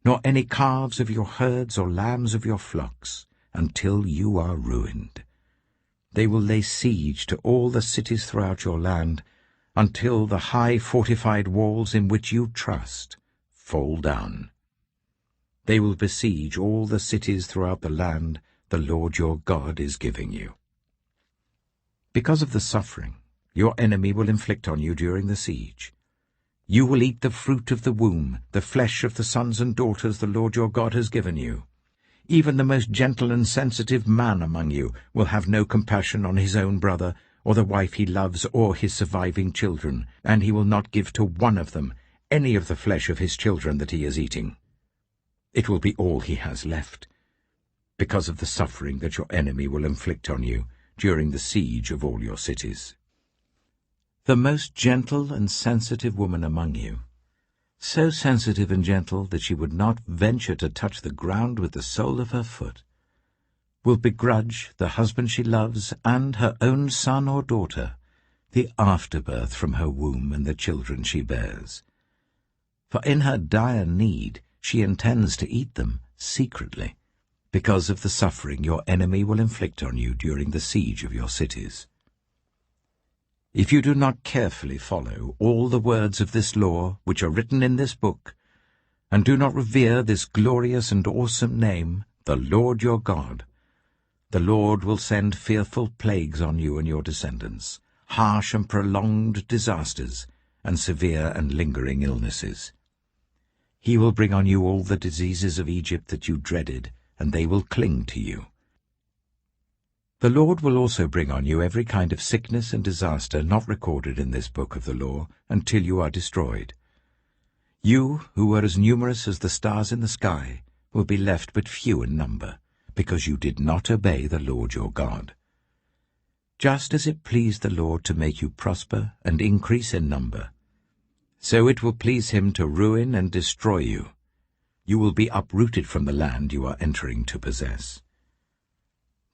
nor any calves of your herds or lambs of your flocks, until you are ruined. They will lay siege to all the cities throughout your land, until the high fortified walls in which you trust fall down. They will besiege all the cities throughout the land the Lord your God is giving you. Because of the suffering your enemy will inflict on you during the siege, you will eat the fruit of the womb, the flesh of the sons and daughters the Lord your God has given you. Even the most gentle and sensitive man among you will have no compassion on his own brother, or the wife he loves, or his surviving children, and he will not give to one of them any of the flesh of his children that he is eating. It will be all he has left, because of the suffering that your enemy will inflict on you during the siege of all your cities. The most gentle and sensitive woman among you, so sensitive and gentle that she would not venture to touch the ground with the sole of her foot, will begrudge the husband she loves and her own son or daughter the afterbirth from her womb and the children she bears. For in her dire need she intends to eat them secretly, because of the suffering your enemy will inflict on you during the siege of your cities. If you do not carefully follow all the words of this law which are written in this book, and do not revere this glorious and awesome name, the Lord your God, the Lord will send fearful plagues on you and your descendants, harsh and prolonged disasters, and severe and lingering illnesses. He will bring on you all the diseases of Egypt that you dreaded, and they will cling to you. The Lord will also bring on you every kind of sickness and disaster not recorded in this book of the law until you are destroyed. You, who were as numerous as the stars in the sky, will be left but few in number, because you did not obey the Lord your God. Just as it pleased the Lord to make you prosper and increase in number, so it will please him to ruin and destroy you. You will be uprooted from the land you are entering to possess.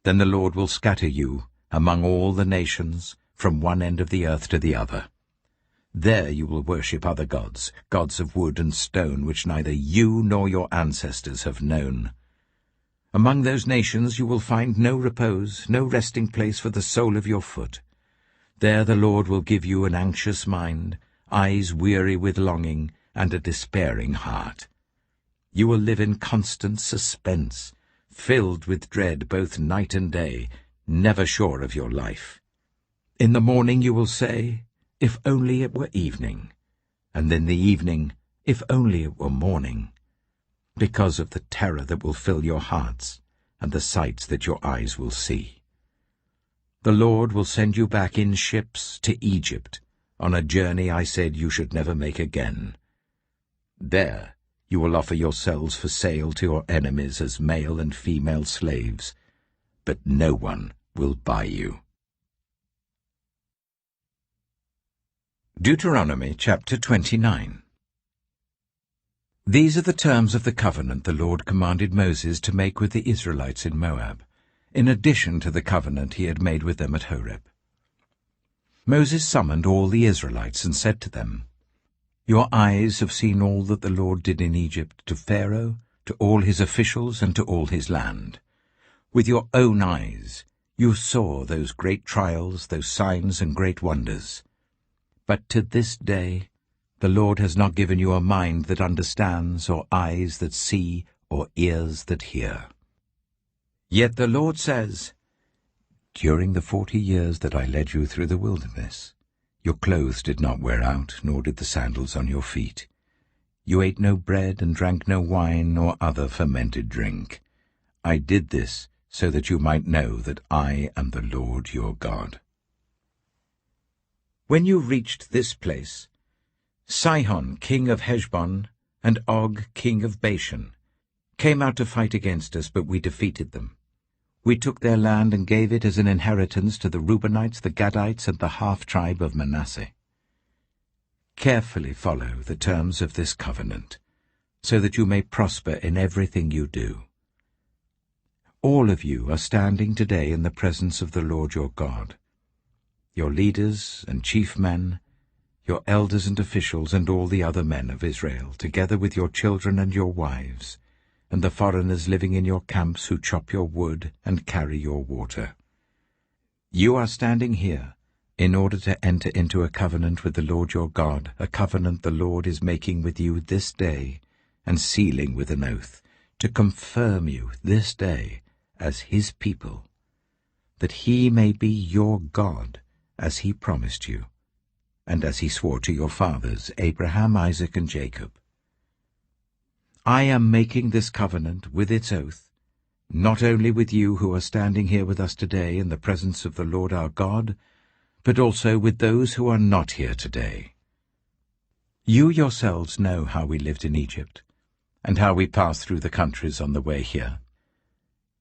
Then the Lord will scatter you among all the nations, from one end of the earth to the other. There you will worship other gods, gods of wood and stone, which neither you nor your ancestors have known. Among those nations you will find no repose, no resting place for the sole of your foot. There the Lord will give you an anxious mind, eyes weary with longing, and a despairing heart. You will live in constant suspense, filled with dread both night and day, never sure of your life. In the morning you will say, "If only it were evening," and in the evening, "If only it were morning," because of the terror that will fill your hearts and the sights that your eyes will see. The Lord will send you back in ships to Egypt, on a journey I said you should never make again. There you will offer yourselves for sale to your enemies as male and female slaves, but no one will buy you. Deuteronomy chapter 29. These are the terms of the covenant the Lord commanded Moses to make with the Israelites in Moab, in addition to the covenant he had made with them at Horeb. Moses summoned all the Israelites and said to them, "Your eyes have seen all that the Lord did in Egypt to Pharaoh, to all his officials, and to all his land. With your own eyes you saw those great trials, those signs and great wonders. But to this day the Lord has not given you a mind that understands, or eyes that see, or ears that hear. Yet the Lord says, During the 40 years that I led you through the wilderness, your clothes did not wear out, nor did the sandals on your feet. You ate no bread and drank no wine or other fermented drink. I did this so that you might know that I am the Lord your God." When you reached this place, Sihon king of Heshbon and Og king of Bashan came out to fight against us, but we defeated them. We took their land and gave it as an inheritance to the Reubenites, the Gadites, and the half-tribe of Manasseh. Carefully follow the terms of this covenant, so that you may prosper in everything you do. All of you are standing today in the presence of the Lord your God, your leaders and chief men, your elders and officials, and all the other men of Israel, together with your children and your wives, and the foreigners living in your camps who chop your wood and carry your water. You are standing here in order to enter into a covenant with the Lord your God, a covenant the Lord is making with you this day, and sealing with an oath, to confirm you this day as his people, that he may be your God, as he promised you, and as he swore to your fathers, Abraham, Isaac, and Jacob. I am making this covenant with its oath, not only with you who are standing here with us today in the presence of the Lord our God, but also with those who are not here today. You yourselves know how we lived in Egypt, and how we passed through the countries on the way here.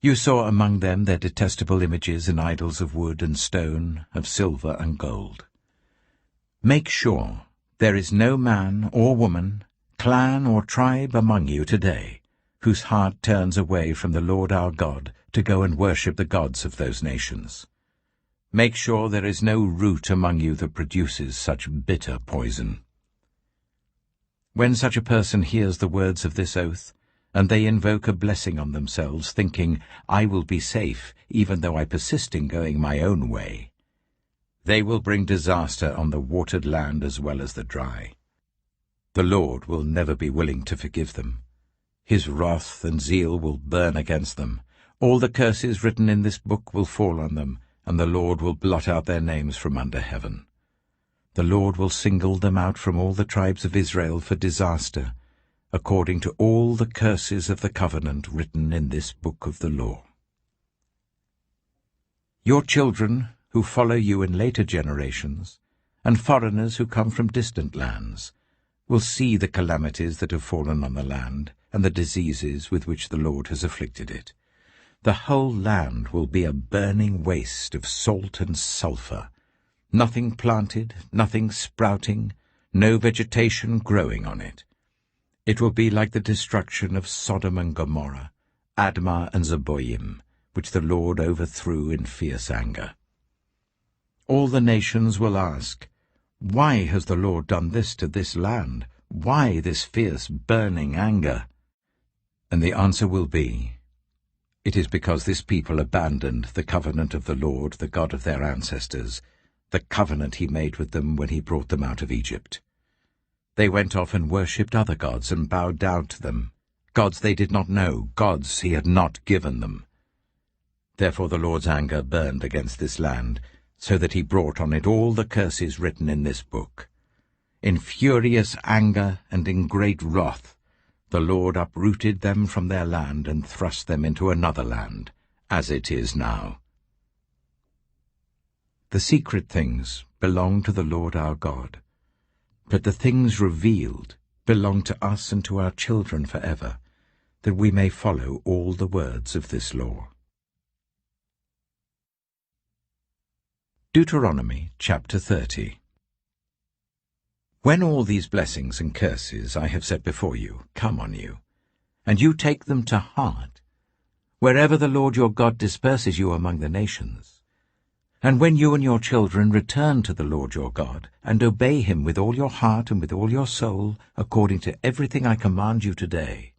You saw among them their detestable images and idols of wood and stone, of silver and gold. Make sure there is no man or woman, clan or tribe among you today whose heart turns away from the Lord our God to go and worship the gods of those nations. Make sure there is no root among you that produces such bitter poison. When such a person hears the words of this oath, and they invoke a blessing on themselves, thinking, I will be safe, even though I persist in going my own way, they will bring disaster on the watered land as well as the dry. The Lord will never be willing to forgive them. His wrath and zeal will burn against them. All the curses written in this book will fall on them, and the Lord will blot out their names from under heaven. The Lord will single them out from all the tribes of Israel for disaster, according to all the curses of the covenant written in this book of the law. Your children, who follow you in later generations, and foreigners who come from distant lands, will see the calamities that have fallen on the land, and the diseases with which the Lord has afflicted it. The whole land will be a burning waste of salt and sulphur, nothing planted, nothing sprouting, no vegetation growing on it. It will be like the destruction of Sodom and Gomorrah, Admah and Zeboim, which the Lord overthrew in fierce anger. All the nations will ask, why has the Lord done this to this land? Why this fierce burning anger? And the answer will be, it is because this people abandoned the covenant of the Lord, the God of their ancestors, the covenant he made with them when he brought them out of Egypt. They went off and worshipped other gods and bowed down to them, gods they did not know, gods he had not given them. Therefore the Lord's anger burned against this land, so that he brought on it all the curses written in this book. In furious anger and in great wrath, the Lord uprooted them from their land and thrust them into another land, as it is now. The secret things belong to the Lord our God, but the things revealed belong to us and to our children forever, that we may follow all the words of this law. Deuteronomy chapter 30. When all these blessings and curses I have set before you come on you, and you take them to heart, wherever the Lord your God disperses you among the nations, and when you and your children return to the Lord your God, and obey him with all your heart and with all your soul, according to everything I command you today,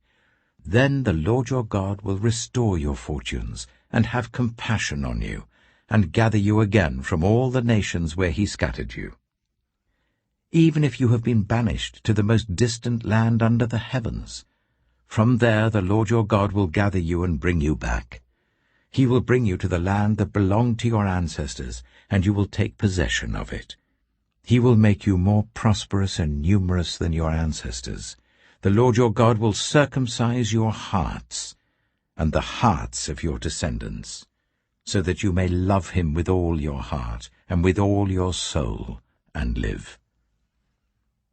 then the Lord your God will restore your fortunes, and have compassion on you, and gather you again from all the nations where he scattered you. Even if you have been banished to the most distant land under the heavens, from there the Lord your God will gather you and bring you back. He will bring you to the land that belonged to your ancestors, and you will take possession of it. He will make you more prosperous and numerous than your ancestors. The Lord your God will circumcise your hearts and the hearts of your descendants, so that you may love him with all your heart and with all your soul, and live.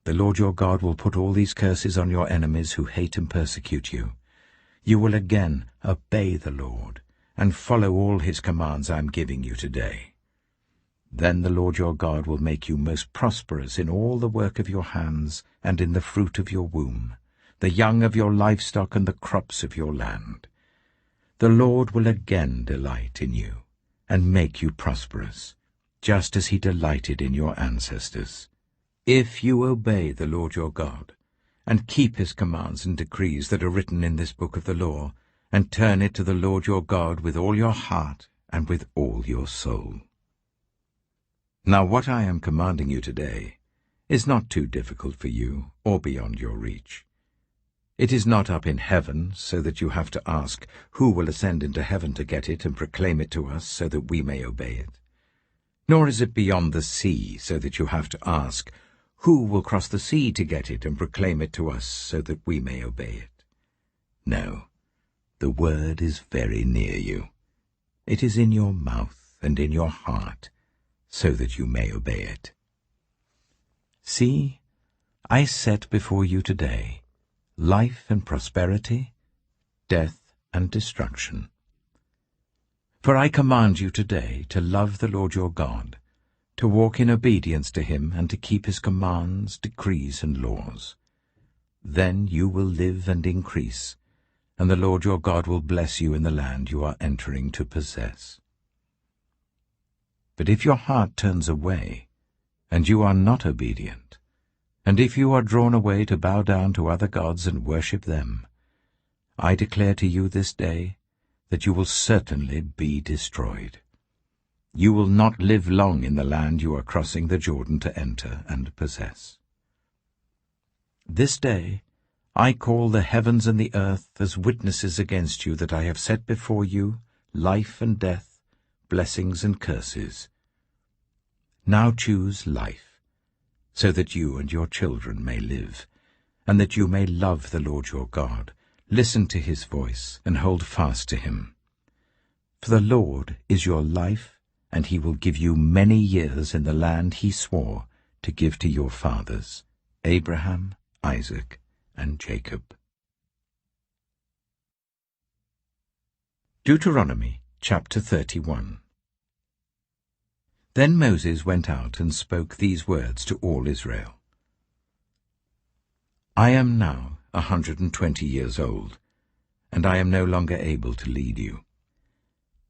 The Lord your God will put all these curses on your enemies who hate and persecute you. You will again obey the Lord, and follow all his commands I am giving you today. Then the Lord your God will make you most prosperous in all the work of your hands and in the fruit of your womb, the young of your livestock and the crops of your land. The Lord will again delight in you and make you prosperous, just as he delighted in your ancestors. If you obey the Lord your God, and keep his commands and decrees that are written in this book of the law, and turn it to the Lord your God with all your heart and with all your soul. Now what I am commanding you today is not too difficult for you or beyond your reach. It is not up in heaven, so that you have to ask, who will ascend into heaven to get it and proclaim it to us so that we may obey it? Nor is it beyond the sea, so that you have to ask, who will cross the sea to get it and proclaim it to us so that we may obey it? No, the word is very near you. It is in your mouth and in your heart, so that you may obey it. See, I set before you today life and prosperity, death and destruction. For I command you today to love the Lord your God, to walk in obedience to him and to keep his commands, decrees, and laws. Then you will live and increase, and the Lord your God will bless you in the land you are entering to possess. But if your heart turns away, and you are not obedient, and if you are drawn away to bow down to other gods and worship them, I declare to you this day that you will certainly be destroyed. You will not live long in the land you are crossing the Jordan to enter and possess. This day I call the heavens and the earth as witnesses against you that I have set before you life and death, blessings and curses. Now choose life, so that you and your children may live, and that you may love the Lord your God, listen to his voice, and hold fast to him. For the Lord is your life, and he will give you many years in the land he swore to give to your fathers, Abraham, Isaac, and Jacob. Deuteronomy chapter 31. Then Moses went out and spoke these words to all Israel. I am now 120 years old, and I am no longer able to lead you.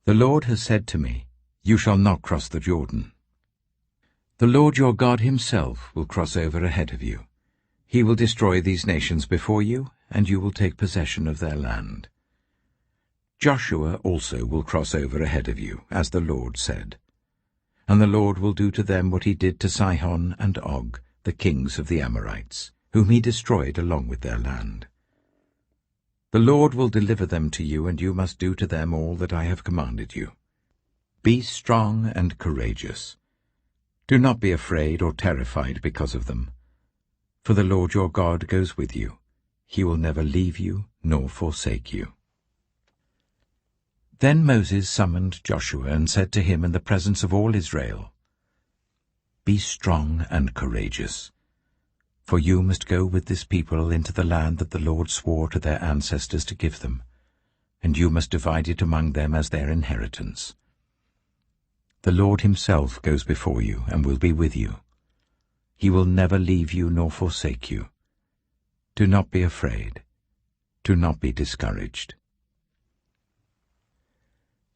The Lord has said to me, you shall not cross the Jordan. The Lord your God himself will cross over ahead of you. He will destroy these nations before you, and you will take possession of their land. Joshua also will cross over ahead of you, as the Lord said. And the Lord will do to them what he did to Sihon and Og, the kings of the Amorites, whom he destroyed along with their land. The Lord will deliver them to you, and you must do to them all that I have commanded you. Be strong and courageous. Do not be afraid or terrified because of them. For the Lord your God goes with you. He will never leave you nor forsake you. Then Moses summoned Joshua and said to him in the presence of all Israel, Be strong and courageous, for you must go with this people into the land that the Lord swore to their ancestors to give them, and you must divide it among them as their inheritance. The Lord himself goes before you and will be with you. He will never leave you nor forsake you. Do not be afraid. Do not be discouraged.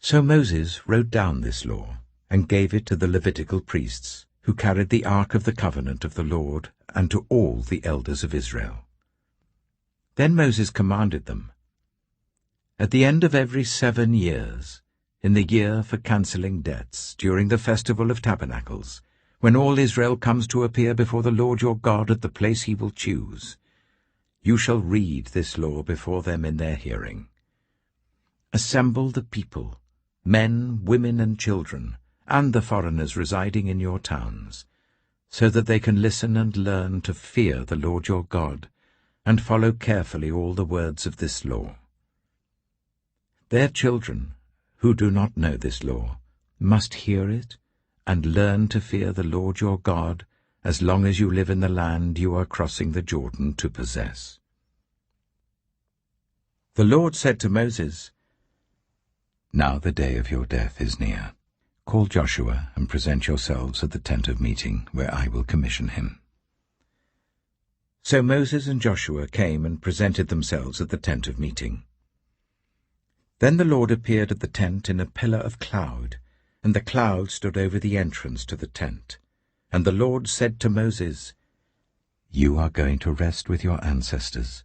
So Moses wrote down this law and gave it to the Levitical priests, who carried the ark of the covenant of the Lord, and to all the elders of Israel. Then Moses commanded them, At the end of every 7 years, in the year for cancelling debts, during the festival of tabernacles, when all Israel comes to appear before the Lord your God at the place he will choose, you shall read this law before them in their hearing. Assemble the people, men, women, and children, and the foreigners residing in your towns, so that they can listen and learn to fear the Lord your God, and follow carefully all the words of this law. Their children, who do not know this law, must hear it and learn to fear the Lord your God as long as you live in the land you are crossing the Jordan to possess. The Lord said to Moses, Now the day of your death is near. Call Joshua and present yourselves at the tent of meeting, where I will commission him." So Moses and Joshua came and presented themselves at the tent of meeting. Then the Lord appeared at the tent in a pillar of cloud, and the cloud stood over the entrance to the tent. And the Lord said to Moses, "You are going to rest with your ancestors,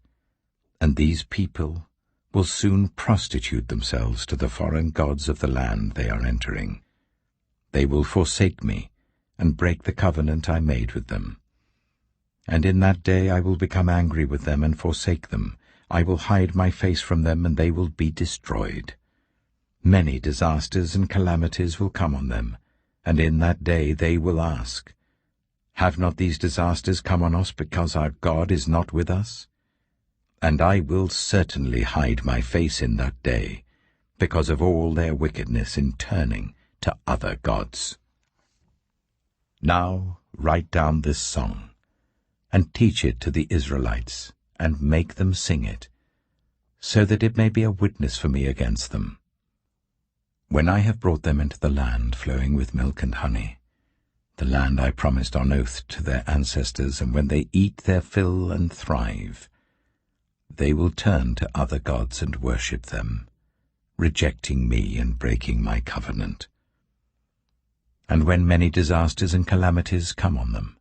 and these people will soon prostitute themselves to the foreign gods of the land they are entering. They will forsake me and break the covenant I made with them. And in that day I will become angry with them and forsake them. I will hide my face from them, and they will be destroyed. Many disasters and calamities will come on them, and in that day they will ask, 'Have not these disasters come on us because our God is not with us?' And I will certainly hide my face in that day, because of all their wickedness in turning to other gods." Now write down this song, and teach it to the Israelites, and make them sing it, so that it may be a witness for me against them. When I have brought them into the land flowing with milk and honey, the land I promised on oath to their ancestors, and when they eat their fill and thrive, they will turn to other gods and worship them, rejecting me and breaking my covenant. And when many disasters and calamities come on them,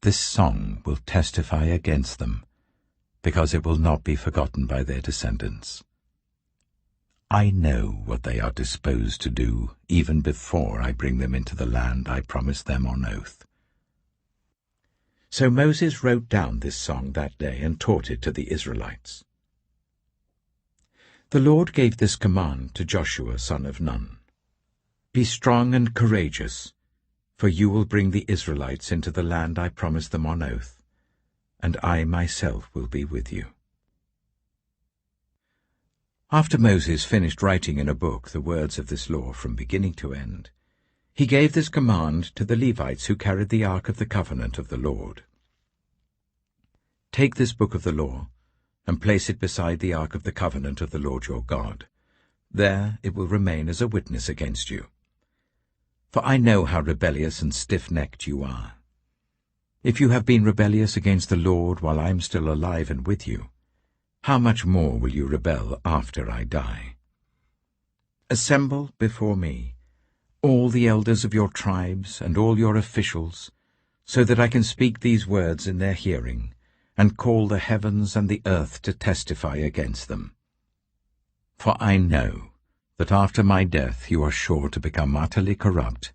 this song will testify against them, because it will not be forgotten by their descendants. I know what they are disposed to do, even before I bring them into the land I promised them on oath. So Moses wrote down this song that day and taught it to the Israelites. The Lord gave this command to Joshua son of Nun: "Be strong and courageous, for you will bring the Israelites into the land I promised them on oath, and I myself will be with you." After Moses finished writing in a book the words of this law from beginning to end, he gave this command to the Levites who carried the Ark of the Covenant of the Lord. "Take this book of the law, and place it beside the Ark of the Covenant of the Lord your God. There it will remain as a witness against you. For I know how rebellious and stiff-necked you are. If you have been rebellious against the Lord while I am still alive and with you, how much more will you rebel after I die? Assemble before me all the elders of your tribes and all your officials, so that I can speak these words in their hearing, and call the heavens and the earth to testify against them. For I know that after my death you are sure to become utterly corrupt,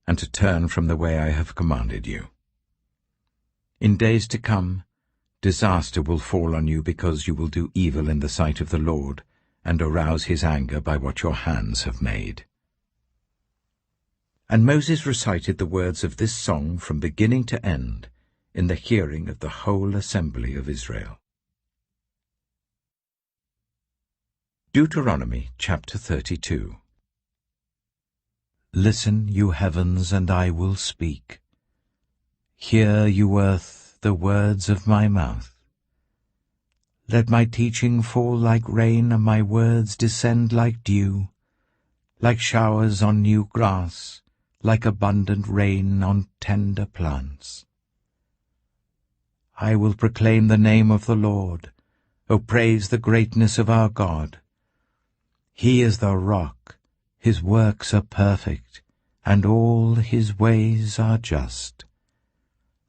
and to turn from the way I have commanded you. In days to come, disaster will fall on you because you will do evil in the sight of the Lord, and arouse his anger by what your hands have made." And Moses recited the words of this song from beginning to end in the hearing of the whole assembly of Israel. Deuteronomy chapter 32. Listen, you heavens, and I will speak. Hear, you earth, the words of my mouth. Let my teaching fall like rain, and my words descend like dew, like showers on new grass, like abundant rain on tender plants. I will proclaim the name of the Lord. O praise the greatness of our God. He is the rock, his works are perfect, and all his ways are just.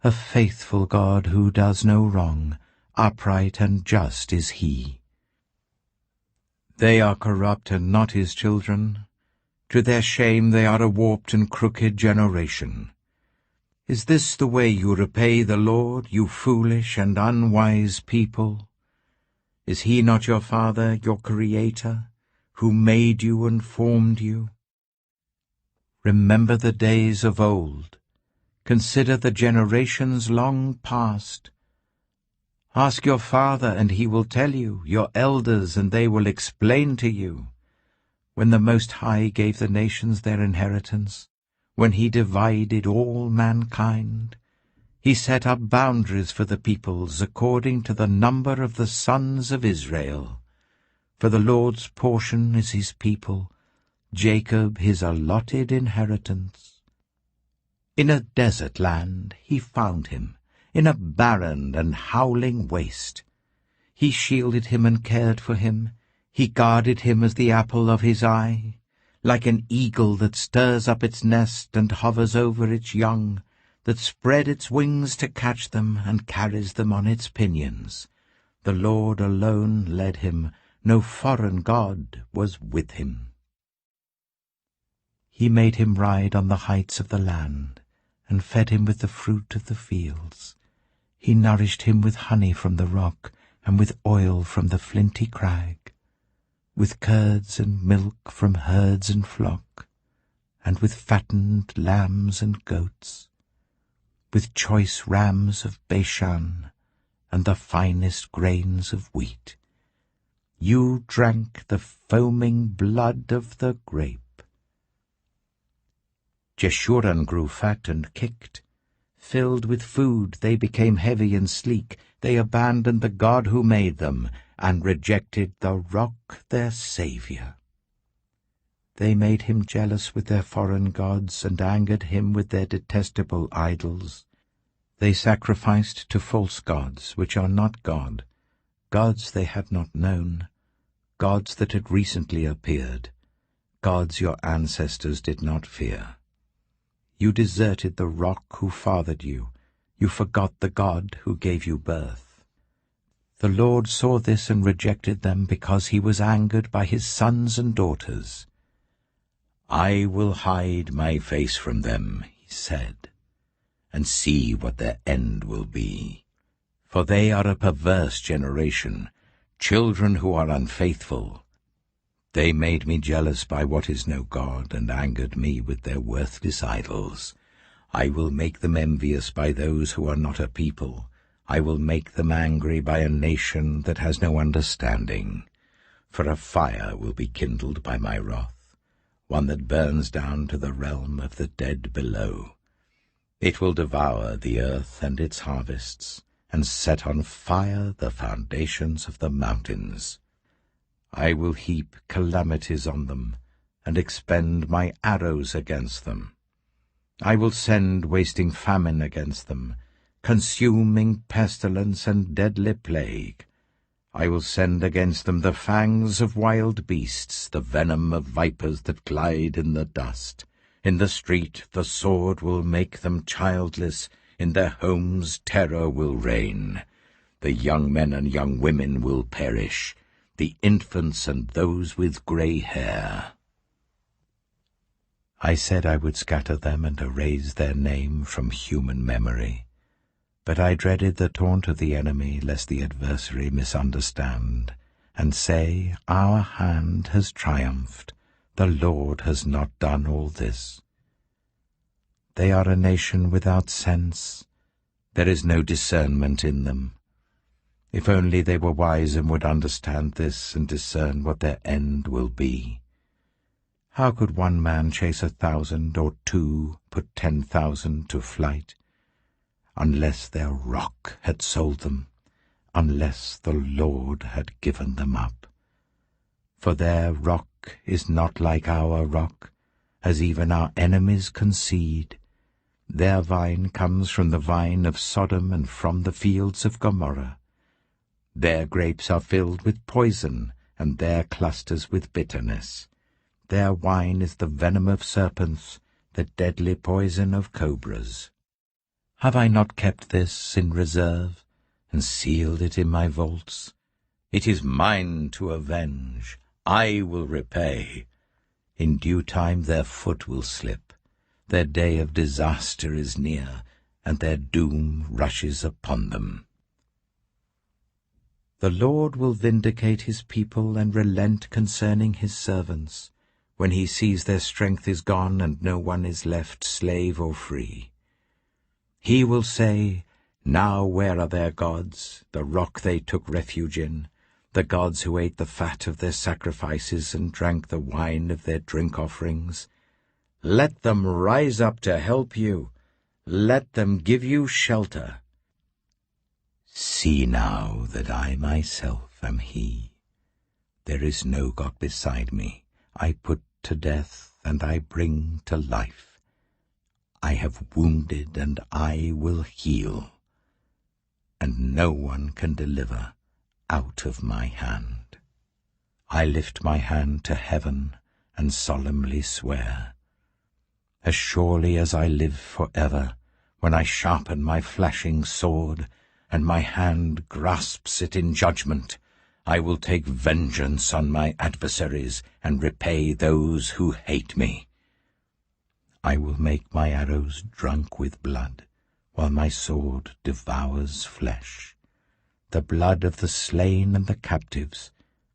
A faithful God who does no wrong, upright and just is he. They are corrupt and not his children. To their shame they are a warped and crooked generation. Is this the way you repay the Lord, you foolish and unwise people? Is he not your Father, your Creator, who made you and formed you? Remember the days of old. Consider the generations long past. Ask your father, and he will tell you, your elders, and they will explain to you. When the Most High gave the nations their inheritance, when he divided all mankind, he set up boundaries for the peoples according to the number of the sons of Israel. For the Lord's portion is his people, Jacob his allotted inheritance. In a desert land he found him, in a barren and howling waste. He shielded him and cared for him. He guarded him as the apple of his eye. Like an eagle that stirs up its nest and hovers over its young, that spread its wings to catch them and carries them on its pinions. The Lord alone led him, no foreign god was with him. He made him ride on the heights of the land, and fed him with the fruit of the fields. He nourished him with honey from the rock, and with oil from the flinty crag, with curds and milk from herds and flock, and with fattened lambs and goats, with choice rams of Bashan, and the finest grains of wheat. You drank the foaming blood of the grape. Jeshurun grew fat and kicked. Filled with food, they became heavy and sleek. They abandoned the God who made them, and rejected the rock, their Saviour. They made him jealous with their foreign gods, and angered him with their detestable idols. They sacrificed to false gods, which are not God, gods they had not known, gods that had recently appeared, gods your ancestors did not fear. You deserted the rock who fathered you. You forgot the God who gave you birth. The Lord saw this and rejected them because he was angered by his sons and daughters. I will hide my face from them, he said, and see what their end will be. For they are a perverse generation, children who are unfaithful. They made me jealous by what is no God, and angered me with their worthless idols. I will make them envious by those who are not a people. I will make them angry by a nation that has no understanding. For a fire will be kindled by my wrath, one that burns down to the realm of the dead below. It will devour the earth and its harvests, and set on fire the foundations of the mountains. I will heap calamities on them, and expend my arrows against them. I will send wasting famine against them, consuming pestilence and deadly plague. I will send against them the fangs of wild beasts, the venom of vipers that glide in the dust. In the street the sword will make them childless, in their homes terror will reign. The young men and young women will perish, the infants and those with grey hair. I said I would scatter them and erase their name from human memory, but I dreaded the taunt of the enemy, lest the adversary misunderstand, and say, Our hand has triumphed, the Lord has not done all this. They are a nation without sense, there is no discernment in them. If only they were wise and would understand this and discern what their end will be. How could one man chase 1,000 or two put 10,000 to flight? Unless their rock had sold them, unless the Lord had given them up. For their rock is not like our rock, as even our enemies concede. Their vine comes from the vine of Sodom and from the fields of Gomorrah. Their grapes are filled with poison, and their clusters with bitterness. Their wine is the venom of serpents, the deadly poison of cobras. Have I not kept this in reserve, and sealed it in my vaults? It is mine to avenge. I will repay. In due time their foot will slip. Their day of disaster is near, and their doom rushes upon them. The Lord will vindicate his people and relent concerning his servants, when he sees their strength is gone and no one is left slave or free. He will say, Now where are their gods, the rock they took refuge in, the gods who ate the fat of their sacrifices and drank the wine of their drink offerings? Let them rise up to help you. Let them give you shelter. See now that I myself am he. There is no God beside me. I put to death, and I bring to life. I have wounded, and I will heal, and no one can deliver out of my hand. I lift my hand to heaven and solemnly swear, as surely as I live forever, when I sharpen my flashing sword, and my hand grasps it in judgment, I will take vengeance on my adversaries and repay those who hate me. I will make my arrows drunk with blood, while my sword devours flesh, the blood of the slain and the captives,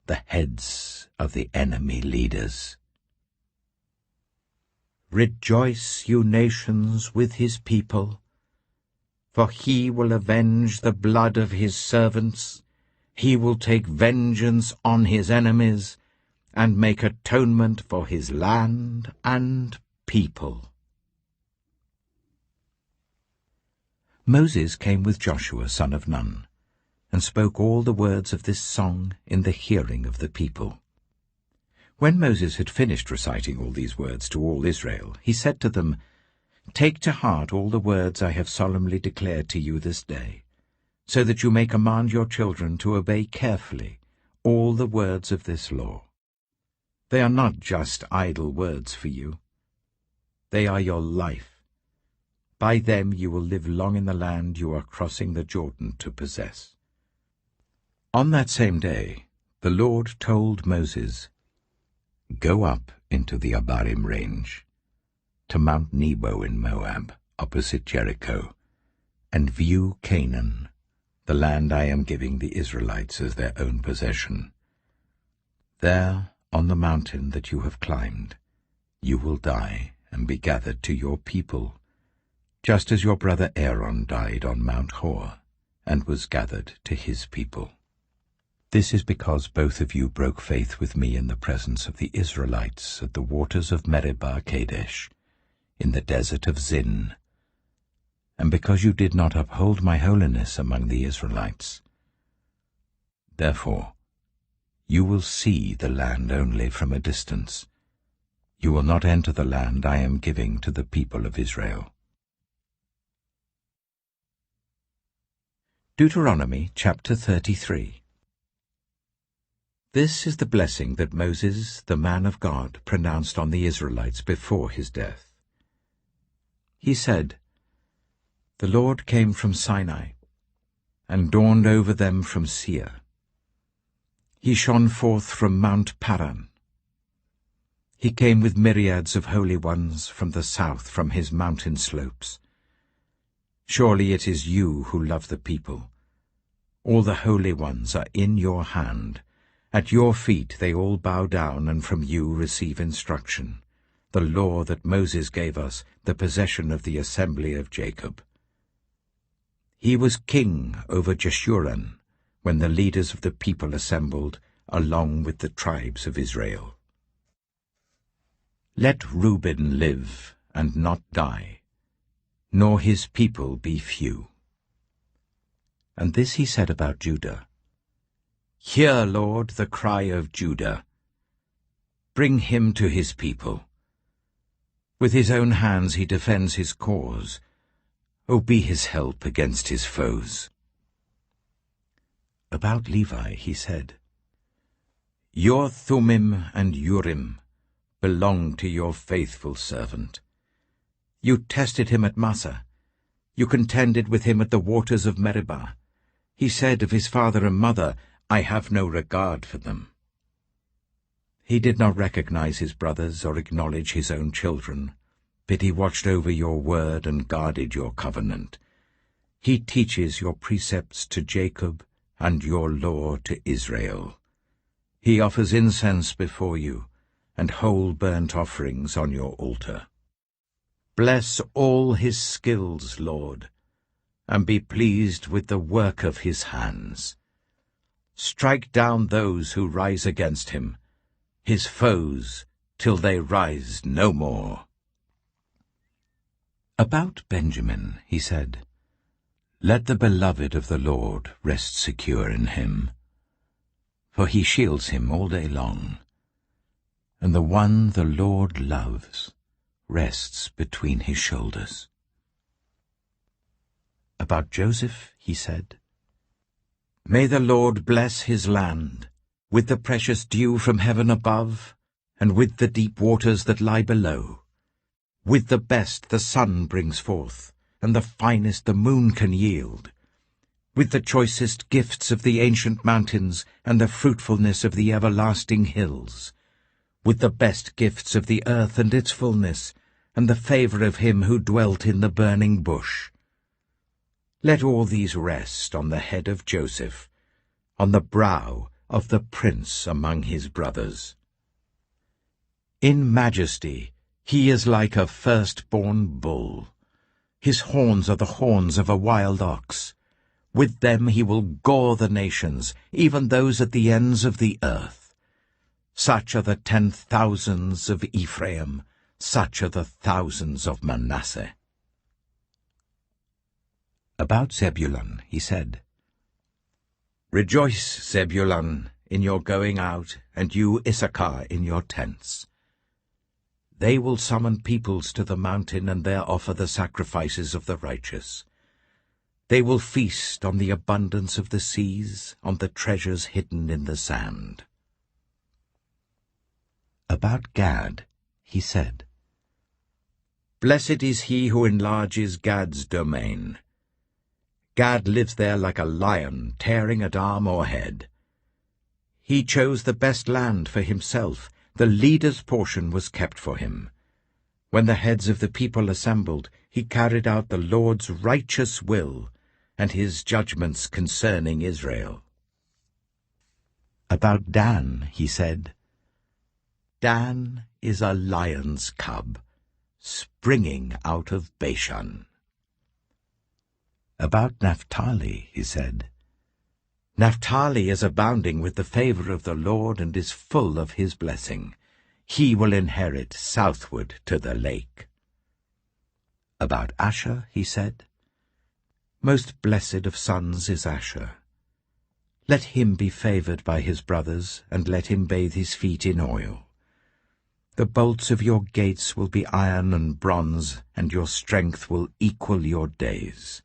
the heads of the enemy leaders. Rejoice, you nations, with his people, for he will avenge the blood of his servants. He will take vengeance on his enemies, and make atonement for his land and people. Moses came with Joshua son of Nun, and spoke all the words of this song in the hearing of the people. When Moses had finished reciting all these words to all Israel, he said to them, "Take to heart all the words I have solemnly declared to you this day, so that you may command your children to obey carefully all the words of this law. They are not just idle words for you. They are your life. By them you will live long in the land you are crossing the Jordan to possess." On that same day the Lord told Moses, "Go up into the Abarim range, to Mount Nebo in Moab, opposite Jericho, and view Canaan, the land I am giving the Israelites as their own possession. There, on the mountain that you have climbed, you will die and be gathered to your people, just as your brother Aaron died on Mount Hor and was gathered to his people. This is because both of you broke faith with me in the presence of the Israelites at the waters of Meribah Kadesh, in the desert of Zin, and because you did not uphold my holiness among the Israelites. Therefore, you will see the land only from a distance. You will not enter the land I am giving to the people of Israel." Deuteronomy chapter 33. This is the blessing that Moses, the man of God, pronounced on the Israelites before his death. He said, "The Lord came from Sinai, and dawned over them from Seir. He shone forth from Mount Paran. He came with myriads of holy ones from the south, from his mountain slopes. Surely it is you who love the people. All the holy ones are in your hand. At your feet they all bow down, and from you receive instruction, the law that Moses gave us, the possession of the assembly of Jacob. He was king over Jeshurun, when the leaders of the people assembled, along with the tribes of Israel. Let Reuben live and not die, nor his people be few." And this he said about Judah, "Hear, Lord, the cry of Judah. Bring him to his people. With his own hands he defends his cause. O be his help against his foes." About Levi he said, "Your Thummim and Urim belong to your faithful servant. You tested him at Massah. You contended with him at the waters of Meribah. He said of his father and mother, 'I have no regard for them.' He did not recognize his brothers or acknowledge his own children, but he watched over your word and guarded your covenant. He teaches your precepts to Jacob and your law to Israel. He offers incense before you and whole burnt offerings on your altar. Bless all his skills, Lord, and be pleased with the work of his hands. Strike down those who rise against him, his foes, till they rise no more." About Benjamin he said, "Let the beloved of the Lord rest secure in him. for he shields him all day long. And the one the Lord loves rests between his shoulders. About Joseph he said, May the Lord bless his land, with the precious dew from heaven above, and with the deep waters that lie below. With the best the sun brings forth, and the finest the moon can yield. With the choicest gifts of the ancient mountains, and the fruitfulness of the everlasting hills. With the best gifts of the earth and its fullness, and the favour of him who dwelt in the burning bush. Let all these rest on the head of Joseph, on the brow of the prince among his brothers. In majesty he is like a firstborn bull. His horns are the horns of a wild ox. With them he will gore the nations, even those at the ends of the earth. Such are the 10,000s of Ephraim, such are the thousands of Manasseh. About Zebulun he said, Rejoice, Zebulun, in your going out, and you, Issachar, in your tents. They will summon peoples to the mountain, and there offer the sacrifices of the righteous. They will feast on the abundance of the seas, on the treasures hidden in the sand. About Gad he said, Blessed is he who enlarges Gad's domain. Gad lives there like a lion, tearing at arm or head. He chose the best land for himself. The leader's portion was kept for him. When the heads of the people assembled, he carried out the Lord's righteous will and his judgments concerning Israel. About Dan he said, Dan is a lion's cub, springing out of Bashan. About Naphtali he said, Naphtali is abounding with the favour of the Lord and is full of his blessing. He will inherit southward to the lake. About Asher he said, Most blessed of sons is Asher. Let him be favoured by his brothers, and let him bathe his feet in oil. The bolts of your gates will be iron and bronze, and your strength will equal your days.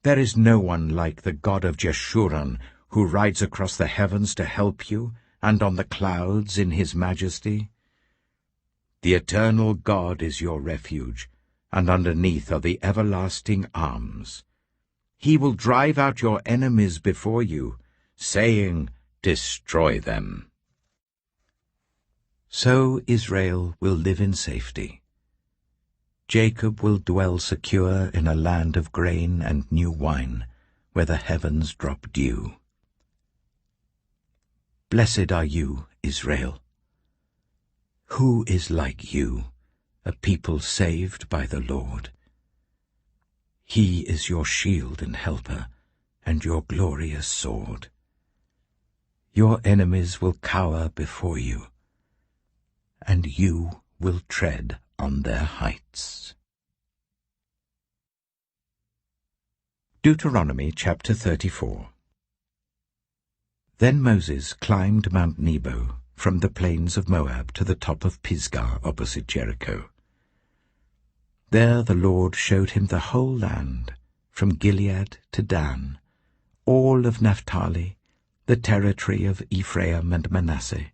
There is no one like the God of Jeshurun, who rides across the heavens to help you, and on the clouds in his majesty. The eternal God is your refuge, and underneath are the everlasting arms. He will drive out your enemies before you, saying, Destroy them. So Israel will live in safety. Jacob will dwell secure in a land of grain and new wine, where the heavens drop dew. Blessed are you, Israel. Who is like you, a people saved by the Lord? He is your shield and helper, and your glorious sword. Your enemies will cower before you, and you will tread on their heights. Deuteronomy chapter 34. Then Moses climbed Mount Nebo from the plains of Moab to the top of Pisgah opposite Jericho. There the Lord showed him the whole land, from Gilead to Dan, all of Naphtali, the territory of Ephraim and Manasseh,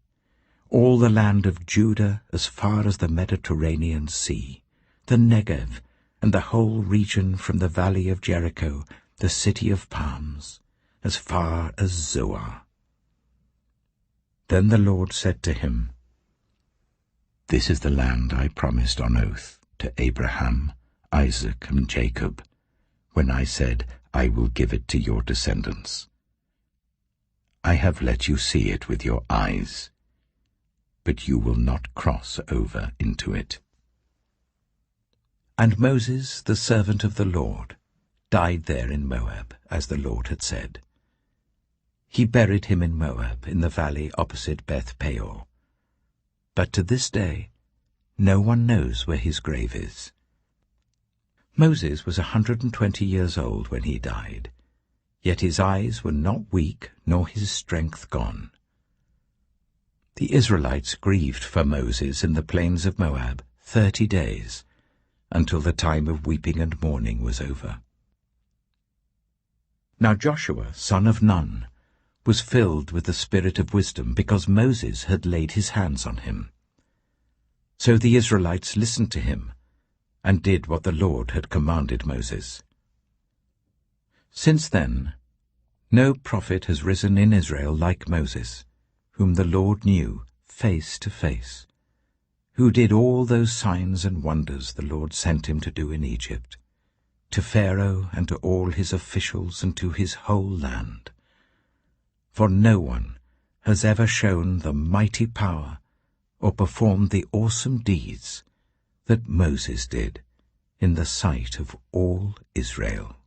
all the land of Judah as far as the Mediterranean Sea, the Negev, and the whole region from the valley of Jericho, the city of palms, as far as Zoar. Then the Lord said to him, This is the land I promised on oath to Abraham, Isaac, and Jacob, when I said, I will give it to your descendants. I have let you see it with your eyes, but you will not cross over into it. And Moses, the servant of the Lord, died there in Moab, as the Lord had said. He buried him in Moab, in the valley opposite Beth Peor. But to this day, no one knows where his grave is. Moses was 120 years old when he died, yet his eyes were not weak, nor his strength gone. The Israelites grieved for Moses in the plains of Moab 30 days, until the time of weeping and mourning was over. Now Joshua, son of Nun, was filled with the spirit of wisdom, because Moses had laid his hands on him. So the Israelites listened to him, and did what the Lord had commanded Moses. Since then, no prophet has risen in Israel like Moses, whom the Lord knew face to face, who did all those signs and wonders the Lord sent him to do in Egypt, to Pharaoh and to all his officials and to his whole land. For no one has ever shown the mighty power or performed the awesome deeds that Moses did in the sight of all Israel.